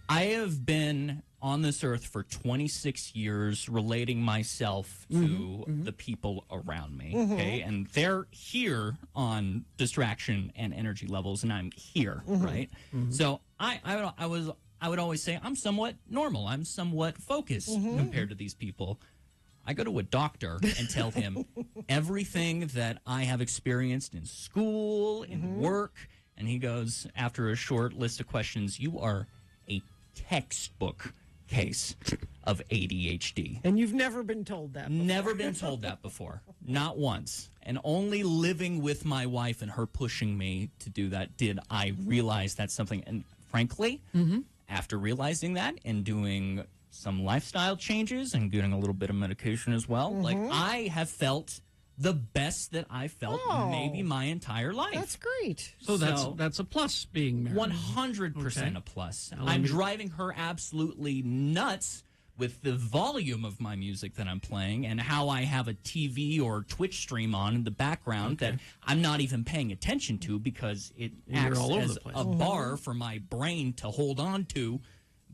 I have been on this earth for 26 years relating myself to the people around me, okay? And they're here on distraction and energy levels, and I'm here, right? So I would always say I'm somewhat normal. I'm somewhat focused compared to these people. I go to a doctor and tell him everything that I have experienced in school, in work, and he goes, after a short list of questions, "You are a textbook case of ADHD." And you've never been told that before. Never been told that before. Not once. And only living with my wife and her pushing me to do that did I realize that's something. And frankly, after realizing that and doing some lifestyle changes and getting a little bit of medication as well, like I have felt the best that I felt maybe my entire life. That's great. So that's a plus being married. 100% a plus. Now, I'm driving her absolutely nuts with the volume of my music that I'm playing and how I have a TV or Twitch stream on in the background that I'm not even paying attention to because it acts all over as the place. a bar for my brain to hold on to.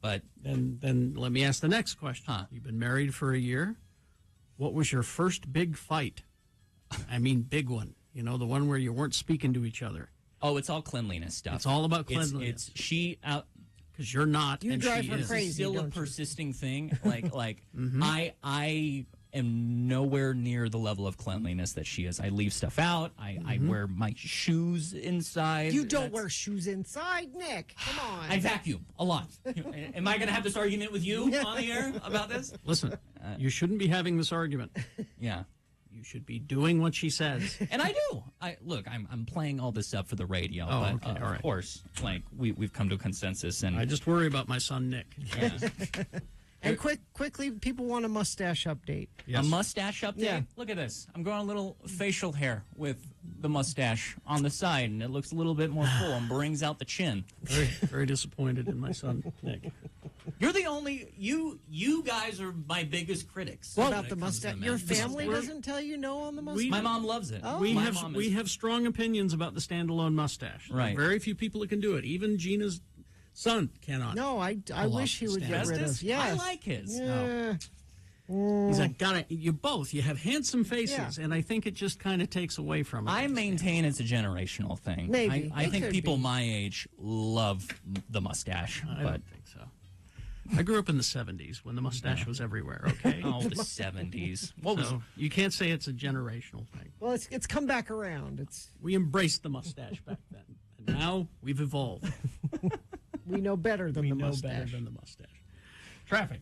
But then let me ask the next question. You've been married for a year. What was your first big fight? I mean, big one. You know, the one where you weren't speaking to each other. Oh, it's all cleanliness stuff. It's all about cleanliness. It's she out because you're not. You and drive she her is. crazy. It's still a don't you? persisting thing. Like I am nowhere near the level of cleanliness that she is. I leave stuff out. I wear my shoes inside. You don't wear shoes inside, Nick. Come on. I vacuum a lot. Am I going to have this argument with you on the air about this? Listen, you shouldn't be having this argument. Yeah. You should be doing what she says. And I do. I'm playing all this up for the radio, but okay, all right. Of course, like we've come to a consensus, and I just worry about my son Nick. Yeah. And quickly, people want a mustache update. A mustache update? Yeah. Look at this. I'm growing a little facial hair with the mustache on the side, and it looks a little bit more full and brings out the chin. Very, very disappointed in my son Nick. You're the only you guys are my biggest critics. About the mustache. Your family doesn't tell you no on the mustache? My mom loves it. Oh. We have strong opinions about the standalone mustache. Right. There are very few people that can do it. Even Gina's son cannot. No, I wish he would get rid of. Yes. I like his. Yeah. He's like, you both. You have handsome faces, and I think it just kind of takes away from it. I maintain it's a generational thing. Maybe. I It think could people be. my age love the mustache. I but don't think so. I grew up in the 70s when the mustache was everywhere, okay? Oh, the 70s. So you can't say it's a generational thing. Well, it's come back around. We embraced the mustache back then, and now we've evolved. We know better than the know mustache. better than the mustache. Traffic.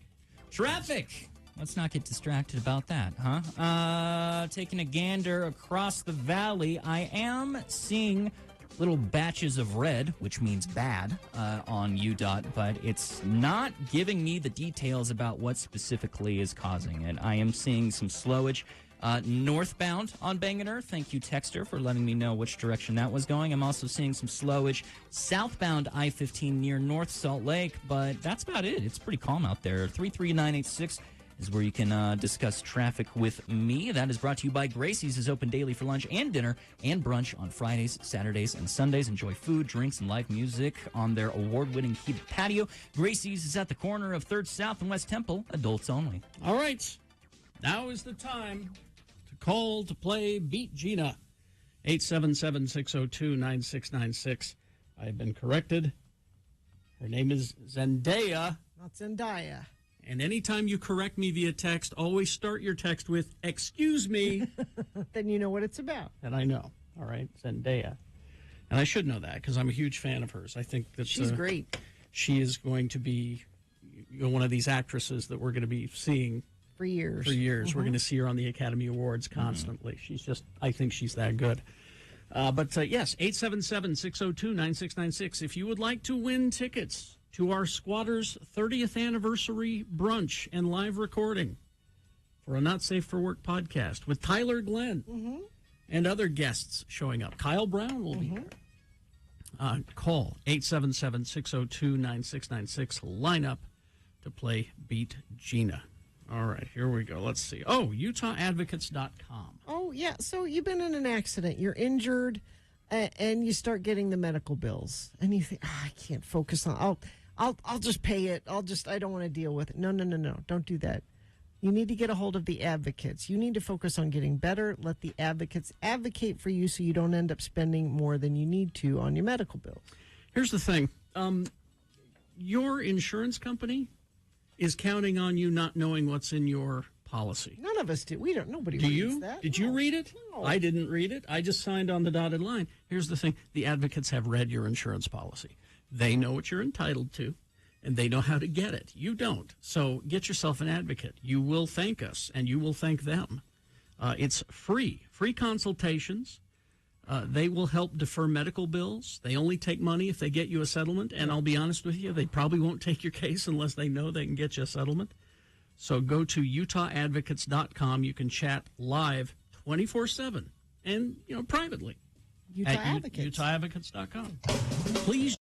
Let's not get distracted about that, huh? Taking a gander across the valley, I am seeing little batches of red, which means bad, on UDOT, but it's not giving me the details about what specifically is causing it. I am seeing some slowage northbound on Bangerter. Thank you, Texter, for letting me know which direction that was going. I'm also seeing some slowage southbound I-15 near North Salt Lake, but that's about it. It's pretty calm out there. 33986 is where you can discuss traffic with me. That is brought to you by Gracie's, is open daily for lunch and dinner and brunch on Fridays, Saturdays, and Sundays. Enjoy food, drinks, and live music on their award-winning heated patio. Gracie's is at the corner of 3rd South and West Temple. Adults only. All right. Now is the time to call to play Beat Gina. 877-602-9696. I have been corrected. Her name is Zendaya. Not Zendaya. And anytime you correct me via text, always start your text with, "Excuse me." Then you know what it's about. And I know. All right, Zendaya. And I should know that because I'm a huge fan of hers. I think that She's great. She is going to be one of these actresses that we're going to be seeing for years. We're going to see her on the Academy Awards constantly. She's just, I think she's that good. But yes, 877-602-9696. If you would like to win tickets to our Squatters 30th anniversary brunch and live recording for a Not Safe for Work podcast with Tyler Glenn and other guests showing up. Kyle Brown will be there. Call 877-602-9696. Line up to play Beat Gina. All right, here we go. Let's see. Oh, UtahAdvocates.com. Oh, yeah. So you've been in an accident. You're injured, and you start getting the medical bills. And you think, I can't focus on I'll just pay it. I don't want to deal with it. No. Don't do that. You need to get a hold of the advocates. You need to focus on getting better. Let the advocates advocate for you so you don't end up spending more than you need to on your medical bills. Here's the thing. Your insurance company is counting on you not knowing what's in your policy. None of us do. We don't. Nobody Do reads you? that. Did you read it? No. I didn't read it. I just signed on the dotted line. Here's the thing. The advocates have read your insurance policy. They know what you're entitled to, and they know how to get it. You don't. So get yourself an advocate. You will thank us, and you will thank them. It's free consultations. They will help defer medical bills. They only take money if they get you a settlement, and I'll be honest with you, they probably won't take your case unless they know they can get you a settlement. So go to UtahAdvocates.com. You can chat live 24/7 and privately. Utah Advocates. UtahAdvocates.com. Please.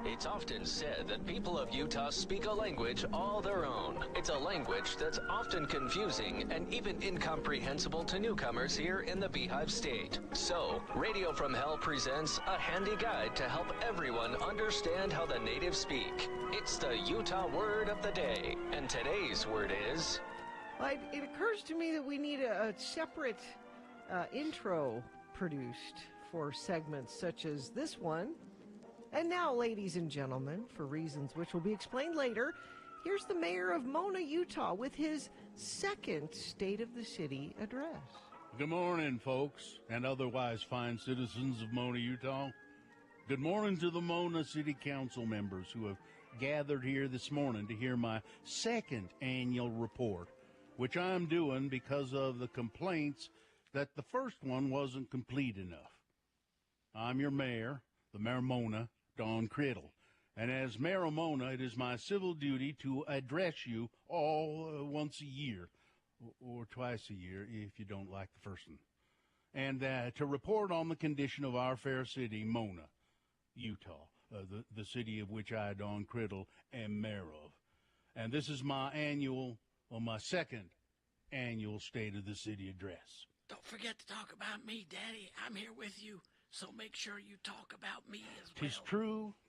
It's often said that people of Utah speak a language all their own. It's a language that's often confusing and even incomprehensible to newcomers here in the Beehive State. So, Radio from Hell presents a handy guide to help everyone understand how the natives speak. It's the Utah Word of the Day, and today's word is... It occurs to me that we need a separate intro produced for segments such as this one. And now, ladies and gentlemen, for reasons which will be explained later, here's the mayor of Mona, Utah, with his second State of the City address. Good morning, folks, and otherwise fine citizens of Mona, Utah. Good morning to the Mona City Council members who have gathered here this morning to hear my second annual report, which I'm doing because of the complaints that the first one wasn't complete enough. I'm your mayor, the Mayor of Mona, Don Criddle. And as Mayor of Mona, it is my civil duty to address you all once a year, or twice a year if you don't like the first one, and to report on the condition of our fair city, Mona, Utah, the city of which I, Don Criddle, am mayor of. And this is my second annual State of the City address. Don't forget to talk about me, Daddy. I'm here with you. So make sure you talk about me as well.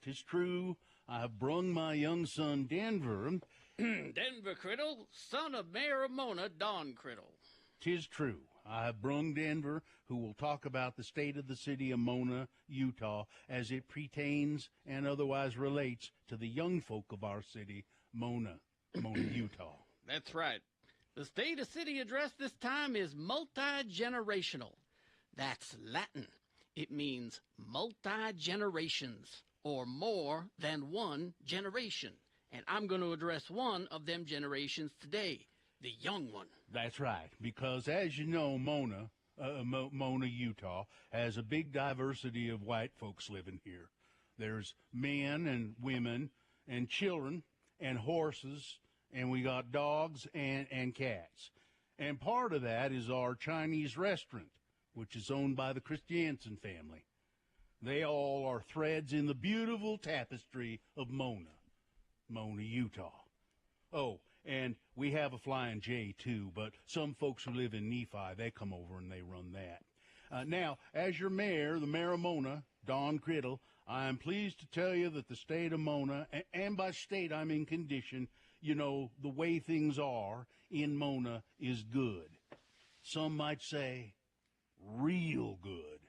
'Tis true. I have brung my young son, Denver. Denver Criddle, son of Mayor of Mona, Don Criddle. 'Tis true. I have brung Denver, who will talk about the state of the city of Mona, Utah, as it pertains and otherwise relates to the young folk of our city, Mona, Utah. That's right. The State of City address this time is multi-generational. That's Latin. It means multi-generations, or more than one generation. And I'm going to address one of them generations today, the young one. That's right, because as you know, Mona, Utah, has a big diversity of white folks living here. There's men and women and children and horses, and we got dogs and cats. And part of that is our Chinese restaurant, which is owned by the Christiansen family. They all are threads in the beautiful tapestry of Mona, Utah. Oh, and we have a Flying J, too, but some folks who live in Nephi, they come over and they run that. Now, as your mayor, the mayor of Mona, Don Criddle, I am pleased to tell you that the state of Mona, and by state I mean condition, you know, the way things are in Mona is good. Some might say real good.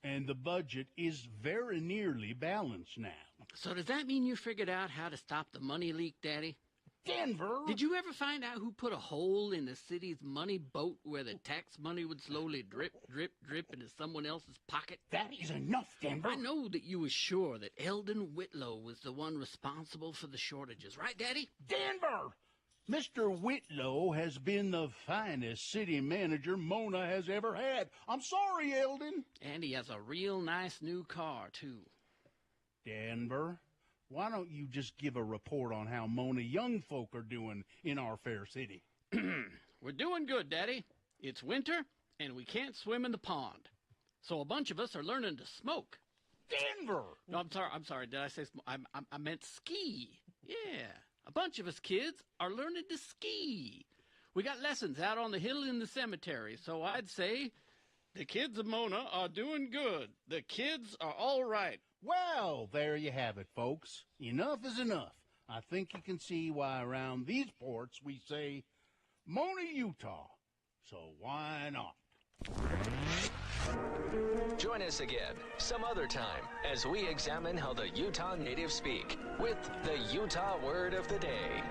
And the budget is very nearly balanced now. So does that mean you figured out how to stop the money leak, Daddy? Denver! Did you ever find out who put a hole in the city's money boat where the tax money would slowly drip, drip, drip into someone else's pocket? That is enough, Denver. I know that you were sure that Eldon Whitlow was the one responsible for the shortages, right, Daddy? Denver! Mr. Whitlow has been the finest city manager Mona has ever had. I'm sorry, Eldon. And he has a real nice new car, too. Denver, why don't you just give a report on how Mona young folk are doing in our fair city? We're doing good, Daddy. It's winter, and we can't swim in the pond. So a bunch of us are learning to smoke. Denver! No, I'm sorry. Did I say I meant ski. Yeah. A bunch of us kids are learning to ski. We got lessons out on the hill in the cemetery, so I'd say the kids of Mona are doing good. The kids are all right. Well, there you have it, folks. Enough is enough. I think you can see why around these ports we say Mona, Utah. So why not? Join us again some other time as we examine how the Utah natives speak with the Utah Word of the Day.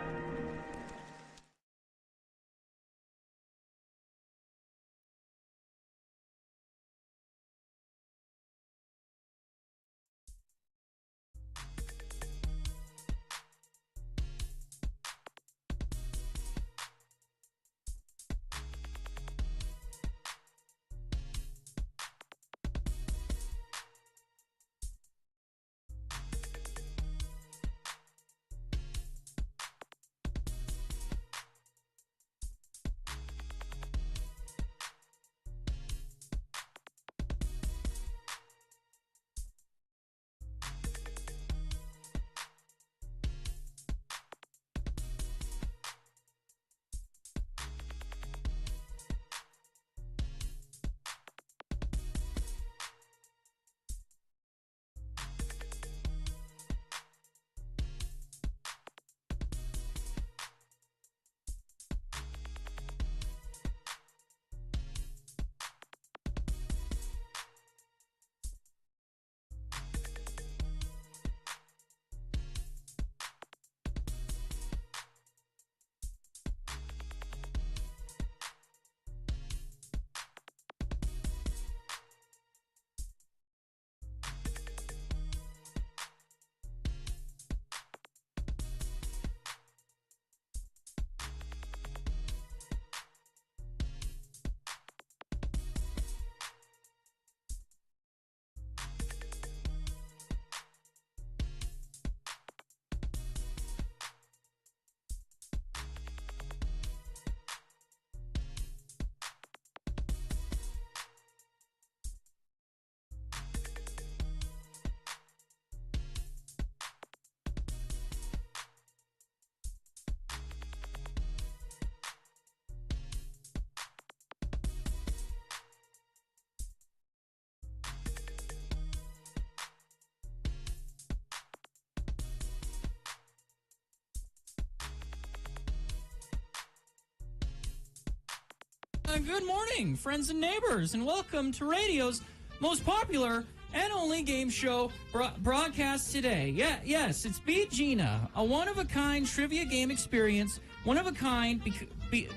Good morning, friends and neighbors, and welcome to radio's most popular and only game show broadcast today. Yes, it's Beat Gina, a one-of-a-kind trivia game experience. One of a kind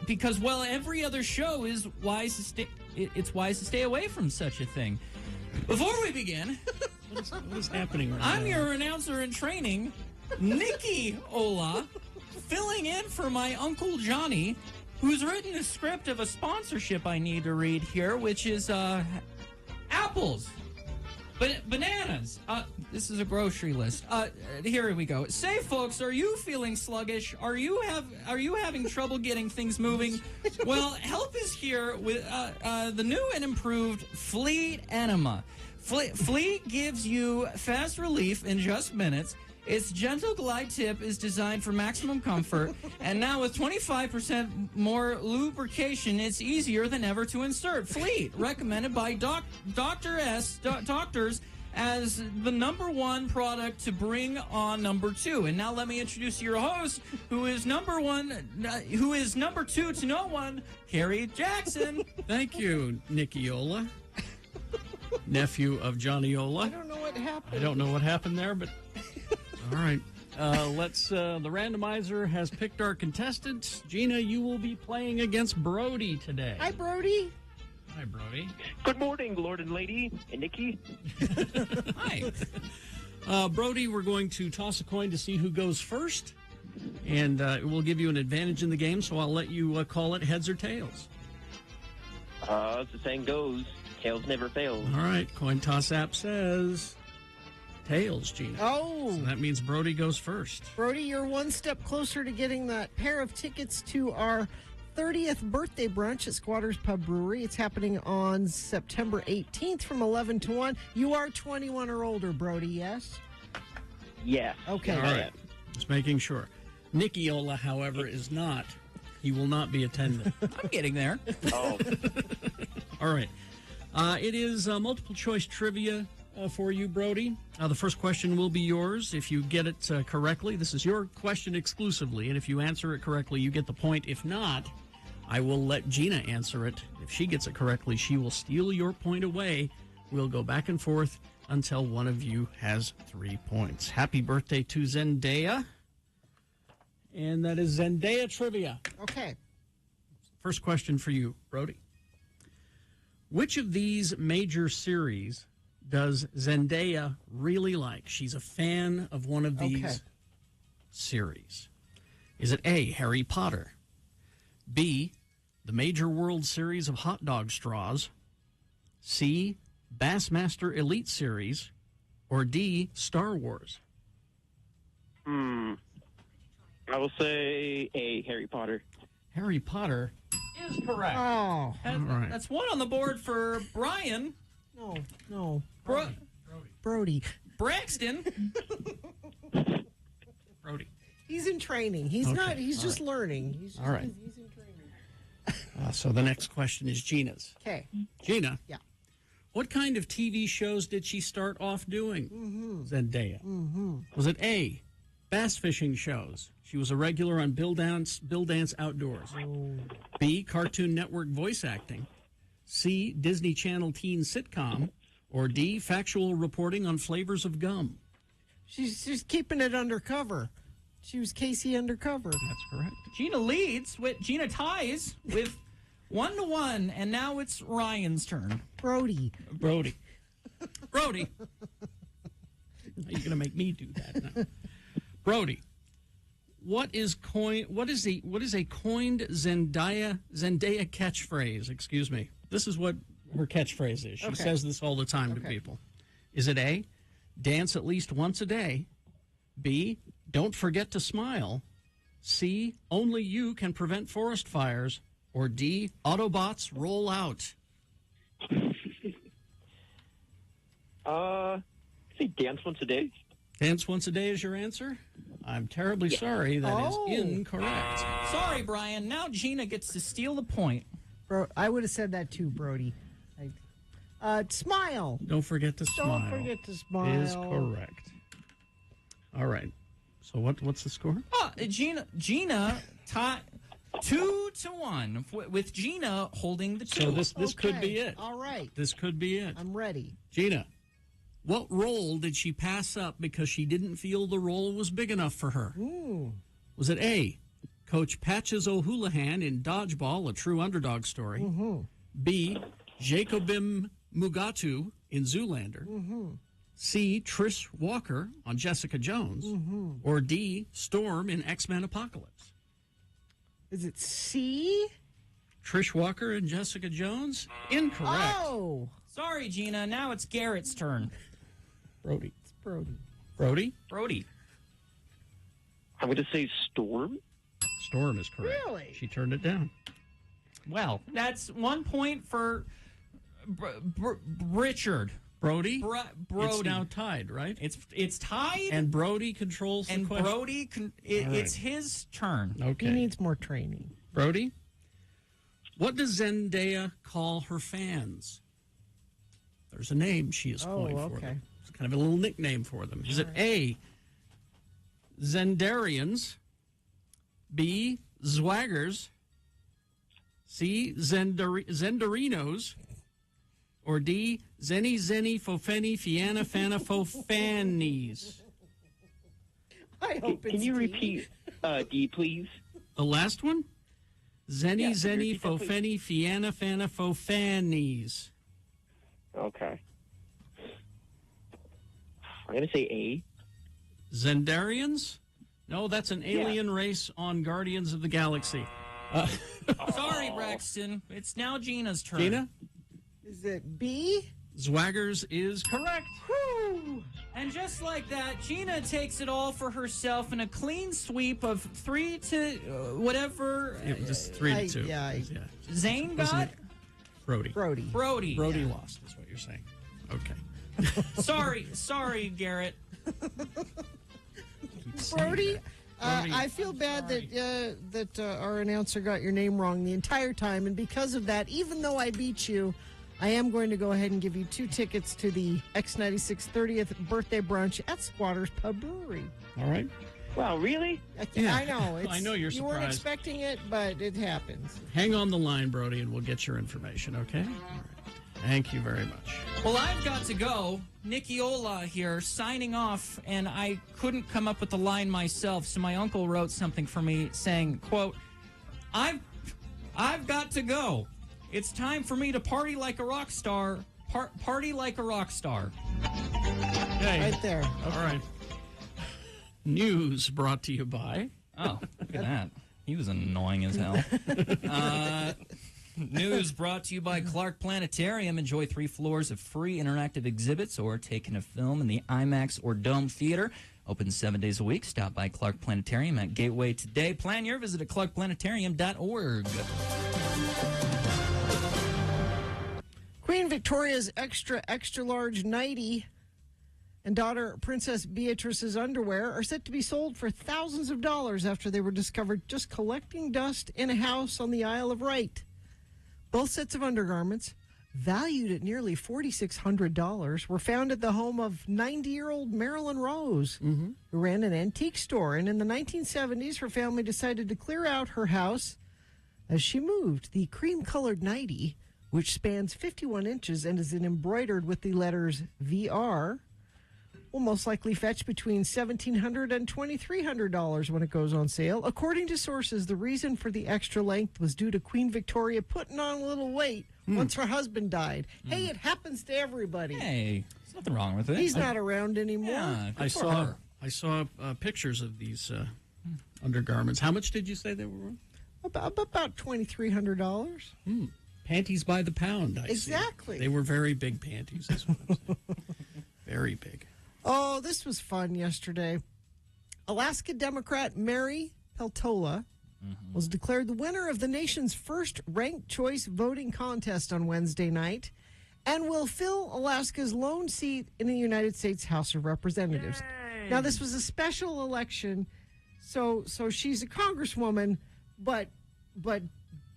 because well, every other show is wise to stay away from such a thing. Before we begin, what is happening right now? I'm your announcer in training, Nikki Ola, filling in for my Uncle Johnny, who's written a script of a sponsorship I need to read here, which is apples. Bananas. This is a grocery list. Here we go. Say, folks, are you feeling sluggish? Are you having trouble getting things moving? Well, help is here with the new and improved Fleet Enema. Fleet gives you fast relief in just minutes. Its gentle glide tip is designed for maximum comfort, and now with 25% more lubrication, it's easier than ever to insert. Fleet, recommended by doctors as the #1 product to bring on #2. And now let me introduce your host, who is number 2 to no one, Carrie Jackson. Thank you, Nicky Ola, nephew of Johnny Ola. I don't know what happened. I don't know what happened there, but all right. Let's. The randomizer has picked our contestants. Gina, you will be playing against Brody today. Hi, Brody. Hi, Brody. Good morning, Lord and Lady, and Nikki. Hi. Brody, we're going to toss a coin to see who goes first, and it will give you an advantage in the game, so I'll let you call it heads or tails. As the saying goes, tails never fail. All right. Coin toss app says tails, Gina. Oh. So that means Brody goes first. Brody, you're one step closer to getting that pair of tickets to our 30th birthday brunch at Squatters Pub Brewery. It's happening on September 18th from 11 to 1. You are 21 or older, Brody, yes? Yes. Okay. All right. Just making sure. Nicky Ola, however, is not. He will not be attending. I'm getting there. Oh. All right. It is multiple choice trivia for you, Brody. The first question will be yours. If you get it correctly, this is your question exclusively, and if you answer it correctly, you get the point. If not, I will let Gina answer it. If she gets it correctly, she will steal your point away. We'll go back and forth until one of you has 3 points. Happy birthday to Zendaya. And that is Zendaya trivia. Okay. First question for you, Brody. Which of these major series does Zendaya really like? She's a fan of one of these series. Is it A, Harry Potter, B, the major World Series of hot dog straws, C, Bassmaster Elite Series, or D, Star Wars? I will say A, Harry Potter. Harry Potter is correct. Oh. right. That's one on the board for Brian. No. Brody. Braxton. Brody. He's in training. He's Okay. not. He's All just right. learning. He's All right. He's in training. So the next question is Gina's. Okay. Gina. Yeah. What kind of TV shows did she start off doing? Zendaya. Mm-hmm. Was it A, bass fishing shows? She was a regular on Bill Dance Outdoors. B, Cartoon Network voice acting. C, Disney Channel teen sitcom. Or D, factual reporting on flavors of gum. She's keeping it undercover. She was Casey undercover. That's correct. Gina leads. Gina ties with 1-1, and now it's Ryan's turn. Brody. Brody. Are you going to make me do that now? Brody. What is a coined Zendaya catchphrase? Excuse me. This is what her catchphrase is. She says this all the time to people. Is it A, dance at least once a day? B, don't forget to smile? C, only you can prevent forest fires? Or D, Autobots roll out? Say dance once a day. Dance once a day is your answer? I'm terribly sorry. That is incorrect. Sorry, Brian. Now Gina gets to steal the point. Bro, I would have said that too, Brody. Smile. Don't forget to smile. Don't forget to smile. Is correct. All right. So what's the score? Gina tied 2-1 with Gina holding the 2. So this could be it. All right. This could be it. I'm ready. Gina, what role did she pass up because she didn't feel the role was big enough for her? Was it A, Coach Patches O'Houlihan in Dodgeball, a true underdog story? B, Jacobim Mugatu in Zoolander? C, Trish Walker on Jessica Jones? Or D, Storm in X-Men Apocalypse? Is it C? Trish Walker and Jessica Jones? Incorrect. Oh. Sorry, Gina. Now it's Garrett's turn. Brody. It's Brody. Brody? Brody. I'm going to say Storm. Storm is correct. Really? She turned it down. That's 1 point for Richard. Brody? Brody. It's now tied, right? It's tied. And Brody controls the question. Brody, it's his turn. Okay. He needs more training. Brody? What does Zendaya call her fans? There's a name she is coined for them. It's kind of a little nickname for them. Is it A, Zendarians, B, Zwaggers, C, Zendarinos, or D, Zenny, Fofeni, Fianna, Fana, Fofannies? I hope Can you repeat D, please? The last one? Zenny, Yeah, can you repeat that, Fofeni, Fianna, Fana, Fofannies. Okay. I'm going to say A. Zendarians? No, that's an alien race on Guardians of the Galaxy. Sorry, Braxton. It's now Gina's turn. Gina? Is it B? Zwaggers is correct. Woo! And just like that, Gina takes it all for herself in a clean sweep of 3 to whatever. Just 3 to 2. Zane got? Brody. Brody lost, is what you're saying. Okay. Sorry, Garrett. Brody, I feel bad that our announcer got your name wrong the entire time, and because of that, even though I beat you, I am going to go ahead and give you 2 tickets to the X96 30th birthday brunch at Squatters Pub Brewery. All right. Wow, really? I know. I know you're You weren't surprised. expecting it, but it happens. Hang on the line, Brody, and we'll get your information, okay? All right. Thank you very much. Well, I've got to go. Nikki Ola here, signing off, and I couldn't come up with the line myself, so my uncle wrote something for me saying, quote, I've got to go. It's time for me to party like a rock star. Party like a rock star. Okay. Right there. All right. News brought to you by... Oh, look at that. He was annoying as hell. News brought to you by Clark Planetarium. Enjoy 3 floors of free interactive exhibits or take in a film in the IMAX or Dome Theater. Open 7 days a week. Stop by Clark Planetarium at Gateway today. Plan your visit at clarkplanetarium.org. Queen Victoria's extra large nightie and daughter Princess Beatrice's underwear are set to be sold for thousands of dollars after they were discovered just collecting dust in a house on the Isle of Wight. Both sets of undergarments, valued at nearly $4,600, were found at the home of 90-year-old Marilyn Rose, who ran an antique store. And in the 1970s, her family decided to clear out her house as she moved. The cream-colored nightie, which spans 51 inches and is embroidered with the letters VR, will most likely fetch between $1,700 and $2,300 when it goes on sale. According to sources, the reason for the extra length was due to Queen Victoria putting on a little weight once her husband died. Hey, it happens to everybody. Hey, there's nothing wrong with it. He's not around anymore. Yeah, I saw pictures of these undergarments. How much did you say they were worth? About $2,300. Panties by the pound, I see. Exactly. They were very big panties. Is what I'm saying. Very big. Oh, this was fun yesterday. Alaska Democrat Mary Peltola was declared the winner of the nation's first ranked choice voting contest on Wednesday night and will fill Alaska's lone seat in the United States House of Representatives. Now, this was a special election, so she's a congresswoman, but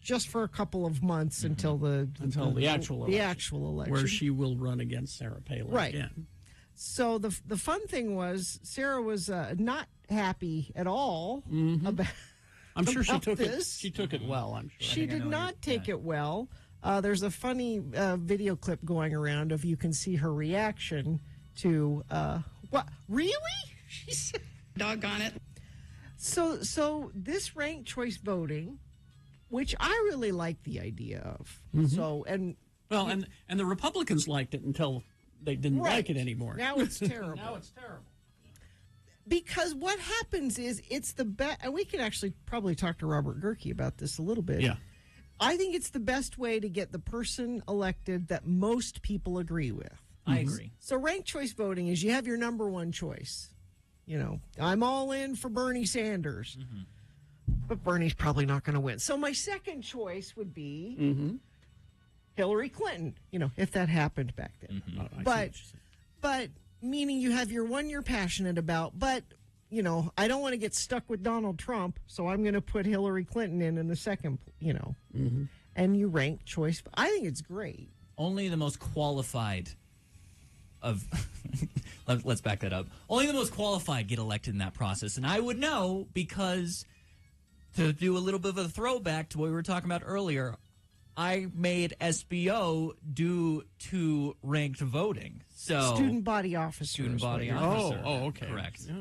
just for a couple of months until the actual election, where she will run against Sarah Palin again. So the fun thing was Sarah was not happy at all about. I'm sure she about took this. it. She took it well. I'm sure. She did not take it well. There's a funny video clip going around of you can see her reaction to what? Really? She said, "Doggone it." So this ranked choice voting, which I really like the idea of. So and the Republicans liked it until they didn't like it anymore. Now it's terrible. Now it's terrible. Because what happens is it's the best, and we can actually probably talk to Robert Gerke about this a little bit. Yeah. I think it's the best way to get the person elected that most people agree with. I agree. So ranked choice voting is you have your number one choice. You know, I'm all in for Bernie Sanders. But Bernie's probably not going to win. So my second choice would be Hillary Clinton, you know, if that happened back then. But meaning you have your one you're passionate about, but, you know, I don't want to get stuck with Donald Trump, so I'm going to put Hillary Clinton in the second, you know. And you rank choice. I think it's great. Only the most qualified of let's back that up. Only the most qualified get elected in that process. And I would know because, to do a little bit of a throwback to what we were talking about earlier, I made SBO due to ranked voting. So Student body officer. Student body officer. Oh, okay. Correct. Yeah.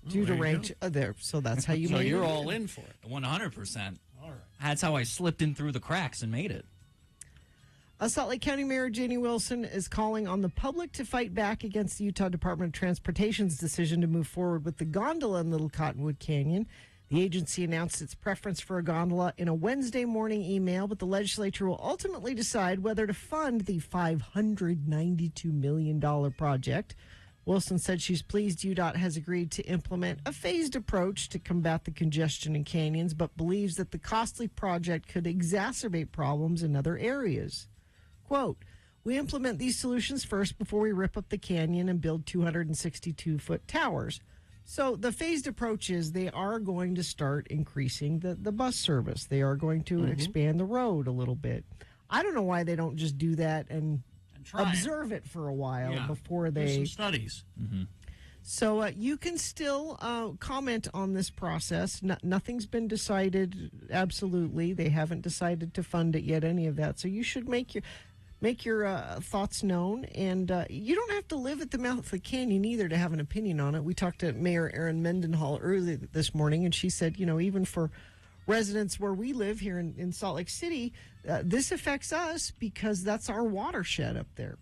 Due to there you ranked there. So that's how you So made you're it. all in for it. 100%. All right. That's how I slipped in through the cracks and made it. Salt Lake County Mayor Janie Wilson is calling on the public to fight back against the Utah Department of Transportation's decision to move forward with the gondola in Little Cottonwood Canyon. The agency announced its preference for a gondola in a Wednesday morning email, but the legislature will ultimately decide whether to fund the $592 million project. Wilson said she's pleased UDOT has agreed to implement a phased approach to combat the congestion in canyons, but believes that the costly project could exacerbate problems in other areas. Quote, we implement these solutions first before we rip up the canyon and build 262-foot towers. So the phased approach is they are going to start increasing the bus service. They are going to expand the road a little bit. I don't know why they don't just do that and observe it for a while before Do they... some studies. So you can still comment on this process. Nothing's been decided, absolutely. They haven't decided to fund it yet, any of that. So you should make your thoughts known. And you don't have to live at the mouth of the canyon either to have an opinion on it. We talked to Mayor Erin Mendenhall earlier this morning, and she said, you know, even for residents where we live here in Salt Lake City, this affects us because that's our watershed up there.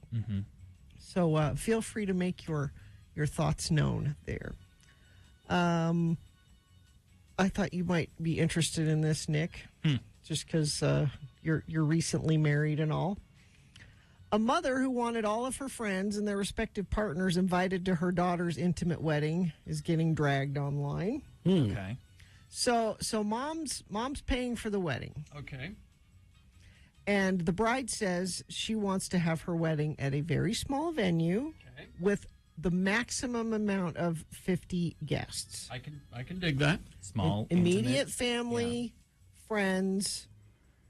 So feel free to make your thoughts known there. I thought you might be interested in this, Nick, just because you're recently married and all. A mother who wanted all of her friends and their respective partners invited to her daughter's intimate wedding is getting dragged online. Okay. So mom's paying for the wedding. Okay. And the bride says she wants to have her wedding at a very small venue with the maximum amount of 50 guests. I can dig that. Small, Immediate intimate. family, friends.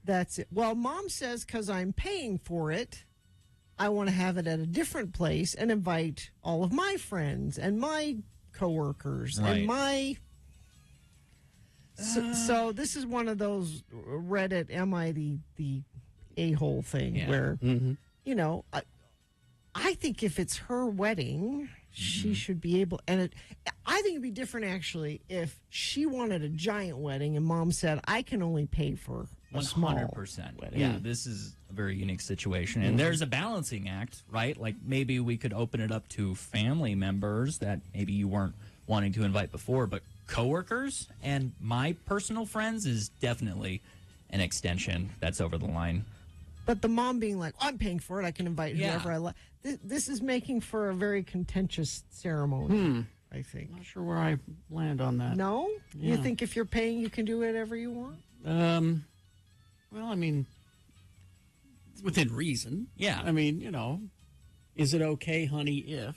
That's it. Well, mom says because I'm paying for it, I want to have it at a different place and invite all of my friends and my coworkers and my... So this is one of those Reddit, am I the a-hole thing where, you know, I think if it's her wedding, she should be able, and I think it'd be different actually if she wanted a giant wedding and mom said, I can only pay for a small 100%. wedding. Yeah, this is a very unique situation. And there's a balancing act, right? Like maybe we could open it up to family members that maybe you weren't wanting to invite before, but coworkers and my personal friends is definitely an extension that's over the line. But the mom being like, I'm paying for it, I can invite whoever I like. This is making for a very contentious ceremony, I think. Not sure where I land on that. No? Yeah. You think if you're paying, you can do whatever you want? Well, I mean, within reason. Yeah. I mean, you know, is it okay, honey, if?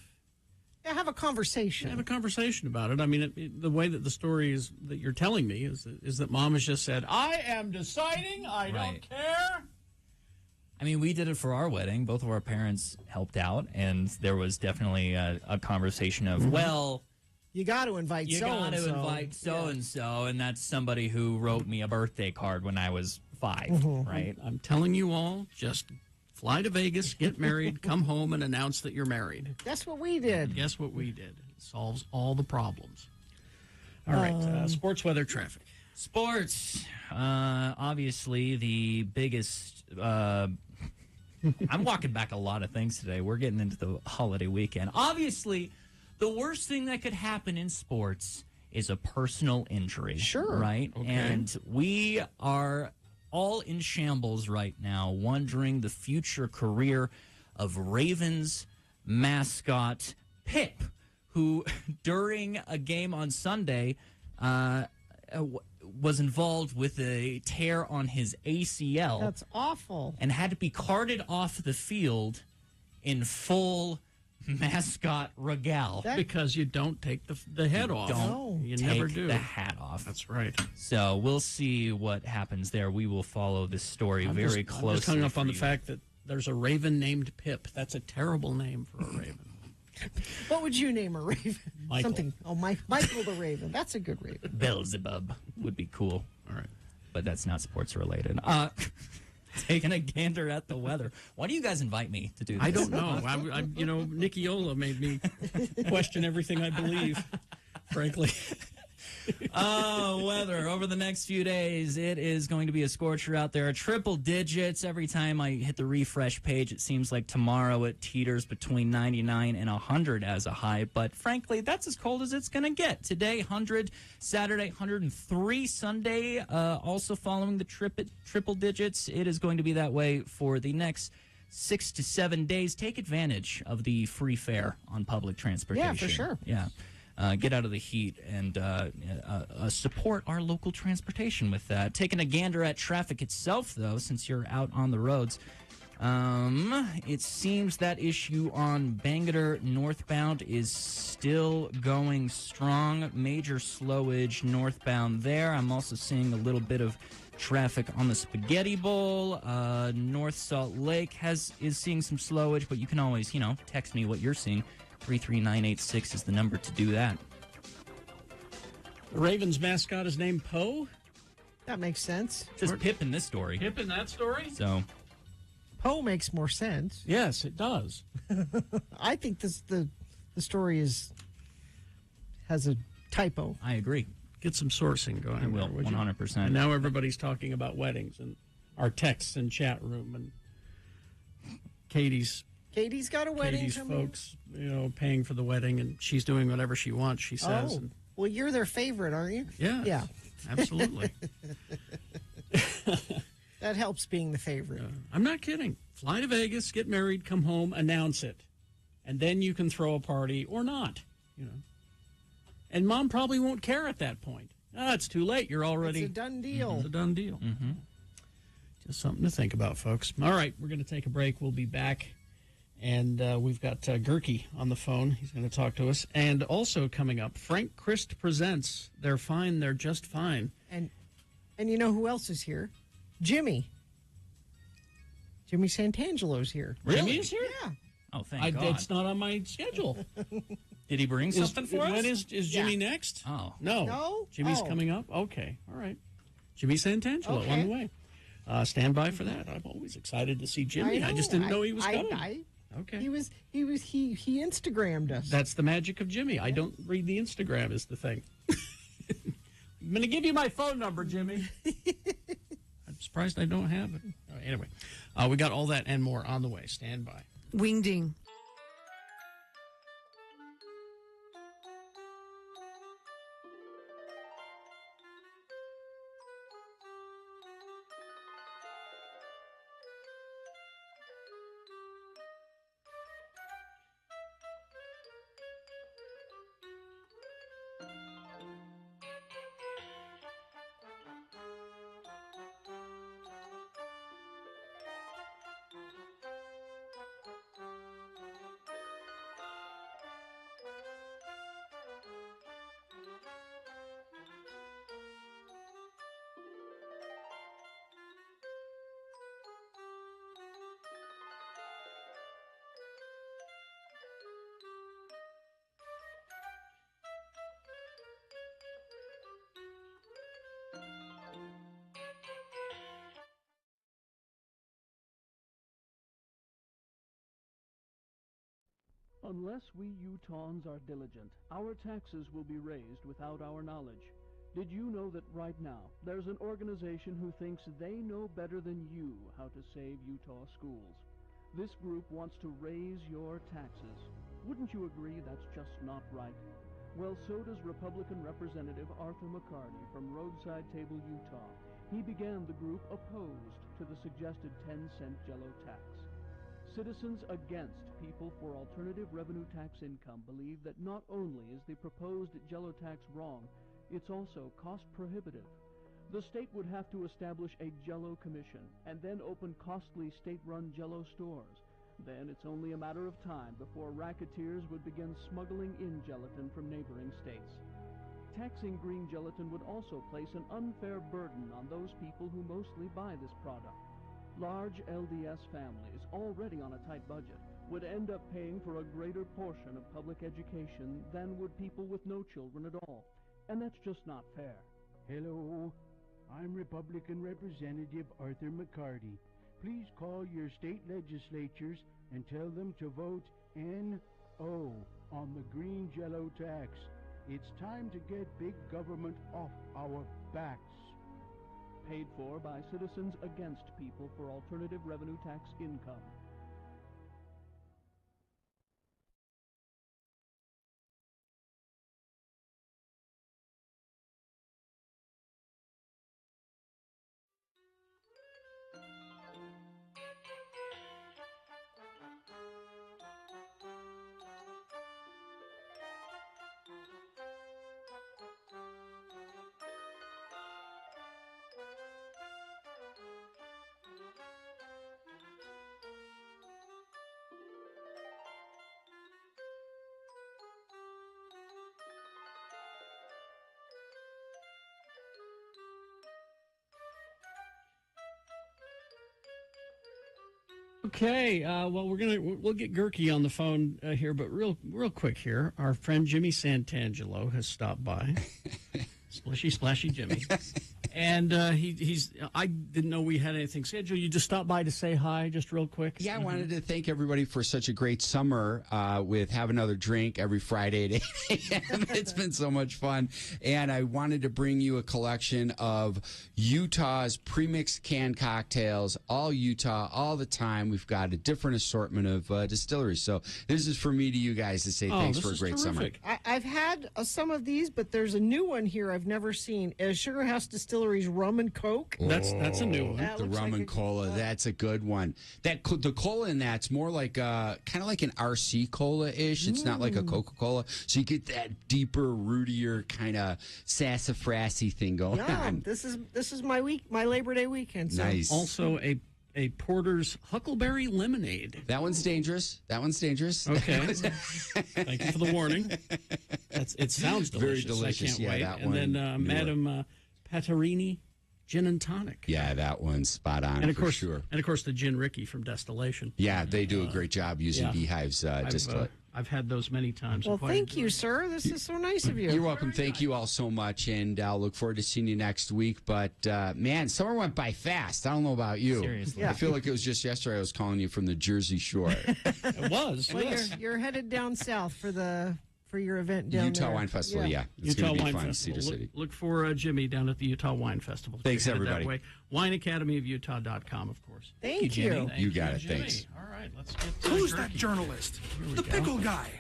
Yeah, have a conversation. Have a conversation about it. I mean, the way that the story is that you're telling me is that mom has just said, I am deciding, I don't care. I mean, we did it for our wedding. Both of our parents helped out, and there was definitely a conversation of, well, you got to invite you so-and-so. got to invite so-and-so, and that's somebody who wrote me a birthday card when I was 5, right? I'm telling you all, just fly to Vegas, get married, come home, and announce that you're married. That's what we did. Guess what we did? It solves all the problems. All right, sports, weather, traffic. Sports, obviously the biggest... I'm walking back a lot of things today. We're getting into the holiday weekend. Obviously, the worst thing that could happen in sports is a personal injury. Sure. Right? Okay. And we are all in shambles right now, wondering the future career of Ravens mascot Pip, who during a game on Sunday was involved with a tear on his ACL. That's awful. And had to be carted off the field in full mascot regale. Because you don't take the head off. You take never do. the hat off. That's right. So we'll see what happens there. We will follow this story very closely. I'm just hung up for on the you. fact that there's a raven named Pip. That's a terrible name for a raven. What would you name a raven? Michael. Something. Oh, Michael the Raven. That's a good raven. Beelzebub would be cool. All right. But that's not sports related. Taking a gander at the weather. Why do you guys invite me to do this? I don't know. Nickiola made me question everything I believe, frankly. Weather over the next few days. It is going to be a scorcher out there. Triple digits. Every time I hit the refresh page, it seems like tomorrow it teeters between 99 and 100 as a high. But frankly, that's as cold as it's going to get. Today, 100. Saturday, 103. Sunday, also following the triple digits. It is going to be that way for the next 6 to 7 days. Take advantage of the free fare on public transportation. Yeah, for sure. Yeah. Get out of the heat and support our local transportation with that. Taking a gander at traffic itself, though, since you're out on the roads, it seems that issue on Bangalore northbound is still going strong. Major slowage northbound there. I'm also seeing a little bit of traffic on the Spaghetti Bowl. North Salt Lake is seeing some slowage, but you can always, text me what you're seeing. 33986 is the number to do that. The Ravens mascot is named Poe. That makes sense. It says Pip in this story. Pip in that story? So Poe makes more sense. Yes, it does. I think the story has a typo. I agree. Get some sourcing going. I will, there, would you? 100%. And now everybody's talking about weddings and our texts and chat room and Katie's got a wedding Katie's coming. folks, paying for the wedding, and she's doing whatever she wants, she says. Oh, And, well, you're their favorite, aren't you? yeah. Yeah. Absolutely. That helps being the favorite. I'm not kidding. Fly to Vegas, get married, come home, announce it. And then you can throw a party or not, And Mom probably won't care at that point. It's too late. You're already... It's a done deal. It's a done deal. Mm-hmm. Just something to think about, folks. All right, we're going to take a break. We'll be back. And we've got Gerke on the phone. He's going to talk to us. And also coming up, Frank Christ presents They're Fine, They're Just Fine. And you know who else is here? Jimmy. Jimmy Santangelo's here. Really? Jimmy is here? Yeah. Oh, thank God. It's not on my schedule. Did he bring something for us? When is Jimmy next? Oh. No. No? Jimmy's Oh. coming up? Okay. All right. Jimmy Santangelo Okay. on the way. Stand by for that. I'm always excited to see Jimmy. I just didn't know he was coming. Okay. He Instagrammed us. That's the magic of Jimmy. I don't read the Instagram is the thing. I'm going to give you my phone number, Jimmy. I'm surprised I don't have it. All right, anyway, we got all that and more on the way. Stand by. Wingding. Unless we Utahns are diligent, our taxes will be raised without our knowledge. Did you know that right now there's an organization who thinks they know better than you how to save Utah schools? This group wants to raise your taxes. Wouldn't you agree that's just not right? Well, so does Republican Representative Arthur McCarty from Roadside Table, Utah. he began the group opposed to the suggested 10-cent Jell-O tax. Citizens against People for Alternative Revenue Tax Income believe that not only is the proposed Jell-O tax wrong, it's also cost prohibitive. The state would have to establish a Jell-O commission and then open costly state-run Jell-O stores. Then it's only a matter of time before racketeers would begin smuggling in gelatin from neighboring states. Taxing green gelatin would also place an unfair burden on those people who mostly buy this product. Large LDS families, already on a tight budget, would end up paying for a greater portion of public education than would people with no children at all. And that's just not fair. Hello, I'm Republican Representative Arthur McCarty. Please call your state legislatures and tell them to vote NO on the green Jell-O tax. It's time to get big government off our backs. Paid for by Citizens Against People for Alternative Revenue Tax Income. Okay, well, we'll get Gerke on the phone here, but real quick here, our friend Jimmy Santangelo has stopped by. Splishy, splashy Jimmy. And I didn't know we had anything scheduled. You just stopped by to say hi, just real quick. Yeah, I wanted to thank everybody for such a great summer with Have Another Drink every Friday at 8 a.m. It's been so much fun. And I wanted to bring you a collection of Utah's premixed canned cocktails, all Utah, all the time. We've got a different assortment of distilleries. So this is for me to you guys to say thanks for a great summer. I've had some of these, but there's a new one here I've never seen. Sugar House Distillery's Rum and Coke. That's a new one. The rum and cola, that's a good one. The cola in that's more like kind of like an RC cola-ish. It's not like a Coca-Cola, so you get that deeper, rootier kind of sassafrasy thing going on. This is my Labor Day weekend. So. Nice. Also a Porter's Huckleberry Lemonade. That one's dangerous. Okay. Thank you for the warning. It sounds delicious. Very delicious. I can't wait. That and one. Then Madame Patarini Gin and Tonic. Yeah, that one's spot on. And of course, sure. And of course, the Gin Ricky from Destillation. Yeah, they do a great job using Beehive's distillate. I've had those many times. Well, thank you, sir. This is so nice of you. You're welcome. Thank you all so much, and I'll look forward to seeing you next week. But, man, summer went by fast. I don't know about you. Seriously. I feel like it was just yesterday I was calling you from the Jersey Shore. It was. Well, you're headed down south for your event down Utah there. Wine Festival, yeah. It's Utah going to be Wine fun, Festival. Cedar City. Look for Jimmy down at the Utah Wine Festival. Thanks, You're headed everybody. That way. WineAcademyOfUtah.com, of course. Thank you. Jimmy. You got it. Jimmy. Thanks. All right, let's get Who's Gerke. that journalist? Here we The go. pickle guy.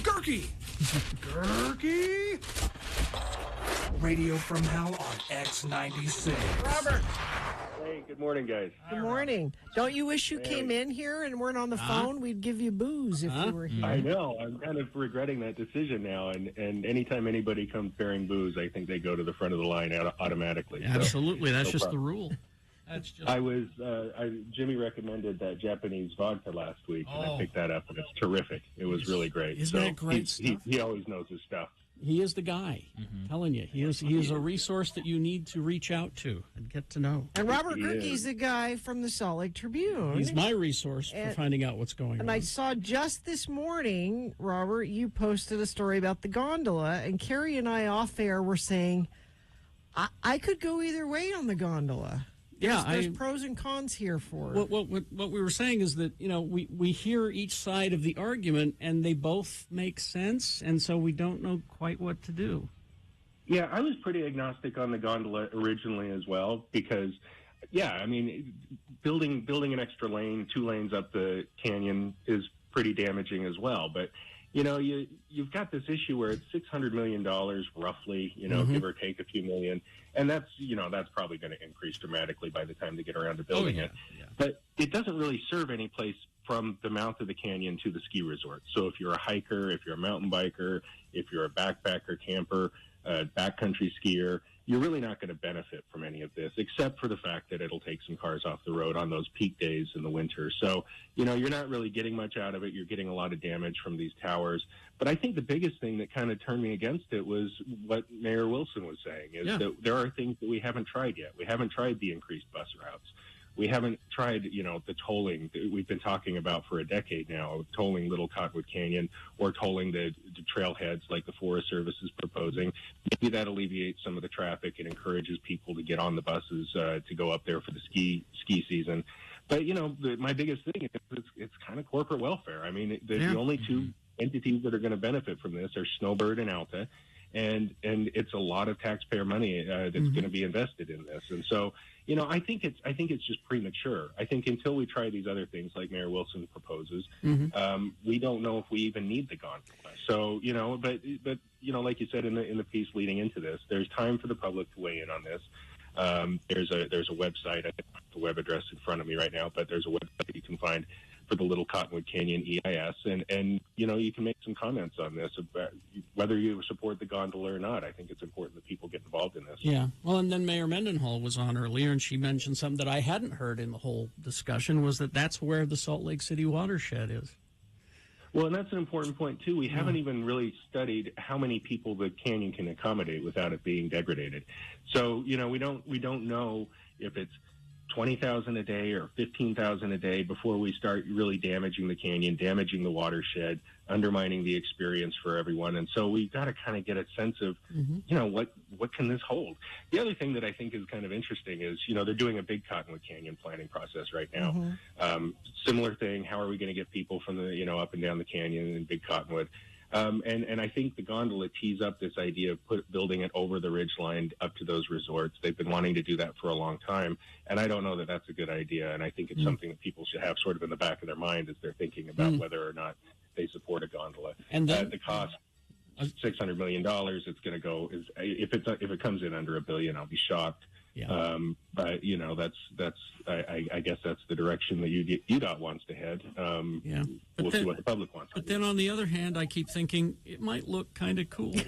Gerke. Gerke. Radio from Hell on X96. Robert. Hey, good morning, guys. Good morning. Don't you wish you came in here and weren't on the phone? We'd give you booze if you were here. I know. I'm kind of regretting that decision now. And anytime anybody comes bearing booze, I think they go to the front of the line automatically. So, Absolutely. That's no just problem. the rule. That's just. Jimmy recommended that Japanese vodka last week, and I picked that up, and it's terrific. It was really great. Isn't that great stuff? He always knows his stuff. He is the guy. Telling you, he is a resource that you need to reach out to and get to know. And Robert Gerke's the guy from the Salt Lake Tribune. He's my resource for finding out what's going on. And I saw just this morning, Robert, you posted a story about the gondola, and Carrie and I off air were saying, I could go either way on the gondola. There's pros and cons here for it. What we were saying is that, we hear each side of the argument, and they both make sense, and so we don't know quite what to do. Yeah, I was pretty agnostic on the gondola originally as well because, building an extra lane, 2 lanes up the canyon is pretty damaging as well. But, you've got this issue where it's $600 million roughly, give or take a few million. And that's probably going to increase dramatically by the time they get around to building it. Yeah. But it doesn't really serve any place from the mouth of the canyon to the ski resort. So if you're a hiker, if you're a mountain biker, if you're a backpacker, camper, backcountry skier, you're really not going to benefit from any of this, except for the fact that it'll take some cars off the road on those peak days in the winter. So, you're not really getting much out of it. You're getting a lot of damage from these towers. But I think the biggest thing that kind of turned me against it was what Mayor Wilson was saying, is that there are things that we haven't tried yet. We haven't tried the increased bus routes. We haven't tried, the tolling that we've been talking about for a decade now, tolling Little Cottonwood Canyon or tolling the trailheads like the Forest Service is proposing. Maybe that alleviates some of the traffic and encourages people to get on the buses to go up there for the ski season. But, my biggest thing is it's kind of corporate welfare. I mean, the only two entities that are going to benefit from this are Snowbird and Alta. And it's a lot of taxpayer money that's going to be invested in this. And so, I think it's just premature. I think until we try these other things like Mayor Wilson proposes, we don't know if we even need the gondola. So, but like you said in the piece leading into this, there's time for the public to weigh in on this. There's a website. I don't have the web address in front of me right now, but there's a website you can find for the Little Cottonwood Canyon EIS, and you can make some comments on this about whether you support the gondola or not. I think it's important that people get involved in this. Yeah, well, and then Mayor Mendenhall was on earlier, and she mentioned something that I hadn't heard in the whole discussion, was that's where the Salt Lake City watershed is. Well, and that's an important point too. We haven't even really studied how many people the canyon can accommodate without it being degraded. So we don't know if it's 20,000 a day or 15,000 a day before we start really damaging the canyon, damaging the watershed, undermining the experience for everyone. And so we've got to kind of get a sense of, what can this hold? The other thing that I think is kind of interesting is, they're doing a big Cottonwood Canyon planning process right now. Similar thing. How are we going to get people from the, up and down the canyon and Big Cottonwood? And I think the gondola tees up this idea of building it over the ridgeline up to those resorts. They've been wanting to do that for a long time, and I don't know that that's a good idea. And I think it's something that people should have sort of in the back of their mind as they're thinking about whether or not they support a gondola. And then, the cost, $600 million. It's going to go if it comes in under $1 billion, I'll be shocked. Yeah. But that's I guess that's the direction that UDOT wants to head. We'll see what the public wants. But then on the other hand, I keep thinking it might look kind of cool. It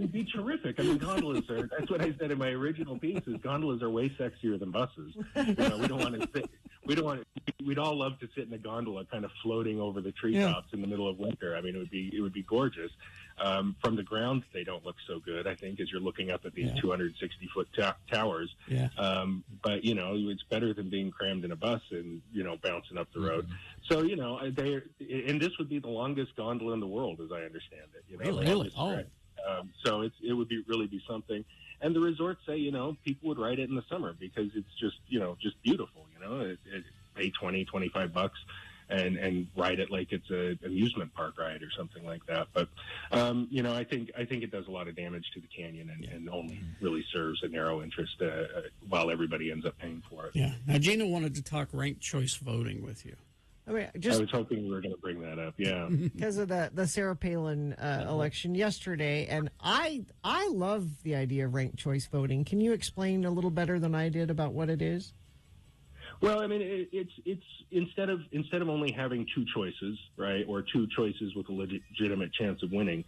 would be terrific. I mean, gondolas are. That's what I said in my original piece. Is gondolas are way sexier than buses. We don't want to sit. We'd all love to sit in a gondola, kind of floating over the treetops in the middle of winter. I mean, it would be gorgeous. From the ground, they don't look so good, I think, as you're looking up at these 260-foot towers. Yeah. But, it's better than being crammed in a bus and, bouncing up the road. So, and this would be the longest gondola in the world, as I understand it. Really? Oh. So it would really be something. And the resorts say, people would ride it in the summer because it's just, just beautiful, it pay $20, $25 and ride it like it's an amusement park ride or something like that. But, I think it does a lot of damage to the canyon and only really serves a narrow interest while everybody ends up paying for it. Yeah. Now, Gina wanted to talk ranked choice voting with you. I was hoping we were going to bring that up, because of the Sarah Palin election yesterday, and I love the idea of ranked choice voting. Can you explain a little better than I did about what it is? Well, I mean, it's instead of only having two choices, right, or two choices with a legitimate chance of winning,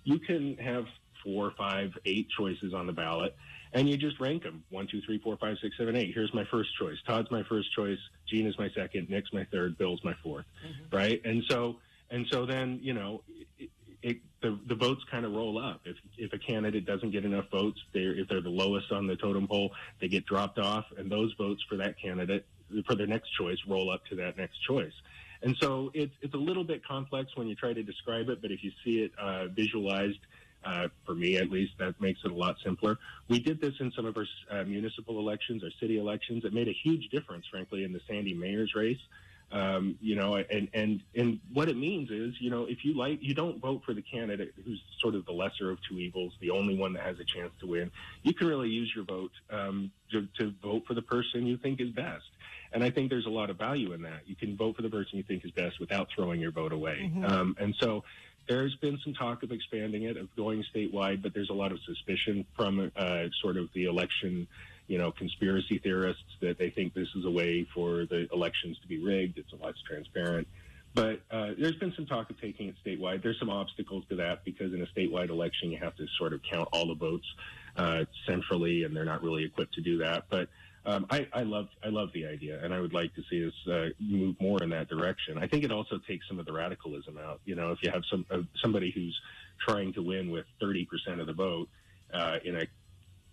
you can have 4, 5, 8 choices on the ballot, and you just rank them 1, 2, 3, 4, 5, 6, 7, 8. Here's my first choice. Todd's my first choice. Gina's my second. Nick's my third. Bill's my fourth. Right? And so then the votes kind of roll up. If a candidate doesn't get enough votes, if they're the lowest on the totem pole, they get dropped off, and those votes for that candidate for their next choice roll up to that next choice. And so it's a little bit complex when you try to describe it, but if you see it visualized, for me at least, that makes it a lot simpler. We did this in some of our municipal elections, our city elections. It made a huge difference, frankly, in the Sandy mayor's race. You know, and what it means is, you know, if you don't vote for the candidate who's sort of the lesser of two evils, the only one that has a chance to win. You can really use your vote to vote for the person you think is best. And I think there's a lot of value in that. You can vote for the person you think is best without throwing your vote away. And so there's been some talk of expanding it, of going statewide, but there's a lot of suspicion from sort of the election, you know, conspiracy theorists that they think this is a way for the elections to be rigged. It's less transparent. But there's been some talk of taking it statewide. There's some obstacles to that because in a statewide election, you have to sort of count all the votes centrally, and they're not really equipped to do that. But I love the idea, and I would like to see us move more in that direction. I think it also takes some of the radicalism out. You know, if you have somebody who's trying to win with 30% of the vote in a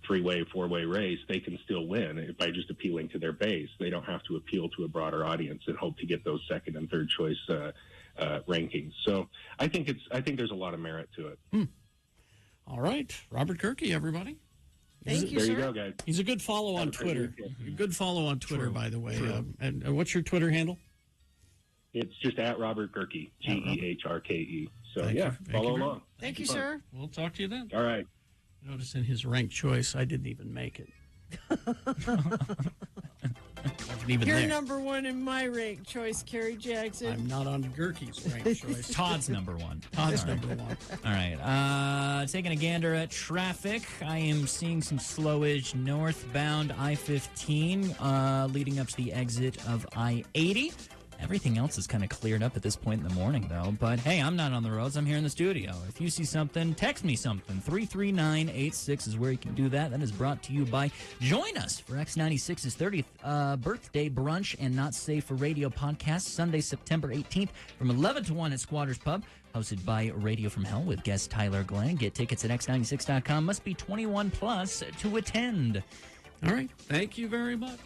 three-way, four-way race, they can still win by just appealing to their base. They don't have to appeal to a broader audience and hope to get those second and third choice rankings. So I think there's a lot of merit to it. All right, Robert Kirky, everybody. Thank you, there sir. you go, guys. He's a good follow on Twitter. A good follow on Twitter, by the way. And what's your Twitter handle? It's just at Robert Gerke, Gehrke. So, Thank yeah, you. Thank follow you very along. much. Thank you, Fun. sir. We'll talk to you then. All right. Notice in his ranked choice, I didn't even make it. Wasn't even You're there. number one in my rank choice, Kerry Jackson. I'm not on Gerke's ranked choice. Todd's number one. Todd's Sorry. number one. All right. Taking a gander at traffic. I am seeing some slowage northbound I-15 leading up to the exit of I-80. Everything else is kind of cleared up at this point in the morning, though. But, hey, I'm not on the roads. I'm here in the studio. If you see something, text me something. 33986 is where you can do that. That is brought to you by Join Us for X96's 30th birthday brunch and Not Safe for Radio podcast, Sunday, September 18th from 11 to 1 at Squatters Pub, hosted by Radio from Hell with guest Tyler Glenn. Get tickets at x96.com. Must be 21 plus to attend. All right. Thank you very much.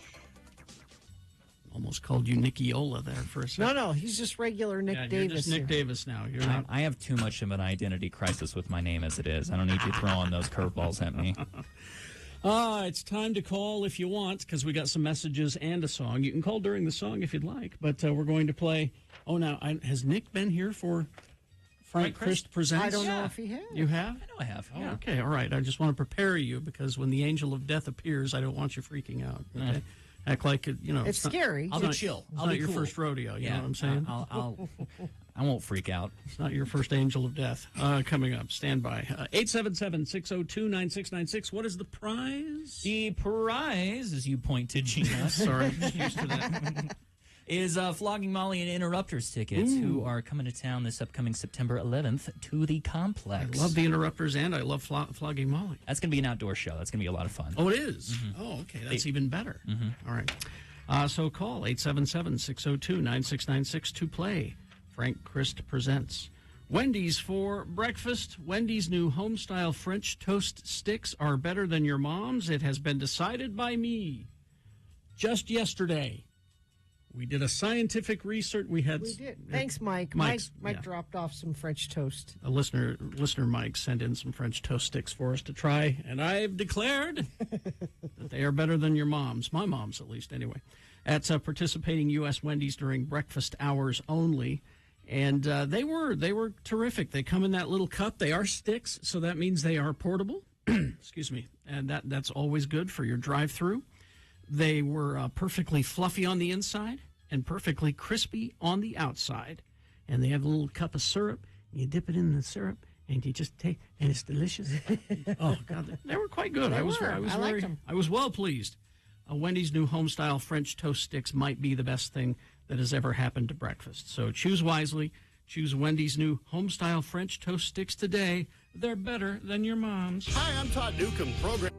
Almost called you Nickiola there for a second. No, he's just regular Nick Yeah, Davis. you're just Nick here. Davis now. You're not. I have too much of an identity crisis with my name as it is. I don't need you throwing those curveballs at me. It's time to call if you want, because we got some messages and a song. You can call during the song if you'd like, but we're going to play. Oh, now, has Nick been here for Frank Christ Presents? I don't know if he has. You have? I know I have. Oh, Yeah. okay, all right. I just want to prepare you, because when the angel of death appears, I don't want you freaking out. Okay? Act like it, you know. It's not- scary. I'll be chill. It's I'll not be your cool. first rodeo. You Yeah, know what I'm saying? I won't freak out. It's not your first angel of death. Coming up, stand by. 877-602-9696. What is the prize? The prize, as you point to Gina, Sorry, I'm used to that. is Flogging Molly and Interrupters tickets, who are coming to town this upcoming September 11th to the Complex. I love the Interrupters and I love Flogging Molly. That's going to be an outdoor show. That's going to be a lot of fun. Oh, it is? Oh, okay. That's even better. All right. So call 877-602-9696 to play Frank Christ Presents. Wendy's for breakfast. Wendy's new home-style French toast sticks are better than your mom's. It has been decided by me. Just yesterday, we did a scientific research. We did. Thanks, Mike. Mike dropped off some French toast. A listener Mike sent in some French toast sticks for us to try, and I've declared that they are better than your mom's. My mom's, at least, anyway. At participating U.S. Wendy's during breakfast hours only, and they were terrific. They come in that little cup. They are sticks, so that means they are portable. Excuse me, and that's always good for your drive-through. They were perfectly fluffy on the inside and perfectly crispy on the outside. And they have a little cup of syrup. You dip it in the syrup, and you just take, and it's delicious. Oh, God, they were quite good. They I was were. I liked them. I was well pleased. Wendy's new home-style French toast sticks might be the best thing that has ever happened to breakfast. So choose wisely. Choose Wendy's new home-style French toast sticks today. They're better than your mom's. Hi, I'm Todd Newcomb, program.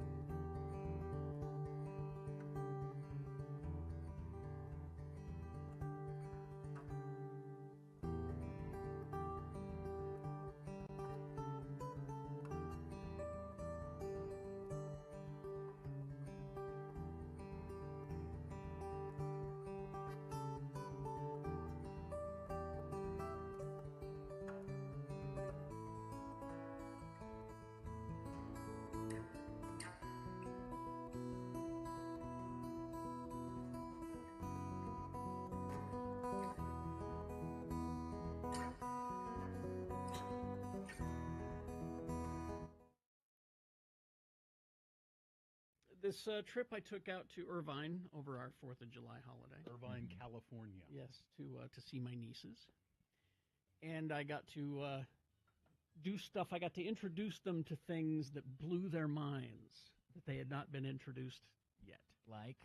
this trip I took out to Irvine over our 4th of July holiday. Irvine, California. Yes, to see my nieces. And I got to do stuff. I got to introduce them to things that blew their minds, that they had not been introduced yet. Like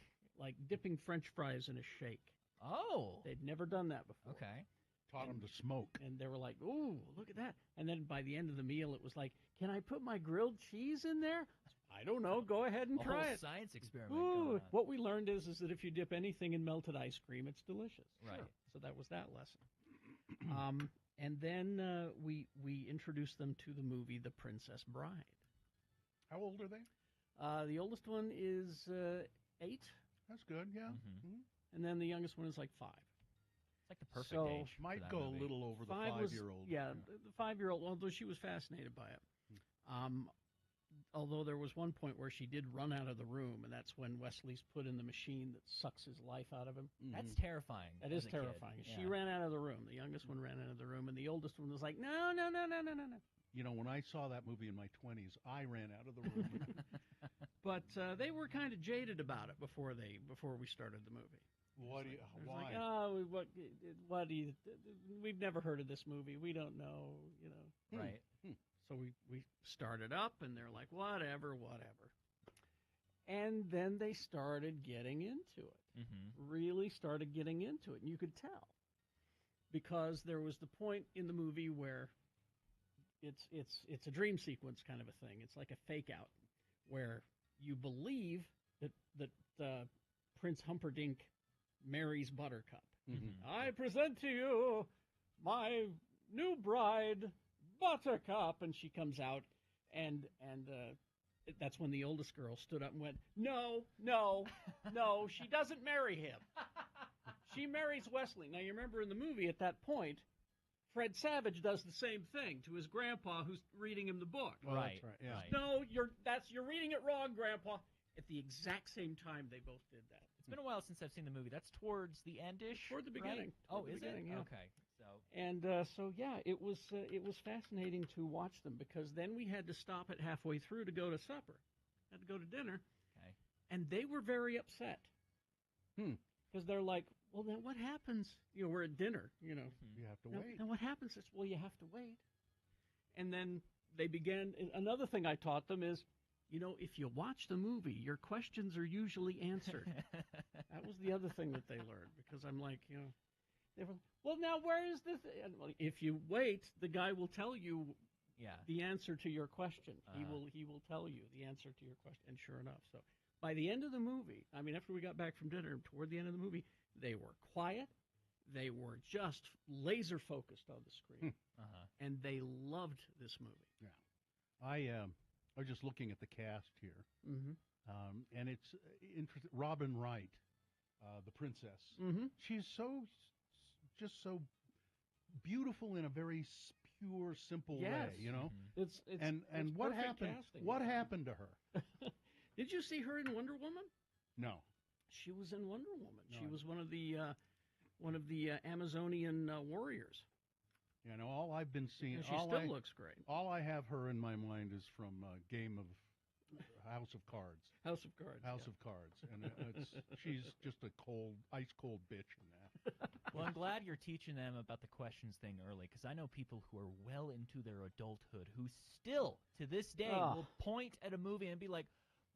dipping French fries in a shake. Oh. They'd never done that before. Okay. Taught them to smoke. And they were like, ooh, look at that. And then by the end of the meal, it was like, can I put my grilled cheese in there? I don't know. Go ahead and A try whole it. science experiment Ooh, going on. what we learned is that if you dip anything in melted ice cream, it's delicious. Right. So that was that lesson. And then we introduced them to the movie The Princess Bride. How old are they? The oldest one is 8. That's good, yeah. Mm-hmm. And then the youngest one is like 5. It's like the perfect So, age. for Might that go movie. a little over the 5 was- 5-year-old. Yeah, the 5-year-old, although she was fascinated by it. Although there was one point where she did run out of the room, and that's when Wesley's put in the machine that sucks his life out of him. That's terrifying. That as is a kid. terrifying. She Yeah. ran out of the room. The youngest one ran out of the room, and the oldest one was like, no. You know, when I saw that movie in my 20s, I ran out of the room. But they were kind of jaded about it before we started the movie. What do you, It was why? like, oh, what do you, we've never heard of this movie. We don't know, Right. So we started up, and they're like, whatever. And then they started getting into it. Really started getting into it, and you could tell. Because there was the point in the movie where it's a dream sequence kind of a thing. It's like a fake out where you believe that Prince Humperdinck marries Buttercup. I present to you my new bride, Buttercup, and she comes out, and that's when the oldest girl stood up and went, no, she doesn't marry him. She marries Wesley. Now, you remember in the movie at that point, Fred Savage does the same thing to his grandpa who's reading him the book. Well, that's right, yeah. Right. No, you're reading it wrong, Grandpa. At the exact same time, they both did that. It's been a while since I've seen the movie. That's towards the end-ish, Toward the right? beginning. Oh, Toward the is beginning, it? yeah. Okay. So And so yeah, it was fascinating to watch them, because then we had to stop it halfway through to go to supper, had to go to dinner, okay. and they were very upset because they're like, well, then what happens? We're at dinner, You have to wait. Now what happens is, well, you have to wait, and then they began. Another thing I taught them is, if you watch the movie, your questions are usually answered. That was the other thing that they learned, because I'm like, they were, well, now where is this? And, well, if you wait, the guy will tell you the answer to your question. He will tell you the answer to your question. And sure enough, so by the end of the movie, after we got back from dinner, toward the end of the movie, they were quiet. They were just laser focused on the screen, and they loved this movie. Yeah, I was just looking at the cast here, and it's interesting. Robin Wright, the princess, she's just so beautiful in a very pure, simple way. It's and it's what perfect happened? casting. What happened to her? Did you see her in Wonder Woman? No. She was in Wonder Woman. No, She was one of the Amazonian warriors. All I've been seeing. And she still looks great. All I have her in my mind is from Game of House of Cards. House of Cards. House of Cards, and she's just a ice cold bitch in that. Well, I'm glad you're teaching them about the questions thing early, because I know people who are well into their adulthood who still, to this day, will point at a movie and be like,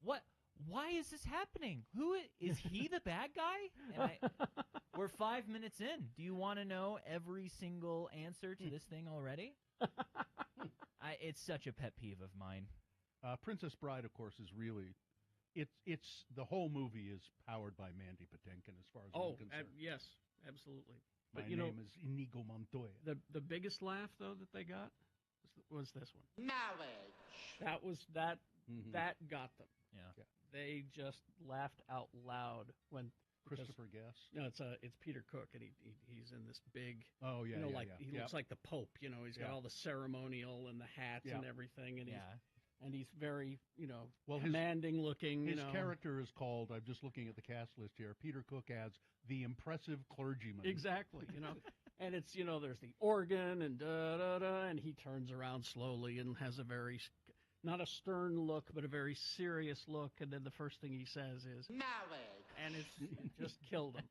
"What? Why is this happening? Who is he the bad guy?" And we're 5 minutes in. Do you want to know every single answer to this thing already? It's such a pet peeve of mine. Princess Bride, of course, is really, it's the whole movie is powered by Mandy Patinkin, as far as I'm concerned. Yes, absolutely. My name is Inigo Montoya. The biggest laugh though that they got was this one. Knowledge. That got them. Yeah. They just laughed out loud when Christopher Guest. No, it's Peter Cook, and he's in this big. Oh yeah, he looks like the Pope. He's got all the ceremonial and the hats and everything, and he's very commanding looking. His character is called. I'm just looking at the cast list here. Peter Cook adds the impressive clergyman. Exactly, and it's there's the organ and da da da, and he turns around slowly and has a very not a stern look, but a very serious look. And then the first thing he says is, "Married," and it just killed him.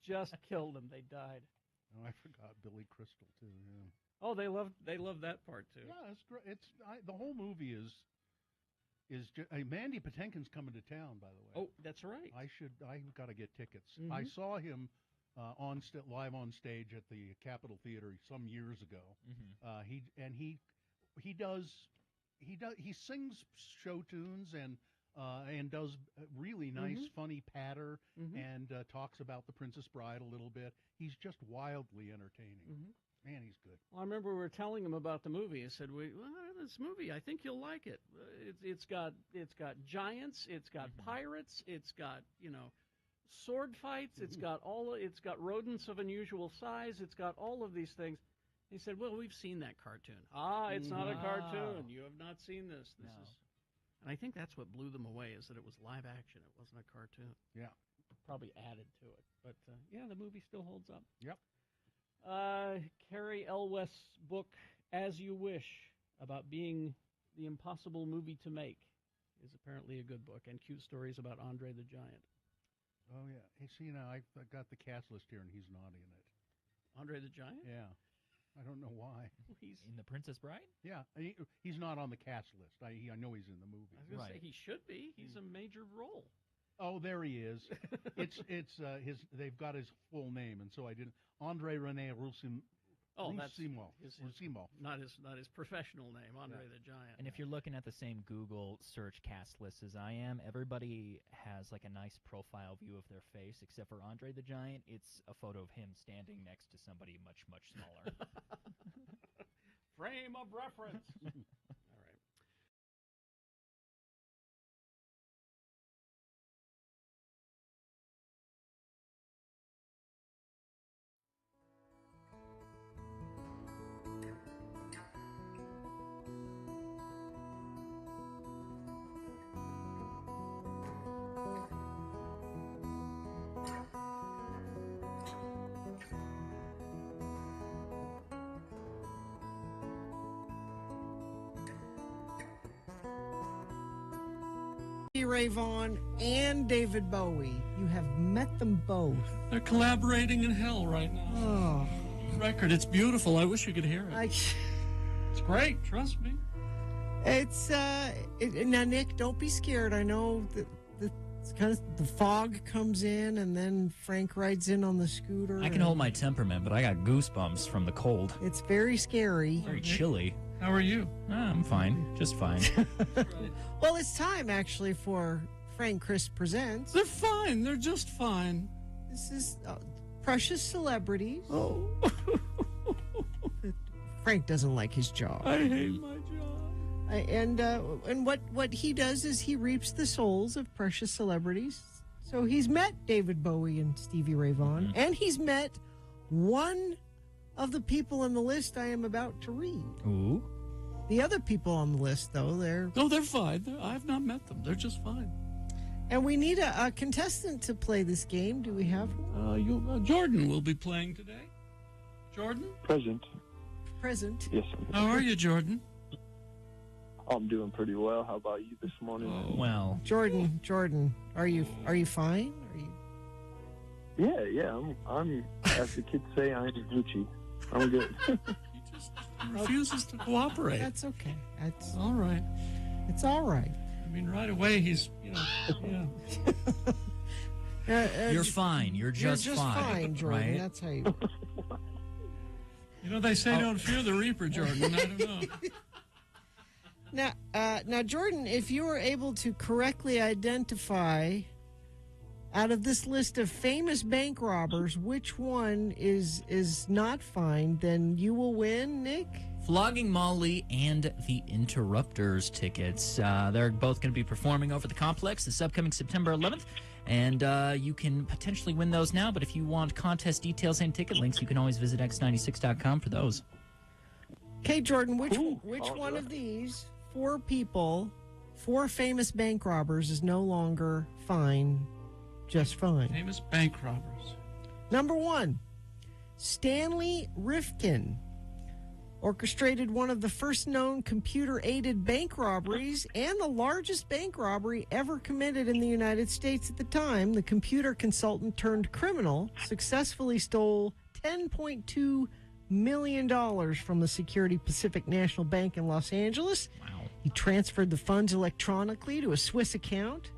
Just killed them. They died. Oh, I forgot Billy Crystal too. Yeah. Oh, they love that part too. Yeah, it's great. The whole movie is just, Mandy Patinkin's coming to town, by the way. Oh, that's right. I've got to get tickets. Mhm. I saw him live on stage at the Capitol Theater some years ago. He sings show tunes and does really nice, funny patter, and talks about The Princess Bride a little bit. He's just wildly entertaining. Man, he's good. Well, I remember we were telling him about the movie. I said, "This movie, I think you'll like it. It's got giants, it's got pirates, it's got sword fights, it's got rodents of unusual size, it's got all of these things." He said, "Well, we've seen that cartoon." It's not a cartoon. You have not seen this. This is. And I think that's what blew them away, is that it was live action. It wasn't a cartoon. Yeah. Probably added to it. But, the movie still holds up. Yep. Carrie Elwest's book, As You Wish, about being the impossible movie to make, is apparently a good book, and cute stories about Andre the Giant. Oh, yeah. Hey, see, now I got the cast list here, and he's not in it. Andre the Giant? Yeah. I don't know why. He's in The Princess Bride? Yeah. He's not on the cast list. I know he's in the movie. I was going to say, he should be. He's a major role. Oh, there he is. They've got his full name, and so I didn't. Andre Rene Rousimo. Oh, that's Rousimo. Not his professional name, Andre the Giant. And if you're looking at the same Google search cast list as I am, everybody has like a nice profile view of their face, except for Andre the Giant. It's a photo of him standing next to somebody much, much smaller. Frame of reference. All right. Ray Vaughan and David Bowie. You have met them both. They're collaborating in hell right now. Oh. Record, it's beautiful. I wish you could hear it. It's great, trust me. It's now, Nick, don't be scared. I know that it's kind of the fog comes in, and then Frank rides in on the scooter. I can hold my temperament, but I got goosebumps from the cold. It's very scary. Very chilly. How are you? I'm fine. Just fine. Well, it's time, actually, for Frank Chris Presents. They're fine. They're just fine. This is Precious Celebrities. Oh. Frank doesn't like his job. I hate my job. And what he does is he reaps the souls of precious celebrities. So he's met David Bowie and Stevie Ray Vaughan, and he's met one of the people on the list I am about to read. Ooh. The other people on the list, though, they're fine. I've not met them. They're just fine. And we need a contestant to play this game. Do we have one? Jordan will be playing today. Jordan? Present. Yes. How are you, Jordan? I'm doing pretty well. How about you this morning? Oh, well, Jordan, are you fine? Yeah. I'm as the kids say, I'm Gucci. I'm good. Refuses to cooperate. That's okay. That's all right. It's all right. I mean, right away he's, yeah. You're fine. You're just fine, Jordan. Right? That's how you. They say don't fear the Reaper, Jordan. I don't know. Now, Jordan, if you were able to correctly identify out of this list of famous bank robbers, which one is not fine, then you will win, Nick. Flogging Molly and the Interrupters tickets. They're both going to be performing over the complex this upcoming September 11th. And you can potentially win those now. But if you want contest details and ticket links, you can always visit x96.com for those. Okay, Jordan, which one of these four famous bank robbers is no longer fine, just fine? Famous bank robbers. Number one, Stanley Rifkin. orchestrated one of the first known computer-aided bank robberies and the largest bank robbery ever committed in the United States at the time. The computer consultant turned criminal successfully stole $10.2 million from the Security Pacific National Bank in Los Angeles. Wow. He transferred the funds electronically to a Swiss account.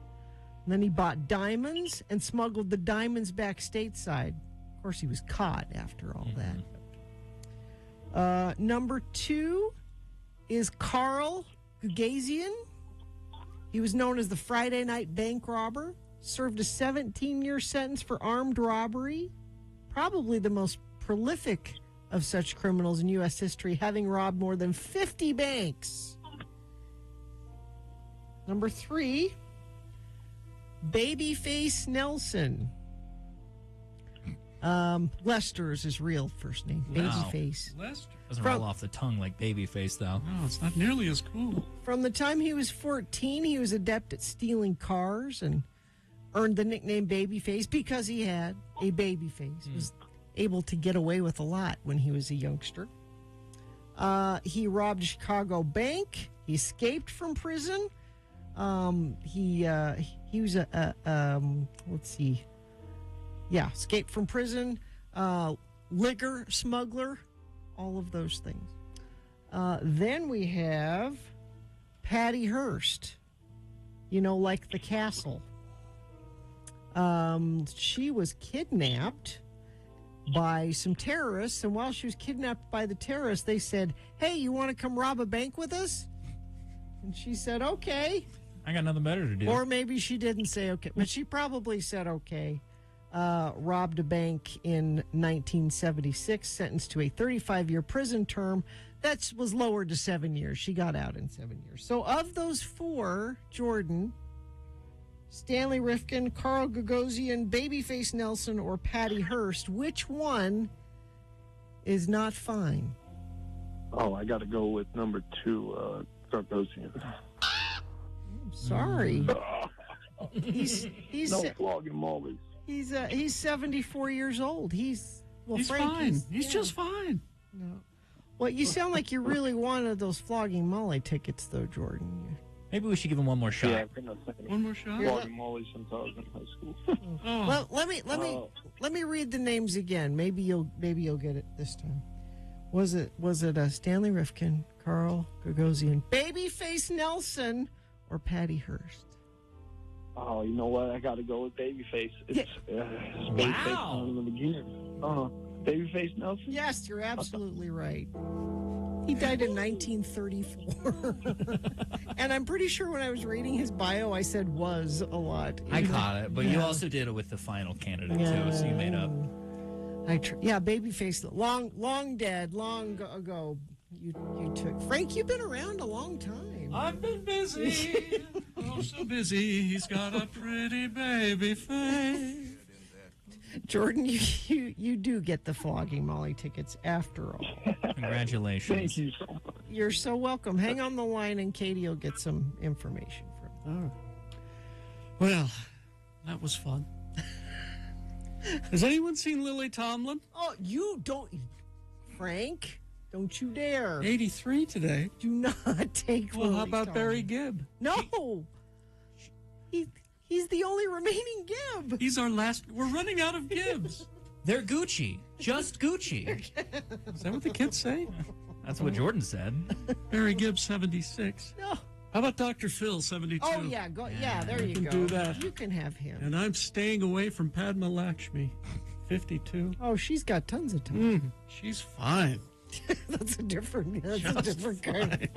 And then he bought diamonds and smuggled the diamonds back stateside. Of course, he was caught after all that. Number 2 is Carl Gagosian. He was known as the Friday Night Bank Robber. Served a 17-year sentence for armed robbery. Probably the most prolific of such criminals in U.S. history, having robbed more than 50 banks. Number 3, Babyface Nelson. Lester is his real first name. Wow. Babyface. Lester. Doesn't roll off the tongue like Babyface, though. No, it's not nearly as cool. From the time he was 14, he was adept at stealing cars and earned the nickname Babyface because he had a baby face. He was able to get away with a lot when he was a youngster. He robbed a Chicago bank. He escaped from prison. He was escaped from prison, liquor smuggler, all of those things. Then we have Patty Hearst, like the castle. She was kidnapped by some terrorists, and while she was kidnapped by the terrorists, they said, "Hey, you want to come rob a bank with us?" And she said, "Okay." I got nothing better to do. Or maybe she didn't say okay, but she probably said okay. Robbed a bank in 1976, sentenced to a 35-year prison term. That was lowered to 7 years. She got out in 7 years. So of those 4, Jordan, Stanley Rifkin, Carl Gagosian, Babyface Nelson, or Patty Hearst, which one is not fine? Oh, I got to go with number 2, Gagosian. Sorry. He's no flogging mollies. He's 74 years old. He's Frank, fine. He's just fine. No. Well, you sound like you really wanted those flogging molly tickets, though, Jordan. Maybe we should give him one more shot. Yeah, I think I'll say one more shot. Flogging mollies since I was in high school. Well, let me read the names again. Maybe you'll get it this time. Was it Stanley Rifkin, Carl Gagosian, Babyface Nelson, or Patty Hearst? Oh, you know what? I got to go with Babyface. It's Babyface in the beginning. Babyface Nelson? Yes, you're absolutely right. He died in 1934. And I'm pretty sure when I was reading his bio, I said was a lot. I caught it, but you also did it with the final candidate, too, so you made up. Babyface, long dead, long ago. You took Frank. You've been around a long time. I've been busy. Oh, so busy. He's got a pretty baby face. Jordan, you do get the flogging molly tickets after all. Congratulations. Thank you so much. You're so welcome. Hang on the line, and Katie will get some information from you. Well, that was fun. Has anyone seen Lily Tomlin? Oh, you don't, Frank. Don't you dare. 83 today. Do not take Well, Lily how about Tomlin. Barry Gibb? No. He's the only remaining Gibb. He's our last. We're running out of Gibbs. They're Gucci. Just Gucci. Is that what the kids say? That's what Jordan said. Barry Gibb, 76. No. How about Dr. Phil, 72? Oh, yeah. There you can go. do that. You can have him. And I'm staying away from Padma Lakshmi, 52. Oh, she's got tons of time. She's fine. That's a different kind of.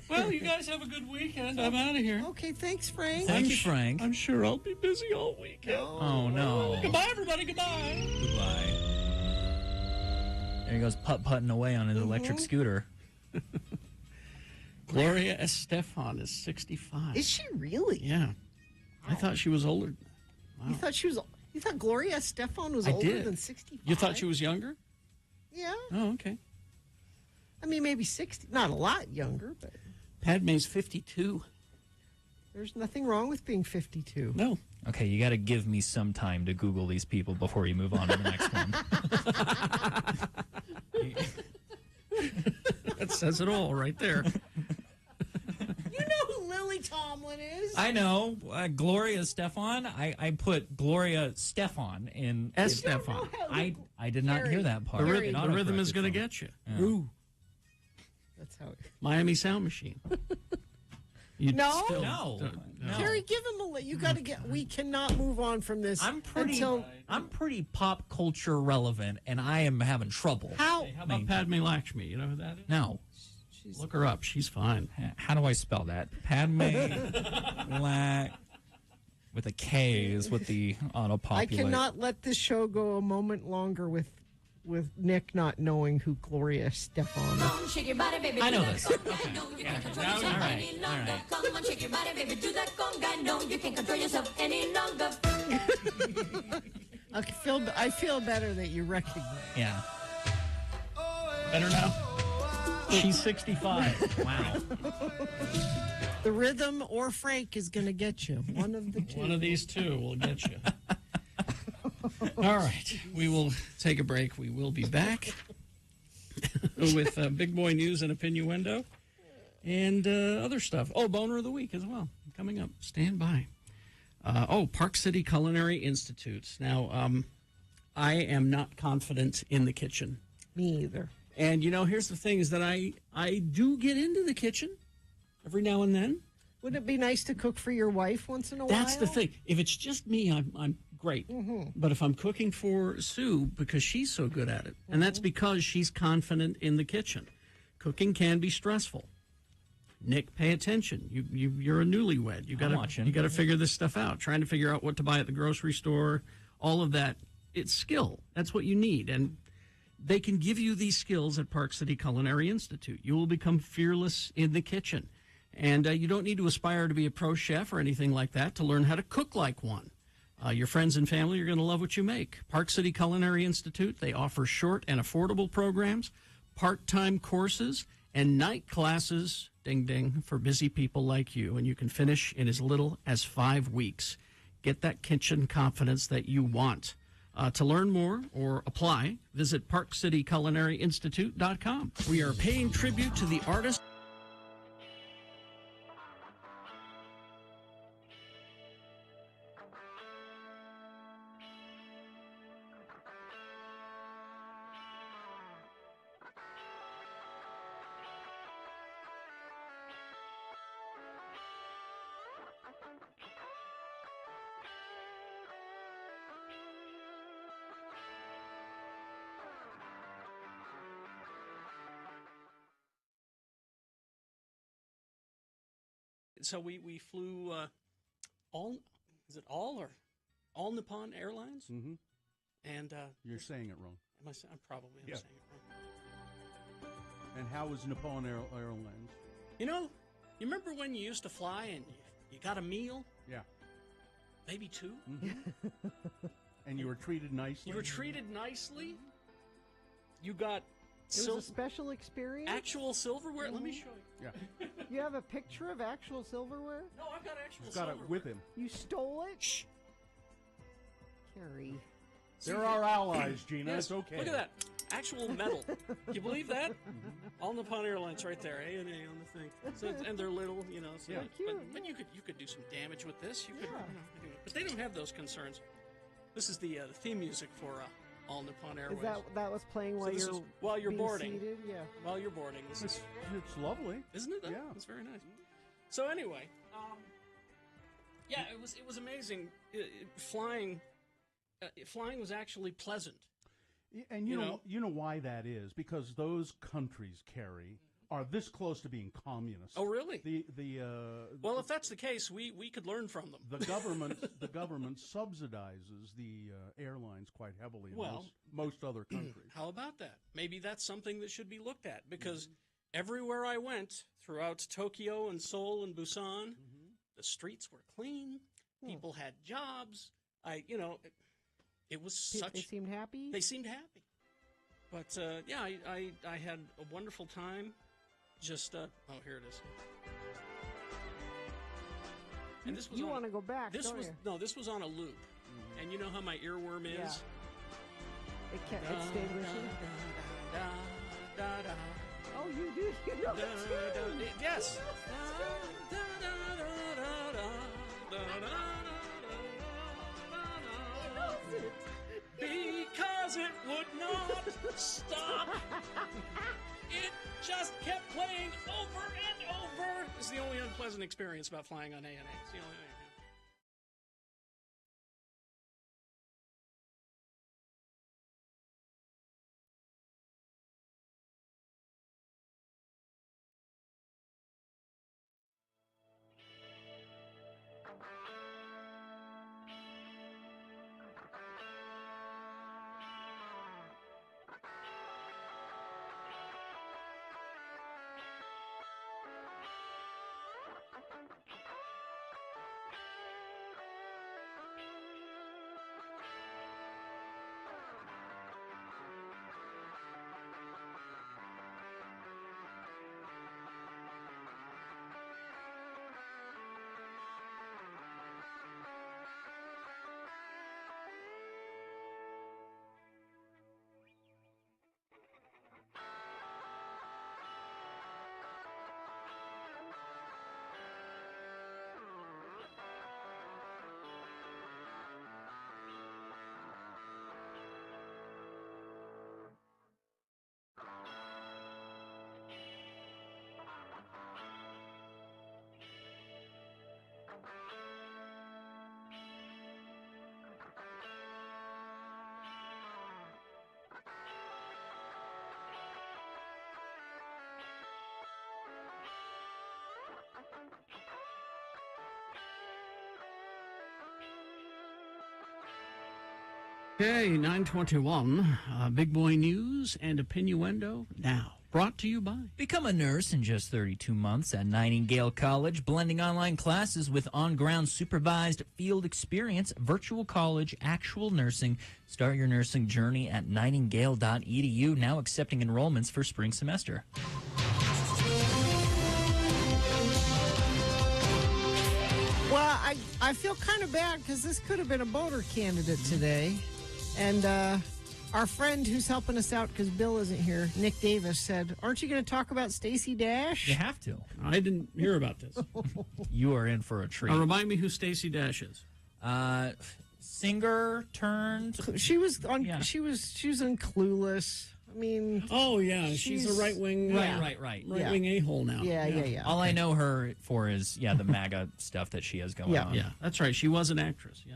Well, you guys have a good weekend. I'm out of here. Okay, thanks, Frank. Thank you, Frank. I'm sure I'll be busy all weekend. Oh, no. Goodbye, everybody. Goodbye. Goodbye. There he goes putt-putting away on his electric scooter. Gloria Estefan is 65. Is she really? Yeah. I thought she was older. Wow. You thought Gloria Estefan was I older did. than 65? You thought she was younger? Yeah. Oh, okay. I mean, maybe 60. Not a lot younger, but Padme's 52. there's nothing wrong with being 52. No. Okay, you got to give me some time to Google these people before you move on to the next one. Says it all right there. You know who Lily Tomlin is? I know. Gloria Stefan. I put Gloria Stefan in. Estefan. I did not hear that part. The It rhythm is autocorrected going to for me. get you. Yeah. Ooh. That's how it... Miami Sound Machine. You No? still No. don't- Carrie, give him a. You got to get. We cannot move on from this. I'm pretty. Until, I'm pretty pop culture relevant, and I am having trouble. how? How about Padme Lakshmi? You know who that is? No. Look her up. She's fine. How do I spell that? Padme with a K is what the autopopulate. I cannot let this show go a moment longer with Nick not knowing who Gloria Stefan is. Shake your body, baby. I do know that this. conga. Okay. No, you Yeah. can't control All yourself right. any All longer. right. Come on, shake your body, baby. Do that conga. No, you can't control yourself any longer. I feel better that you recognize. Yeah. Better now? She's 65. Wow. The rhythm or Frank is going to get you. One of the two. One of these two will get you. All right. We will take a break. We will be back with Big Boy News and Opinioendo and other stuff. Oh, Boner of the Week as well. Coming up. Stand by. Park City Culinary Institute. Now, I am not confident in the kitchen. Me either. And, here's the thing is that I do get into the kitchen every now and then. Wouldn't it be nice to cook for your wife once in a while? That's the thing. If it's just me, I'm great. Mhm. But if I'm cooking for Sue, because she's so good at it, and that's because she's confident in the kitchen. Cooking can be stressful. Nick, pay attention. You're a newlywed. You I'm got watching. to figure this stuff out. Trying to figure out what to buy at the grocery store, all of that. It's skill. That's what you need. And they can give you these skills at Park City Culinary Institute. You will become fearless in the kitchen. And you don't need to aspire to be a pro chef or anything like that to learn how to cook like one. Your friends and family are going to love what you make. Park City Culinary Institute, they offer short and affordable programs, part-time courses, and night classes, ding, ding, for busy people like you. And you can finish in as little as 5 weeks. Get that kitchen confidence that you want. To learn more or apply, visit ParkCityCulinaryInstitute.com. We are paying tribute to the artist. So we flew all Nippon Airlines, Mm-hmm. and You're saying it wrong. I'm probably Yeah. saying it wrong. And how was Nippon Airlines? You remember when you used to fly and you got a meal, Yeah. maybe two? Mm-hmm. And you were treated nicely? You were treated nicely. You got It was a special experience? actual silverware. Let me show you. Yeah. You have a picture of actual silverware? No, I've got actual He's got silverware. it with him. You stole it? Shh. Carrie. They're our allies, Gina. Yes, It's okay. Look at that. Actual metal. Can you believe that? All Nippon Airlines right there. A&A on the thing. So, and they're little, So, Yeah. But you could do some damage with this. You could, but they don't have those concerns. This is the theme music for All Nippon Airways. Is that was playing while So this you're is while you're being boarding? seated? Yeah. While you're boarding, this is It's lovely. isn't it? Yeah. It's very nice. So anyway, yeah, it was amazing. Flying was actually pleasant. And you know why that is? Because those countries, Carrie, are this close to being communist. Oh, really? Well, if that's the case, we could learn from them. the government subsidizes the airlines quite heavily in Well, most other countries. How about that? Maybe that's something that should be looked at because everywhere I went throughout Tokyo and Seoul and Busan, the streets were clean. People had jobs. It was such. They seemed happy? They seemed happy. But yeah, I had a wonderful time. Just here it is. And this was You on- want to go back, This don't was you? no, this was on a loop. And you know how my earworm is. Yeah. It stayed with you? Oh, you do. Yes. Because it would not stop. It just kept playing over and over. It's the only unpleasant experience about flying on ANA. It's the only thing. Okay, 9:21. Big Boy News and Opinioendo now. Brought to you by. Become a nurse in just 32 months at Nightingale College, blending online classes with on-ground supervised field experience, virtual college, actual nursing. Start your nursing journey at nightingale.edu, now accepting enrollments for spring semester. Well, I feel kind of bad because this could have been a boater candidate today. And our friend who's helping us out because Bill isn't here, Nick Davis, said, aren't you going to talk about Stacey Dash? You have to. I didn't hear about this. You are in for a treat. Remind me who Stacey Dash is. Singer turned. She was on. Yeah. She was in Clueless. I mean. Oh yeah, she's a right wing. Right wing a-hole now. Yeah. All I know her for is the MAGA stuff that she has going on. Yeah, that's right. She was an actress. Yeah.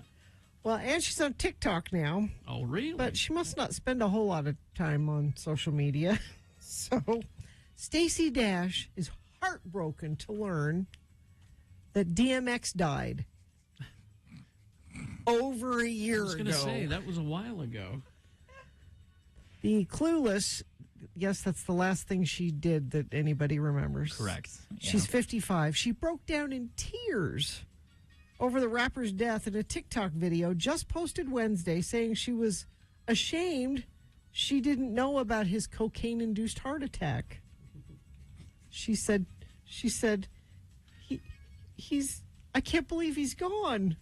Well, and she's on TikTok now. Oh, really? But she must not spend a whole lot of time on social media. So, Stacey Dash is heartbroken to learn that DMX died over a year ago. I was going to say, that was a while ago. The Clueless, yes, that's the last thing she did that anybody remembers. Correct. She's 55. She broke down in tears over the rapper's death in a TikTok video just posted Wednesday, saying she was ashamed she didn't know about his cocaine-induced heart attack. She said, he's I can't believe he's gone.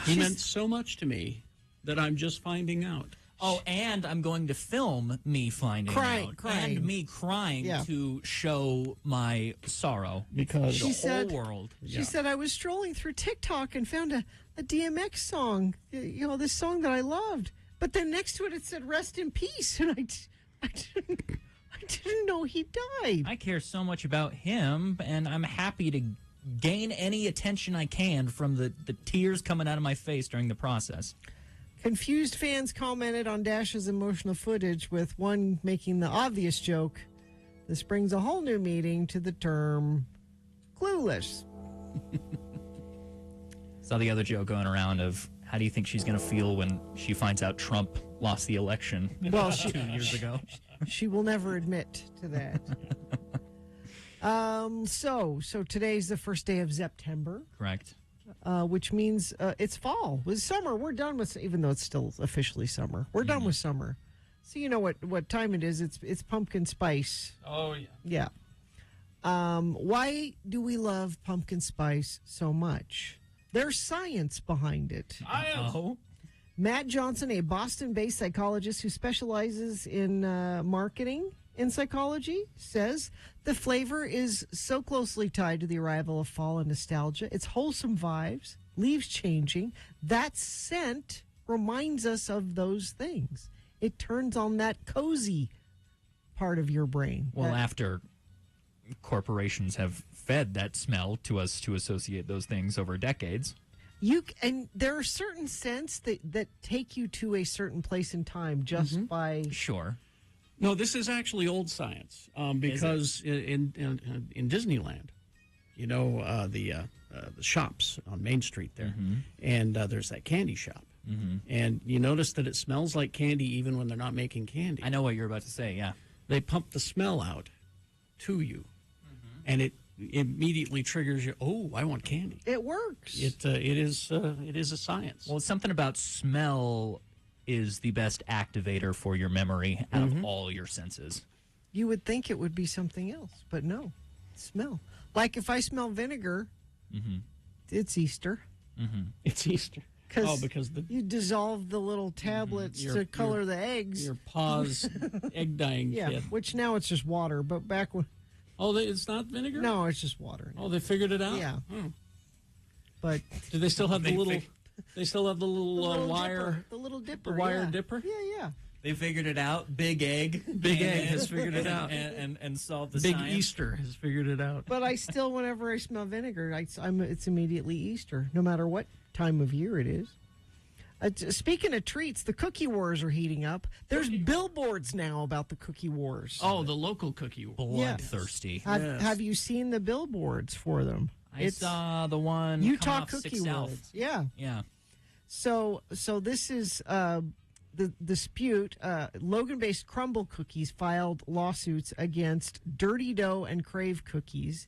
He meant so much to me that I'm just finding out. Oh, and I'm going to film me finding out. Crying. And me crying to show my sorrow. Because the whole world. She said, I was strolling through TikTok and found a DMX song, this song that I loved. But then next to it, it said, rest in peace. And I didn't know he died. I care so much about him, and I'm happy to gain any attention I can from the tears coming out of my face during the process. Confused fans commented on Dash's emotional footage, with one making the obvious joke, this brings a whole new meaning to the term clueless. Saw the other joke going around of, how do you think she's going to feel when she finds out Trump lost the election 2 years ago? She will never admit to that. So today's the first day of September. Correct. Which means it's fall. With summer, we're done with, even though it's still officially summer, we're done with summer. So you know what time it is. It's pumpkin spice. Oh, yeah. Yeah. Why do we love pumpkin spice so much? There's science behind it. Matt Johnson, a Boston-based psychologist who specializes in marketing in psychology says the flavor is so closely tied to the arrival of fall and nostalgia. It's wholesome vibes, leaves changing. That scent reminds us of those things. It turns on that cozy part of your brain. Well, after corporations have fed that smell to us to associate those things over decades. And there are certain scents that take you to a certain place in time just by... Sure. No, this is actually old science because in Disneyland, you know, the shops on Main Street there, and there's that candy shop. And you notice that it smells like candy even when they're not making candy. I know what you're about to say, yeah. They pump the smell out to you, and it immediately triggers you. Oh, I want candy. It works. It is a science. Well, something about smell is the best activator for your memory out of all your senses. You would think it would be something else, but no. Smell. Like if I smell vinegar, it's Easter. It's Easter. Because you dissolve the little tablets to color the eggs. Your paws egg dyeing kit. Which now it's just water, but back when... Oh, it's not vinegar? No, it's just water. Oh, they figured it out? Yeah. Oh. But... Do they still have the little... They still have the little Dipper, wire... the little dipper, The wire dipper? Yeah. They figured it out. Big Egg. Big Egg has figured it out. And solved the Big science. Easter has figured it out. But I still, whenever I smell vinegar, it's immediately Easter, no matter what time of year it is. Speaking of treats, the cookie wars are heating up. There's billboards now about the cookie wars. Oh, the local cookie wars. Bloodthirsty. Have you seen the billboards for them? I saw the one Utah off Cookie 6 Wars. South. Yeah. So this is the dispute. Logan-based Crumble Cookies filed lawsuits against Dirty Dough and Crave Cookies.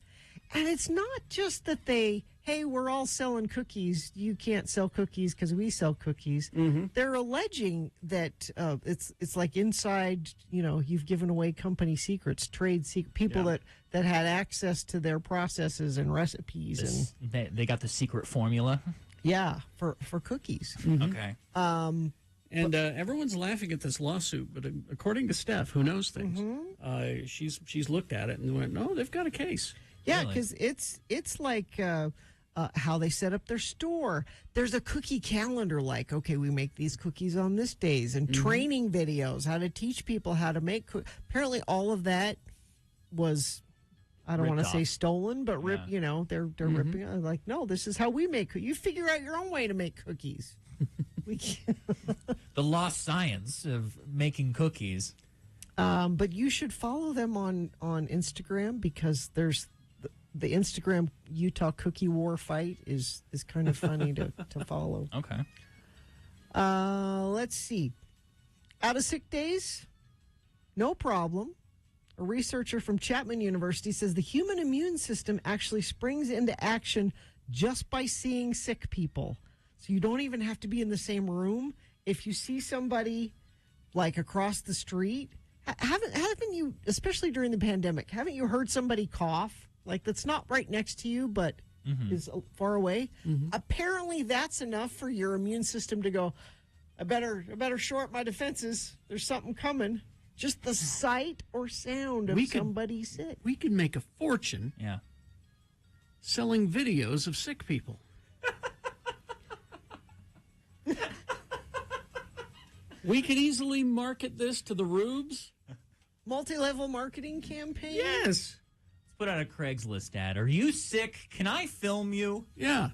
And it's not just that hey, we're all selling cookies. You can't sell cookies because we sell cookies. They're alleging that it's like inside, you've given away company secrets, trade secrets, people that had access to their processes and recipes. They got the secret formula? Yeah, for cookies. Okay. And everyone's laughing at this lawsuit, but according to Steph, who knows things, she's looked at it and went, no, they've got a case. Yeah, because it's like how they set up their store. There's a cookie calendar, like, okay, we make these cookies on this days, and training videos, how to teach people how to make Apparently all of that was, I don't want to say stolen, but they're ripping. Like, no, this is how we make cookies. You figure out your own way to make cookies. We can't. The lost science of making cookies. But you should follow them on Instagram, because there's the Instagram Utah Cookie War fight is kind of funny to follow. Okay. Let's see. Out of sick days? No problem. A researcher from Chapman University says the human immune system actually springs into action just by seeing sick people. So you don't even have to be in the same room. If you see somebody like across the street, haven't you, especially during the pandemic, haven't you heard somebody cough? Like, that's not right next to you, but is far away. Apparently, that's enough for your immune system to go, I better shore up my defenses. There's something coming. Just the sight or sound of somebody sick. We could make a fortune selling videos of sick people. We could easily market this to the rubes. Multi-level marketing campaign? Yes. Let's put out a Craigslist ad. Are you sick? Can I film you? Yeah.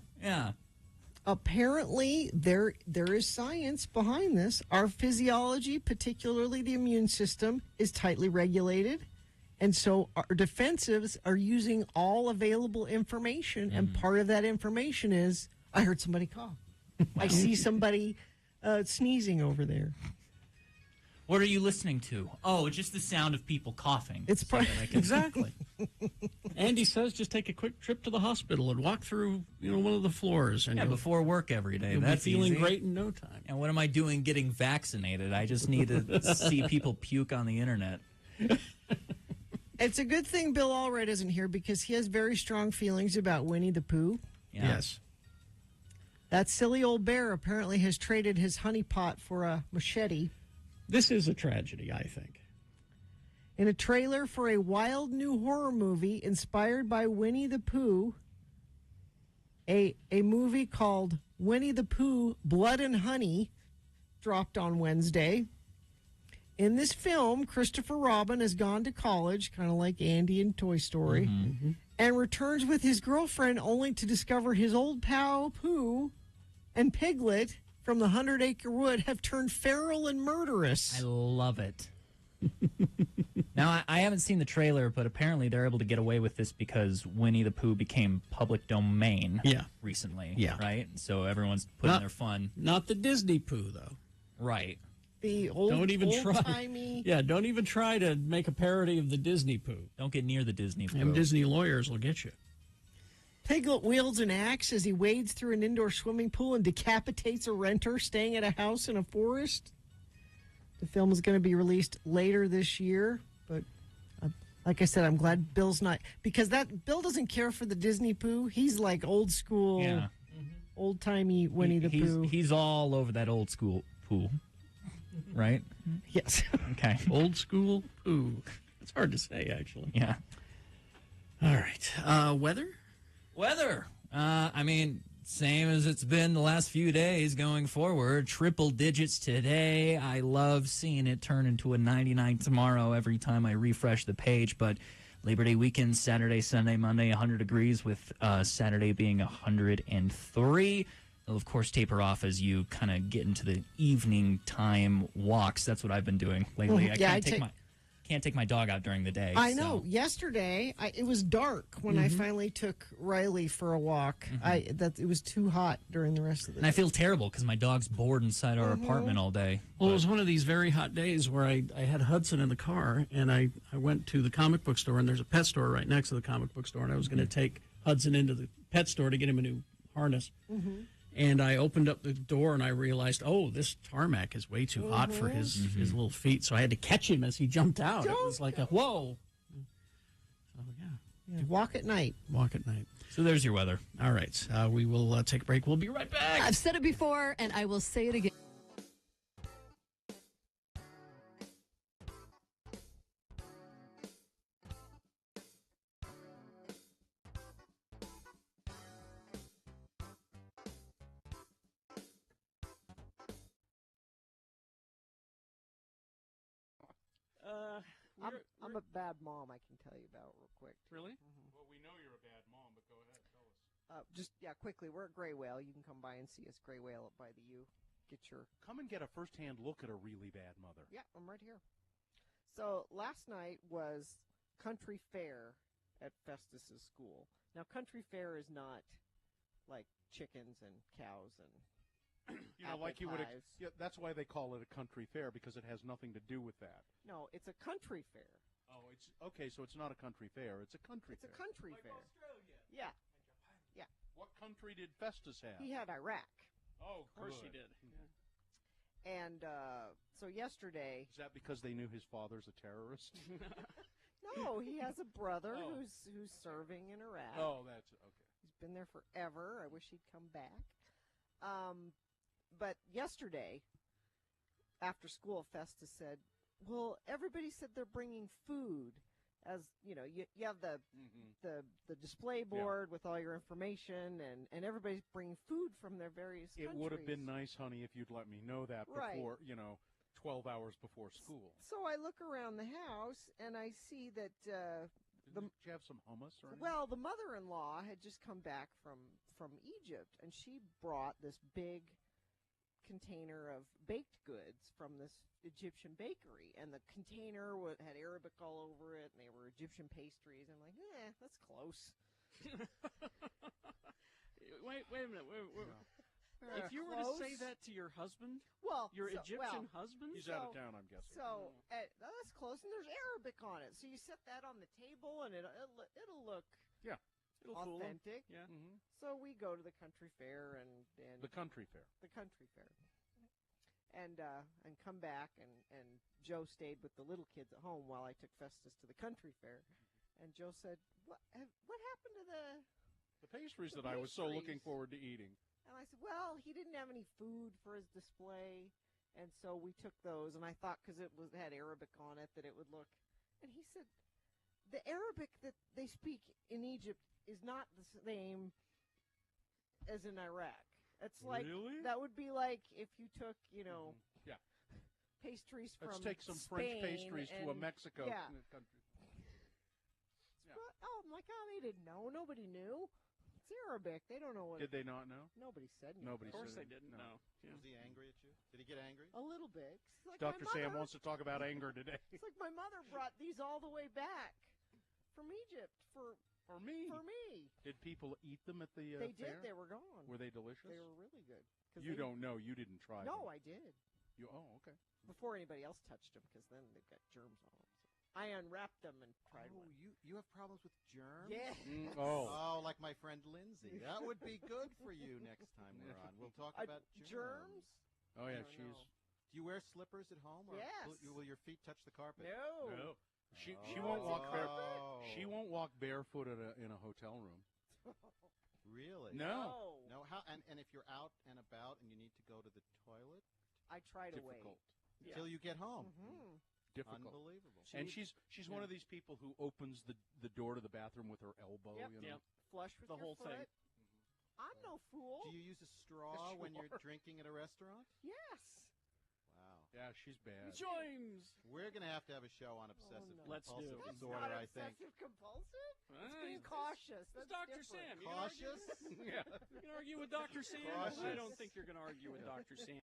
Apparently, there is science behind this. Our physiology, particularly the immune system, is tightly regulated. And so our defensives are using all available information. And part of that information is, I heard somebody cough. I see somebody sneezing over there. What are you listening to? Oh, just the sound of people coughing. It's exactly. Andy says just take a quick trip to the hospital and walk through, one of the floors. And before work every day. You'll That's be feeling easy. great in no time. And what am I doing getting vaccinated? I just need to see people puke on the internet. It's a good thing Bill Allred isn't here, because he has very strong feelings about Winnie the Pooh. Yeah. Yes. That silly old bear apparently has traded his honey pot for a machete. This is a tragedy, I think. In a trailer for a wild new horror movie inspired by Winnie the Pooh, a movie called Winnie the Pooh, Blood and Honey dropped on Wednesday. In this film, Christopher Robin has gone to college, kind of like Andy in Toy Story, and returns with his girlfriend only to discover his old pal Pooh and Piglet from the 100-Acre Wood have turned feral and murderous. I love it. Now, I haven't seen the trailer, but apparently they're able to get away with this because Winnie the Pooh became public domain recently. Yeah. Right? So everyone's putting their fun. Not the Disney Pooh, though. Right. The old-timey... Yeah, don't even try to make a parody of the Disney Pooh. Don't get near the Disney Pooh. Them Disney lawyers will get you. Piglet wields an axe as he wades through an indoor swimming pool and decapitates a renter staying at a house in a forest. The film is going to be released later this year, but like I said, I'm glad Bill's not, because Bill doesn't care for the Disney Pooh. He's like old school, old-timey Winnie the Pooh. He's all over that old school Pooh, right? Yes. Okay. Old school Pooh. It's hard to say, actually. Yeah. All right. Weather? Weather. I mean, same as it's been the last few days going forward. Triple digits today. I love seeing it turn into a 99 tomorrow every time I refresh the page. But Labor Day weekend, Saturday, Sunday, Monday, 100 degrees with Saturday being 103. It'll, of course, taper off as you kind of get into the evening time walks. That's what I've been doing lately. I can't take my dog out during the day. I know. Yesterday, it was dark when I finally took Riley for a walk. It was too hot during the rest of the day. And I feel terrible because my dog's bored inside our apartment all day. Well, it was one of these very hot days where I had Hudson in the car, and I went to the comic book store, and there's a pet store right next to the comic book store, and I was going to take Hudson into the pet store to get him a new harness. And I opened up the door, and I realized, this tarmac is way too hot for his little feet. So I had to catch him as he jumped out. It was like a whoa. So, yeah. Walk at night. Walk at night. So there's your weather. All right. We will take a break. We'll be right back. I've said it before, and I will say it again. I'm a bad mom, I can tell you about real quick. Really? Well, we know you're a bad mom, but go ahead, tell us. Quickly, we're at Gray Whale. You can come by and see us, Gray Whale, up by the U. Come and get a first-hand look at a really bad mother. Yeah, I'm right here. So last night was Country Fair at Festus's school. Now, Country Fair is not like chickens and cows and like you would. That's why they call it a country fair, because it has nothing to do with that. No, it's a country fair. Oh, it's okay. So it's not a country fair; it's a country fair. It's a country fair. Australia. Yeah. Yeah. What country did Festus have? He had Iraq. Oh, of course he did. And so yesterday. Is that because they knew his father's a terrorist? No, he has a brother who's serving in Iraq. Oh, that's okay. He's been there forever. I wish he'd come back. But yesterday, after school, Festus said, well, everybody said they're bringing food. As you know, you have the display board with all your information, and everybody's bringing food from their various countries. It would have been nice, honey, if you'd let me know that before, 12 hours before school. So I look around the house, and I see that Did you have some hummus or anything? Well, the mother-in-law had just come back from Egypt, and she brought this big container of baked goods from this Egyptian bakery, and the container had Arabic all over it, and they were Egyptian pastries. I'm like, that's close. Wait a minute. If you were to say that to your husband, your Egyptian husband, he's out of town, I'm guessing. So that's close, and there's Arabic on it. So you set that on the table, and it'll look it'll authentic. Yeah. Mm-hmm. So we go to the country fair and the country fair, and come back, and Joe stayed with the little kids at home while I took Festus to the country fair. And Joe said, "What happened to the pastries that I was so looking forward to eating?" And I said, well, he didn't have any food for his display, and so we took those. And I thought because it had Arabic on it that it would look And he said, the Arabic that they speak in Egypt is not the same as in Iraq. It's like Really? that would be like if you took, Yeah. pastries Let's from take some Spain French pastries to a and- Mexico Yeah. country. Oh, I'm like, oh, they didn't know. Nobody knew. It's Arabic. They don't know what. Did they not know? Nobody said anything. Nobody Of course said they it. didn't No. know. Yeah. Was he angry at you? Did he get angry? A little bit. It's like Dr. my Sam mother- wants to talk about anger today. It's like my mother brought these all the way back from Egypt for me. For me. Did people eat them at the They fair? did. They were gone. Were they delicious? They were really good. 'Cause You they- don't know. You didn't try No, them. I did. Okay. Before anybody else touched them, because then they've got germs on them. So I unwrapped them and tried one. You have problems with germs? Yeah. Oh, like my friend Lindsay. That would be good for you next time we're on. We'll talk about germs. Oh yeah, I don't she's. know. Do you wear slippers at home? Or Yes. Will your feet touch the carpet? No. She won't walk bare. Oh. She won't walk barefoot in a hotel room. Really? No. No. How? And if you're out and about and you need to go to the toilet, I try to wait. difficult until you get home. Mm-hmm. Difficult. Unbelievable. And she's one of these people who opens the door to the bathroom with her elbow. Yep. You know? Flush with The your whole foot. thing. I'm no fool. Do you use a straw when you're Sure. drinking at a restaurant? Yes. Wow. Yeah, she's bad. James. We're going to have a show on obsessive no. Let's do compulsive it. That's disorder, not I think. obsessive compulsive. It's Ah, being he's- cautious. It's That's Dr. different. Sam. You Cautious? Yeah. You can argue with Dr. Sam. Cautious. I don't think you're going to argue with Dr. Sam.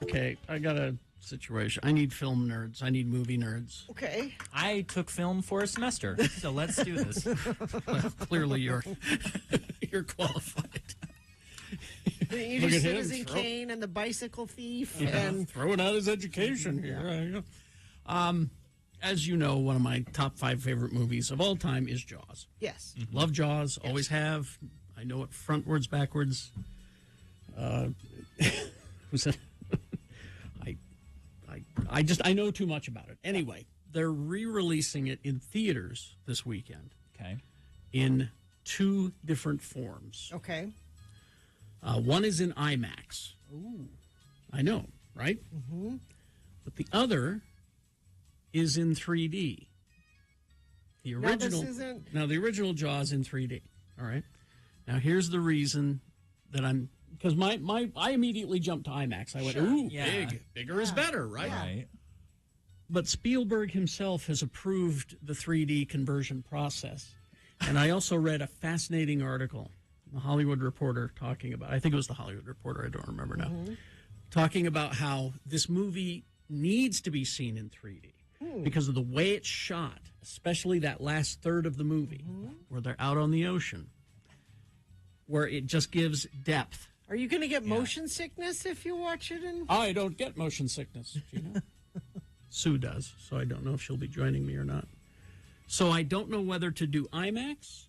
Okay, I got a situation. I need film nerds. I need movie nerds. Okay. I took film for a semester, so let's do this. Well, clearly, you're qualified. You Look do at him, Citizen throw- Kane and the Bicycle Thief. Yeah, And throwing out his education here. As you know, one of my top 5 favorite movies of all time is Jaws. yes. Love Jaws, always have. I know it frontwards, backwards. Who's it? I know too much about it. Anyway, they're re-releasing it in theaters this weekend. Okay. In 2 different forms. Okay. One is in IMAX. Ooh. I know, right? Mm-hmm. But the other is in 3D. The Now, this original. isn't- Now, the original Jaws in 3D. All right. Now, here's the reason that I'm, because I immediately jumped to IMAX. I went, Sure. ooh, Yeah. bigger is better, right? Right. But Spielberg himself has approved the 3D conversion process. And I also read a fascinating article, the Hollywood Reporter, talking about, I think it was the Hollywood Reporter, I don't remember now, talking about how this movie needs to be seen in 3D because of the way it's shot, especially that last third of the movie where they're out on the ocean, where it just gives depth. Are you going to get motion sickness if you watch it in? I don't get motion sickness, Gina. Sue does, so I don't know if she'll be joining me or not. So I don't know whether to do IMAX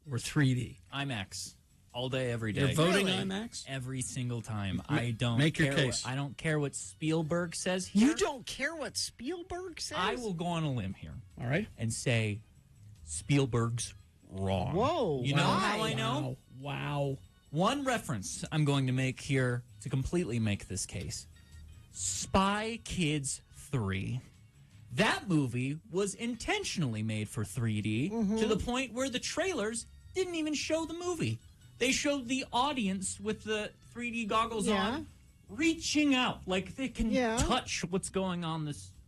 or 3D. IMAX. all day, every day. You're voting Really? IMAX? Every single time. I don't Make your care case. I don't care what Spielberg says here. You don't care what Spielberg says? I will go on a limb here. All right. And say Spielberg's wrong. Whoa. You know why? how I know? Wow. One reference I'm going to make here to completely make this case. Spy Kids 3. That movie was intentionally made for 3D to the point where the trailers didn't even show the movie. They showed the audience with the 3D goggles on reaching out like they can touch what's going on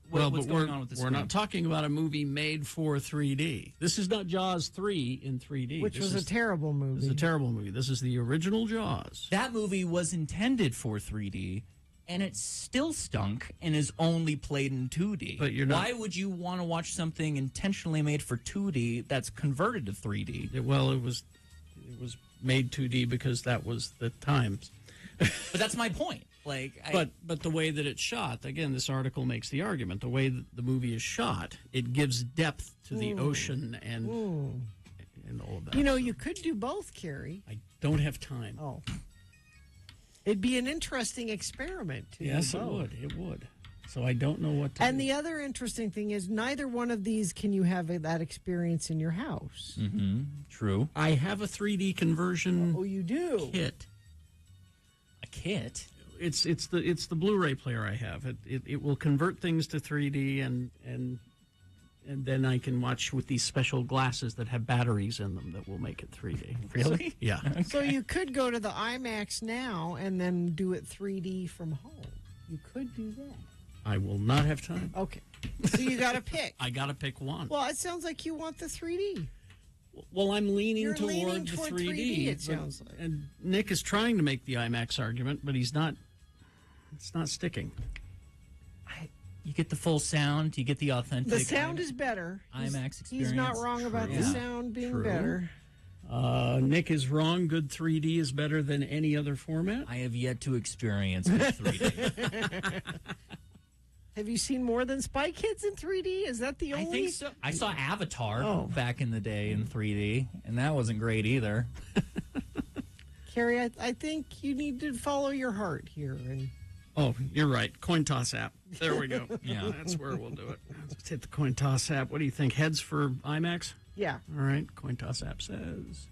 what's going on with the we're screen. not talking about a movie made for 3D. This is not Jaws 3 in 3D. Which was a terrible movie. It's a terrible movie. This is the original Jaws. That movie was intended for 3D, and it still stunk and is only played in 2D. But you're not- Why would you want to watch something intentionally made for 2D that's converted to 3D? It was made 2D because that was the times. But that's my point. Like, But the way that it's shot, again, this article makes the argument. The way that the movie is shot, it gives depth to the ocean and all of that. You know, you could do both, Carrie. I don't have time. Oh. It'd be an interesting experiment to Yes, do it both. would. It would. So I don't know what to And do. the other interesting thing is neither one of these can you have that experience in your house. Mm-hmm. True. I have a 3D conversion Oh, you do? kit. A kit? It's the Blu-ray player I have. It will convert things to 3D and then I can watch with these special glasses that have batteries in them that will make it 3D. Really? Yeah. So you could go to the IMAX now and then do it 3D from home. You could do that. I will not have time. Okay. So you got to pick. I got to pick one. Well, it sounds like you want the 3D. Well, I'm leaning You're toward leaning the toward 3D. it sounds like. And Nick is trying to make the IMAX argument, but he's not. It's not sticking. You get the full sound. You get the authentic. The sound is better. IMAX He's not experience. wrong about the True. sound being True. better. Nick is wrong. Good 3D is better than any other format. I have yet to experience good 3D. Have you seen more than Spy Kids in 3D? Is that the only? I think so. I saw Avatar Oh. back in the day in 3D, and that wasn't great either. Carrie, I think you need to follow your heart here. And Oh, you're right. Coin toss app. There we go. Yeah. That's where we'll do it. Let's hit the coin toss app. What do you think? Heads for IMAX? yeah. All right. Coin toss app says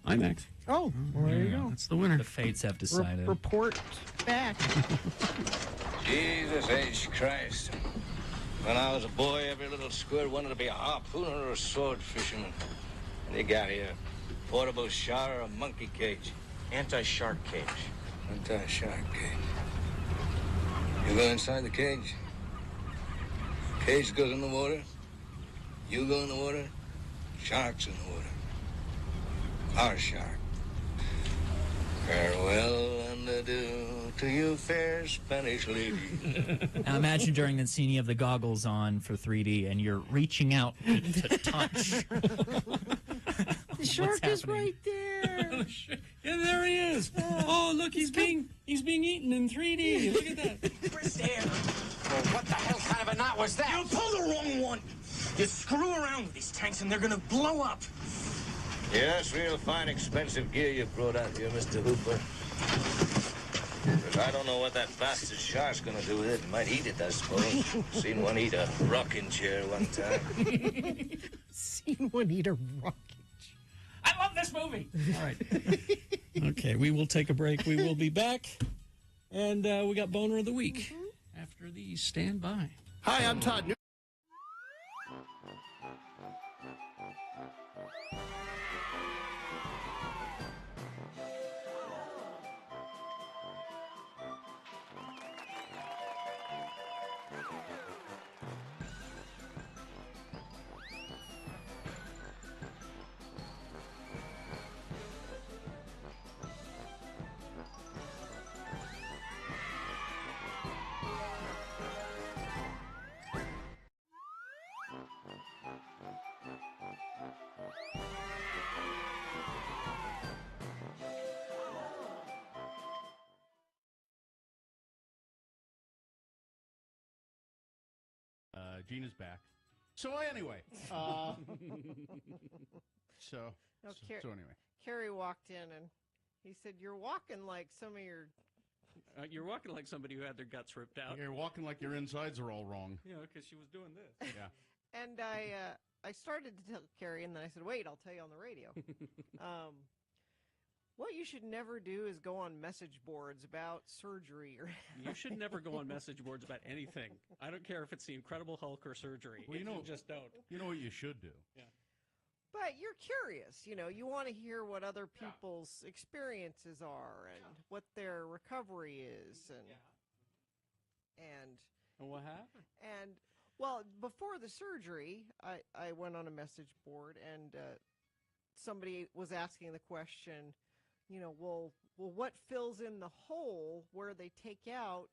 IMAX. Oh, well, there you go. That's the winner. The fates have decided. Report back. Jesus H. Christ. When I was a boy, every little squid wanted to be a harpooner or a sword fisherman. And they got here. Portable shower, a monkey cage. Anti-shark cage. Anti-shark cage. You go inside the cage. Cage goes in the water. You go in the water. Shark's in the water. Our shark. Farewell and adieu to you, fair Spanish lady. Now imagine during the scene you have the goggles on for 3D and you're reaching out to touch. The shark is right there. Yeah, there he is. Oh, look, he's being eaten in 3D. Look at that. Where's there? Well, what the hell kind of a knot was that? You pulled the wrong one. You screw around with these tanks and they're gonna blow up. Yes, real fine, expensive gear you brought out here, Mr. Hooper. But I don't know what that bastard shark's gonna do with it. It might eat it, I suppose. Seen one eat a rocking chair one time. Seen one eat a rocket. I love this movie. All right. Okay, we will take a break. We will be back. And we got Boner of the Week. After these, stand by. Hi, I'm Todd New. Gina's back. So anyway, No, so anyway, Carrie walked in and he said, "You're walking like some of your." You're walking like somebody who had their guts ripped out. You're walking like your insides are all wrong. You know, because she was doing this. Yeah. And I started to tell Carrie, and then I said, "Wait, I'll tell you on the radio." What you should never do is go on message boards about surgery. You should never go on message boards about anything. I don't care if it's the Incredible Hulk or surgery. Well, You just don't. You know what you should do? Yeah. But you're curious, you want to hear what other people's experiences are and what their recovery is, and what happened? And well, before the surgery, I went on a message board, and somebody was asking the question, well, what fills in the hole where they take out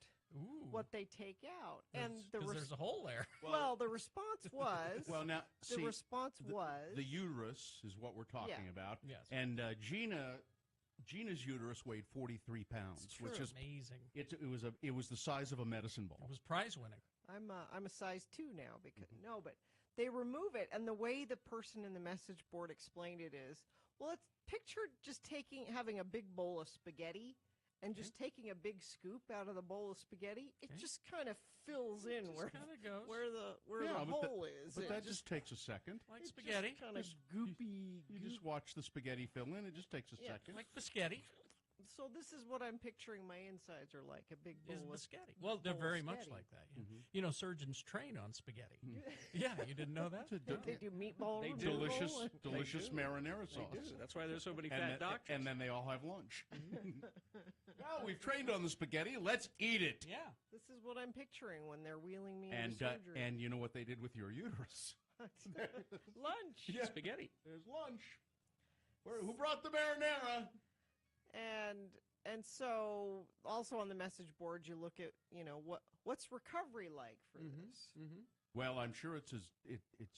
what they take out? And there's a hole there. Well, the response was. Well, now the see, response was the uterus is what we're talking Yeah. about. Yes. And Gina's uterus weighed 43 pounds, It's true. which is Amazing. It was the size of a medicine ball. It was prize winning. I'm a size 2 now because but they remove it, and the way the person in the message board explained it is, well, it's picture just having a big bowl of spaghetti and just taking a big scoop out of the bowl of spaghetti. It just kind of fills in where the hole is. But It that just takes a second. Like spaghetti. kind of goopy. You just watch the spaghetti fill in. It just takes a second. Like biscotti. So this is what I'm picturing my insides are like, a big bowl Is of biscotti. Well, they're bowl of very much spaghetti. like that. Yeah. You know, surgeons train on spaghetti. Yeah, you didn't know that? They do meatball. They do. Delicious, They delicious do. marinara They sauce. do. That's why there's so many And fat then- doctors. And then they all have lunch. Well, we've trained on the spaghetti. Let's eat it. Yeah. This is what I'm picturing when they're wheeling me And into surgery. and you know what they did with your uterus? Lunch. Yeah. Spaghetti. There's lunch. Who brought the marinara? And so also on the message board you look at, what's recovery like for this? Well, I'm sure it's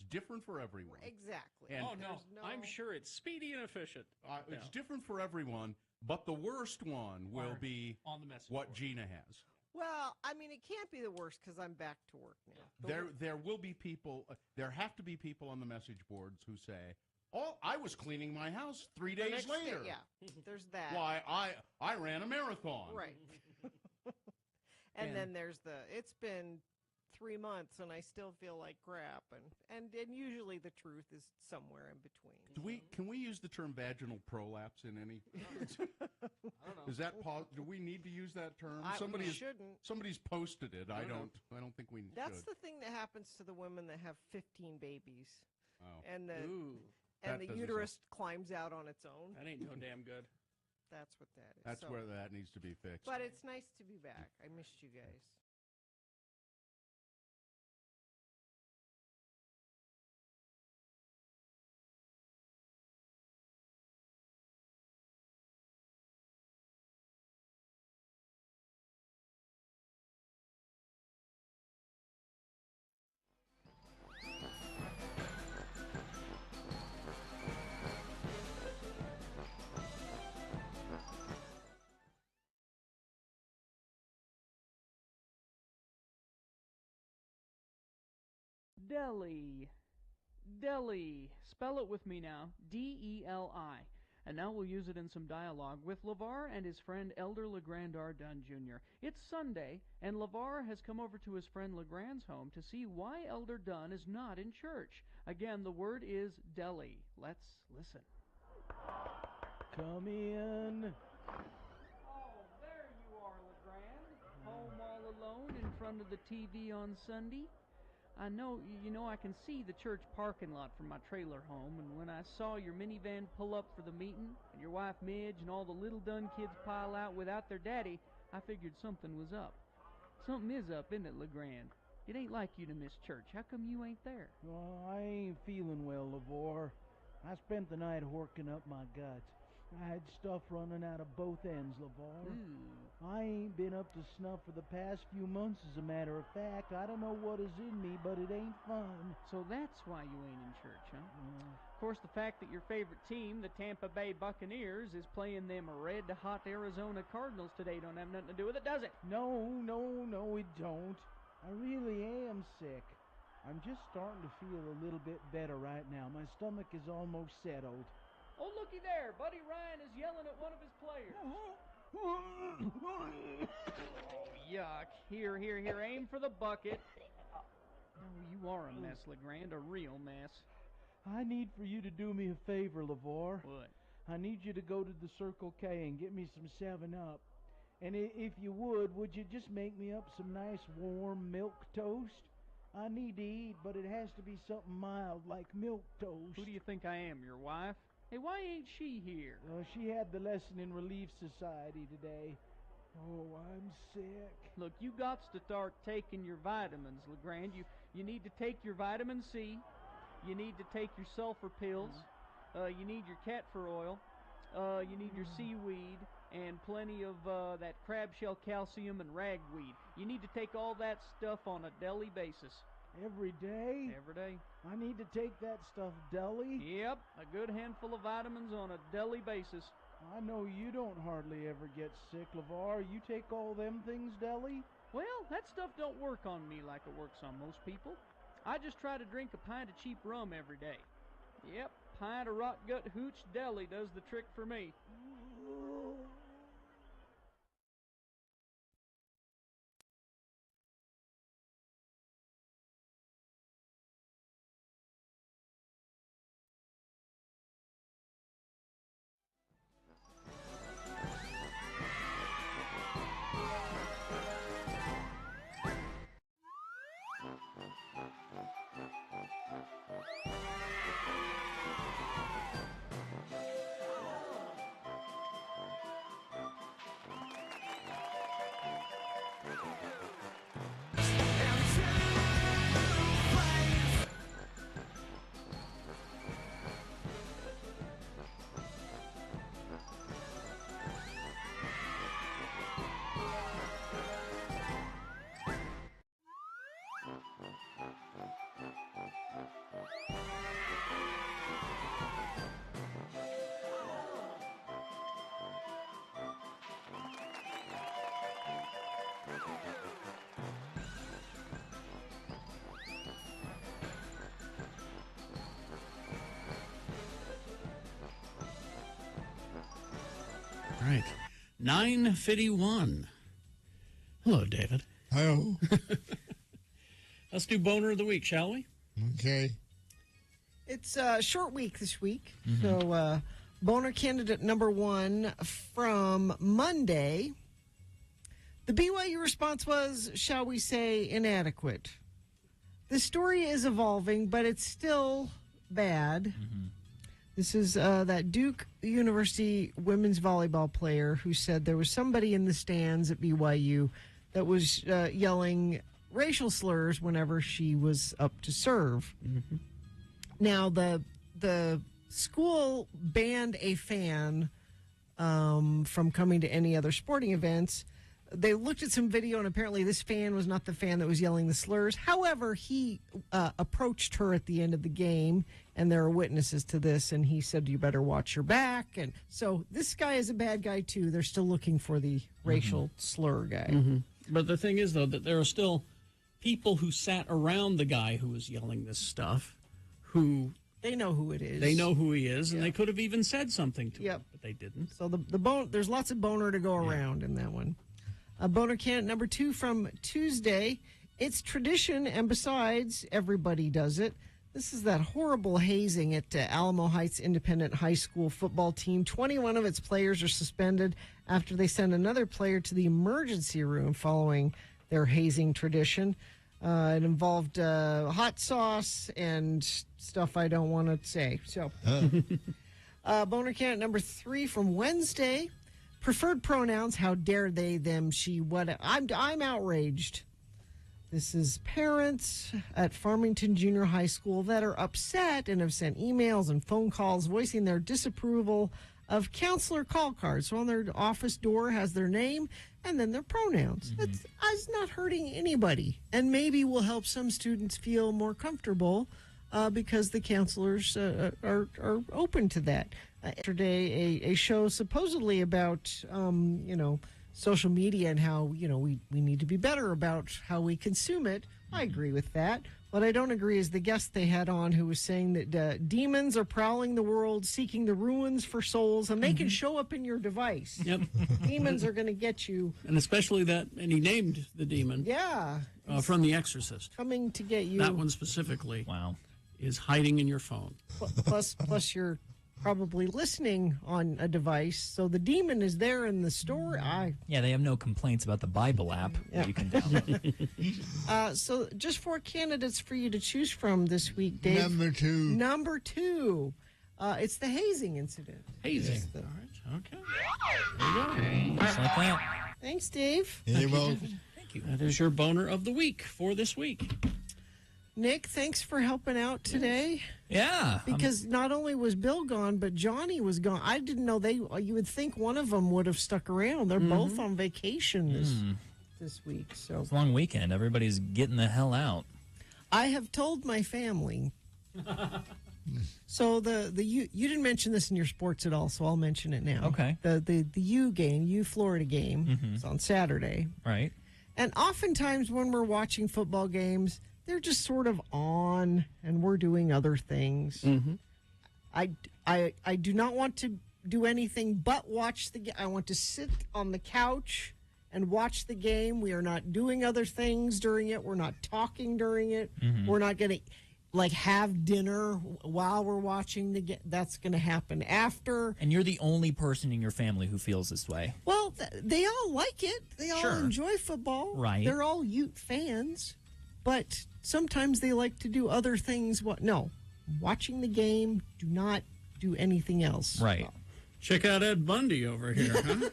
different for everyone. Exactly. And- Oh, no. I'm sure it's speedy and efficient. It's different for everyone, but the worst one will be on the message what board. Gina has. Well, I mean, it can't be the worst because I'm back to work now. There will be people. There have to be people on the message boards who say, "Oh, I was cleaning my house 3 The days next later. day, yeah, there's that. Why I ran a marathon. Right. and then there's it's been 3 months and I still feel like crap, and usually the truth is somewhere in between. Can we use the term vaginal prolapse in any? I don't know. Is that do we need to use that term? We shouldn't. Somebody's posted it. I don't don't think we That's should. the thing that happens to the women that have 15 babies. Oh. And the Ooh. That and the doesn't uterus climbs out on its own. That ain't no damn good. That's what that is. That's So- where that needs to be fixed. But it's nice to be back. I missed you guys. Deli. Deli. Spell it with me now. D-E-L-I. And now we'll use it in some dialogue with LeVar and his friend Elder LeGrand R. Dunn Jr. It's Sunday, and LeVar has come over to his friend LeGrand's home to see why Elder Dunn is not in church. Again, the word is deli. Let's listen. Come in. Oh, there you are, LeGrand. Home all alone in front of the TV on Sunday. I know, I can see the church parking lot from my trailer home, and when I saw your minivan pull up for the meeting, and your wife Midge and all the little Dunn kids pile out without their daddy, I figured something was up. Something is up, isn't it, LeGrand? It ain't like you to miss church. How come you ain't there? Well, I ain't feeling well, LeVar. I spent the night working up my guts. I had stuff running out of both ends, LeVar. I ain't been up to snuff for the past few months, as a matter of fact. I don't know what is in me, but it ain't fun. So that's why you ain't in church, huh? Of course, the fact that your favorite team, the Tampa Bay Buccaneers, is playing them red-hot Arizona Cardinals today don't have nothing to do with it, does it? No, it don't. I really am sick. I'm just starting to feel a little bit better right now. My stomach is almost settled. Oh, looky there. Buddy Ryan is yelling at one of his players. Oh, yuck. Here. Aim for the bucket. Oh, you are a mess, LeGrand. A real mess. I need for you to do me a favor, LeVar. What? I need you to go to the Circle K and get me some 7-Up. And if you would you just make me up some nice warm milk toast? I need to eat, but it has to be something mild like milk toast. Who do you think I am, your wife? Hey, why ain't she here? She had the lesson in Relief Society today. Oh, I'm sick. Look, you got to start taking your vitamins, LeGrand. You need to take your vitamin C. You need to take your sulfur pills. You need your cat fur oil. You need your seaweed and plenty of that crab shell calcium and ragweed. You need to take all that stuff on a daily basis. Every day? Every day. I need to take that stuff daily? Yep, a good handful of vitamins on a daily basis. I know you don't hardly ever get sick, LeVar. You take all them things daily? Well, that stuff don't work on me like it works on most people. I just try to drink a pint of cheap rum every day. Yep, pint of Rot Gut Hooch Deli does the trick for me. All right. 9:51. Hello, David. Hello. Let's do Boner of the Week, shall we? Okay. It's a short week this week. So, Boner candidate number 1 from Monday. The BYU response was, shall we say, inadequate. The story is evolving, but it's still bad. This is that Duke University women's volleyball player who said there was somebody in the stands at BYU that was yelling racial slurs whenever she was up to serve. Now, the school banned a fan from coming to any other sporting events. They looked at some video, and apparently this fan was not the fan that was yelling the slurs. However, he approached her at the end of the game, and there are witnesses to this, and he said, you better watch your back. And so this guy is a bad guy, too. They're still looking for the racial slur guy. But the thing is, though, that there are still people who sat around the guy who was yelling this stuff who... They know who it is. They know who he is, and they could have even said something to him, but they didn't. So there's lots of boner to go around in that one. Boner candidate number 2 from Tuesday. It's tradition, and besides, everybody does it. This is that horrible hazing at Alamo Heights Independent High School football team. 21 of its players are suspended after they sent another player to the emergency room following their hazing tradition. It involved hot sauce and stuff I don't want to say. So, Boner candidate number 3 from Wednesday. Preferred pronouns, how dare they, them, she, what. I'm outraged. This is parents at Farmington Junior High School that are upset and have sent emails and phone calls voicing their disapproval of counselor call cards. So on their office door has their name and then their pronouns. It's not hurting anybody, and maybe will help some students feel more comfortable because the counselors are open to that. Yesterday, a show supposedly about, social media and how, we need to be better about how we consume it. I agree with that. What I don't agree is the guest they had on who was saying that demons are prowling the world, seeking the ruins for souls, and they can show up in your device. Yep. Demons are going to get you. And especially that, and he named the demon. Yeah. From The Exorcist. Coming to get you. That one specifically. Wow. Is hiding in your phone. Plus you're probably listening on a device, so the demon is there in the store. Yeah, they have no complaints about the Bible app that you can download. So just 4 candidates for you to choose from this week, Dave. Number two. It's the hazing incident. Hazing. All right. Okay. There you go. Just like that. Thanks, Dave. Thank you. That is your boner of the week for this week. Nick, thanks for helping out today. Yeah. Because not only was Bill gone, but Johnny was gone. I didn't know you would think one of them would have stuck around. They're both on vacation this week. So It's a long weekend. Everybody's getting the hell out. I have told my family. So you didn't mention this in your sports at all, so I'll mention it now. Okay. The U Florida game is on Saturday. Right. And oftentimes when we're watching football games, they're just sort of on, and we're doing other things. Mm-hmm. I do not want to do anything but watch the game. I want to sit on the couch and watch the game. We are not doing other things during it. We're not talking during it. We're not going to have dinner while we're watching the game. That's going to happen after. And you're the only person in your family who feels this way. Well, they all like it. They all Sure. enjoy football. Right. They're all Ute fans. But sometimes they like to do other things. No, watching the game, do not do anything else. Right. Check out Ed Bundy over here, huh?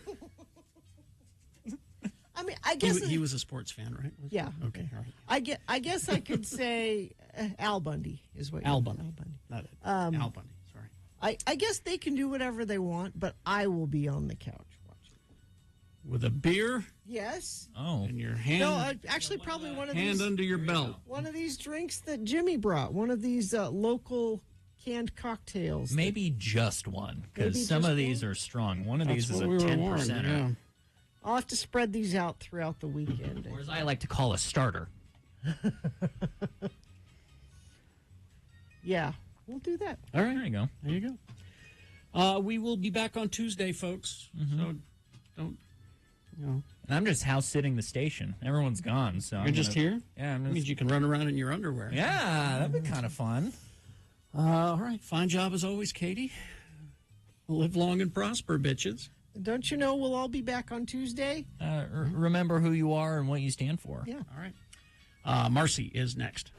I mean, I guess he was a sports fan, right? Yeah. Okay. All right. I guess I could say Al Bundy is what. Al Bundy. Al Bundy. Not it. Al Bundy. Sorry. I guess they can do whatever they want, but I will be on the couch watching. With a beer Yes. Oh. in your hand. No, actually, probably one of hand these. under your belt. One of these drinks that Jimmy brought. One of these local canned cocktails. Maybe just one, because Maybe some just of these are strong. One of That's these is a what we were 10%. warned, yeah. I'll have to spread these out throughout the weekend. Or as I like to call a starter. Yeah, we'll do that. All right. There you go. There you go. We will be back on Tuesday, folks. So don't, And I'm just house sitting the station. Everyone's gone, so You're just here? Yeah, I'm That just. means you can run around in your underwear. Yeah, that'd be kind of fun. All right. Fine job as always, Katie. Live long and prosper, bitches. Don't you know we'll all be back on Tuesday? Remember who you are and what you stand for. Yeah. All right. Marcy is next.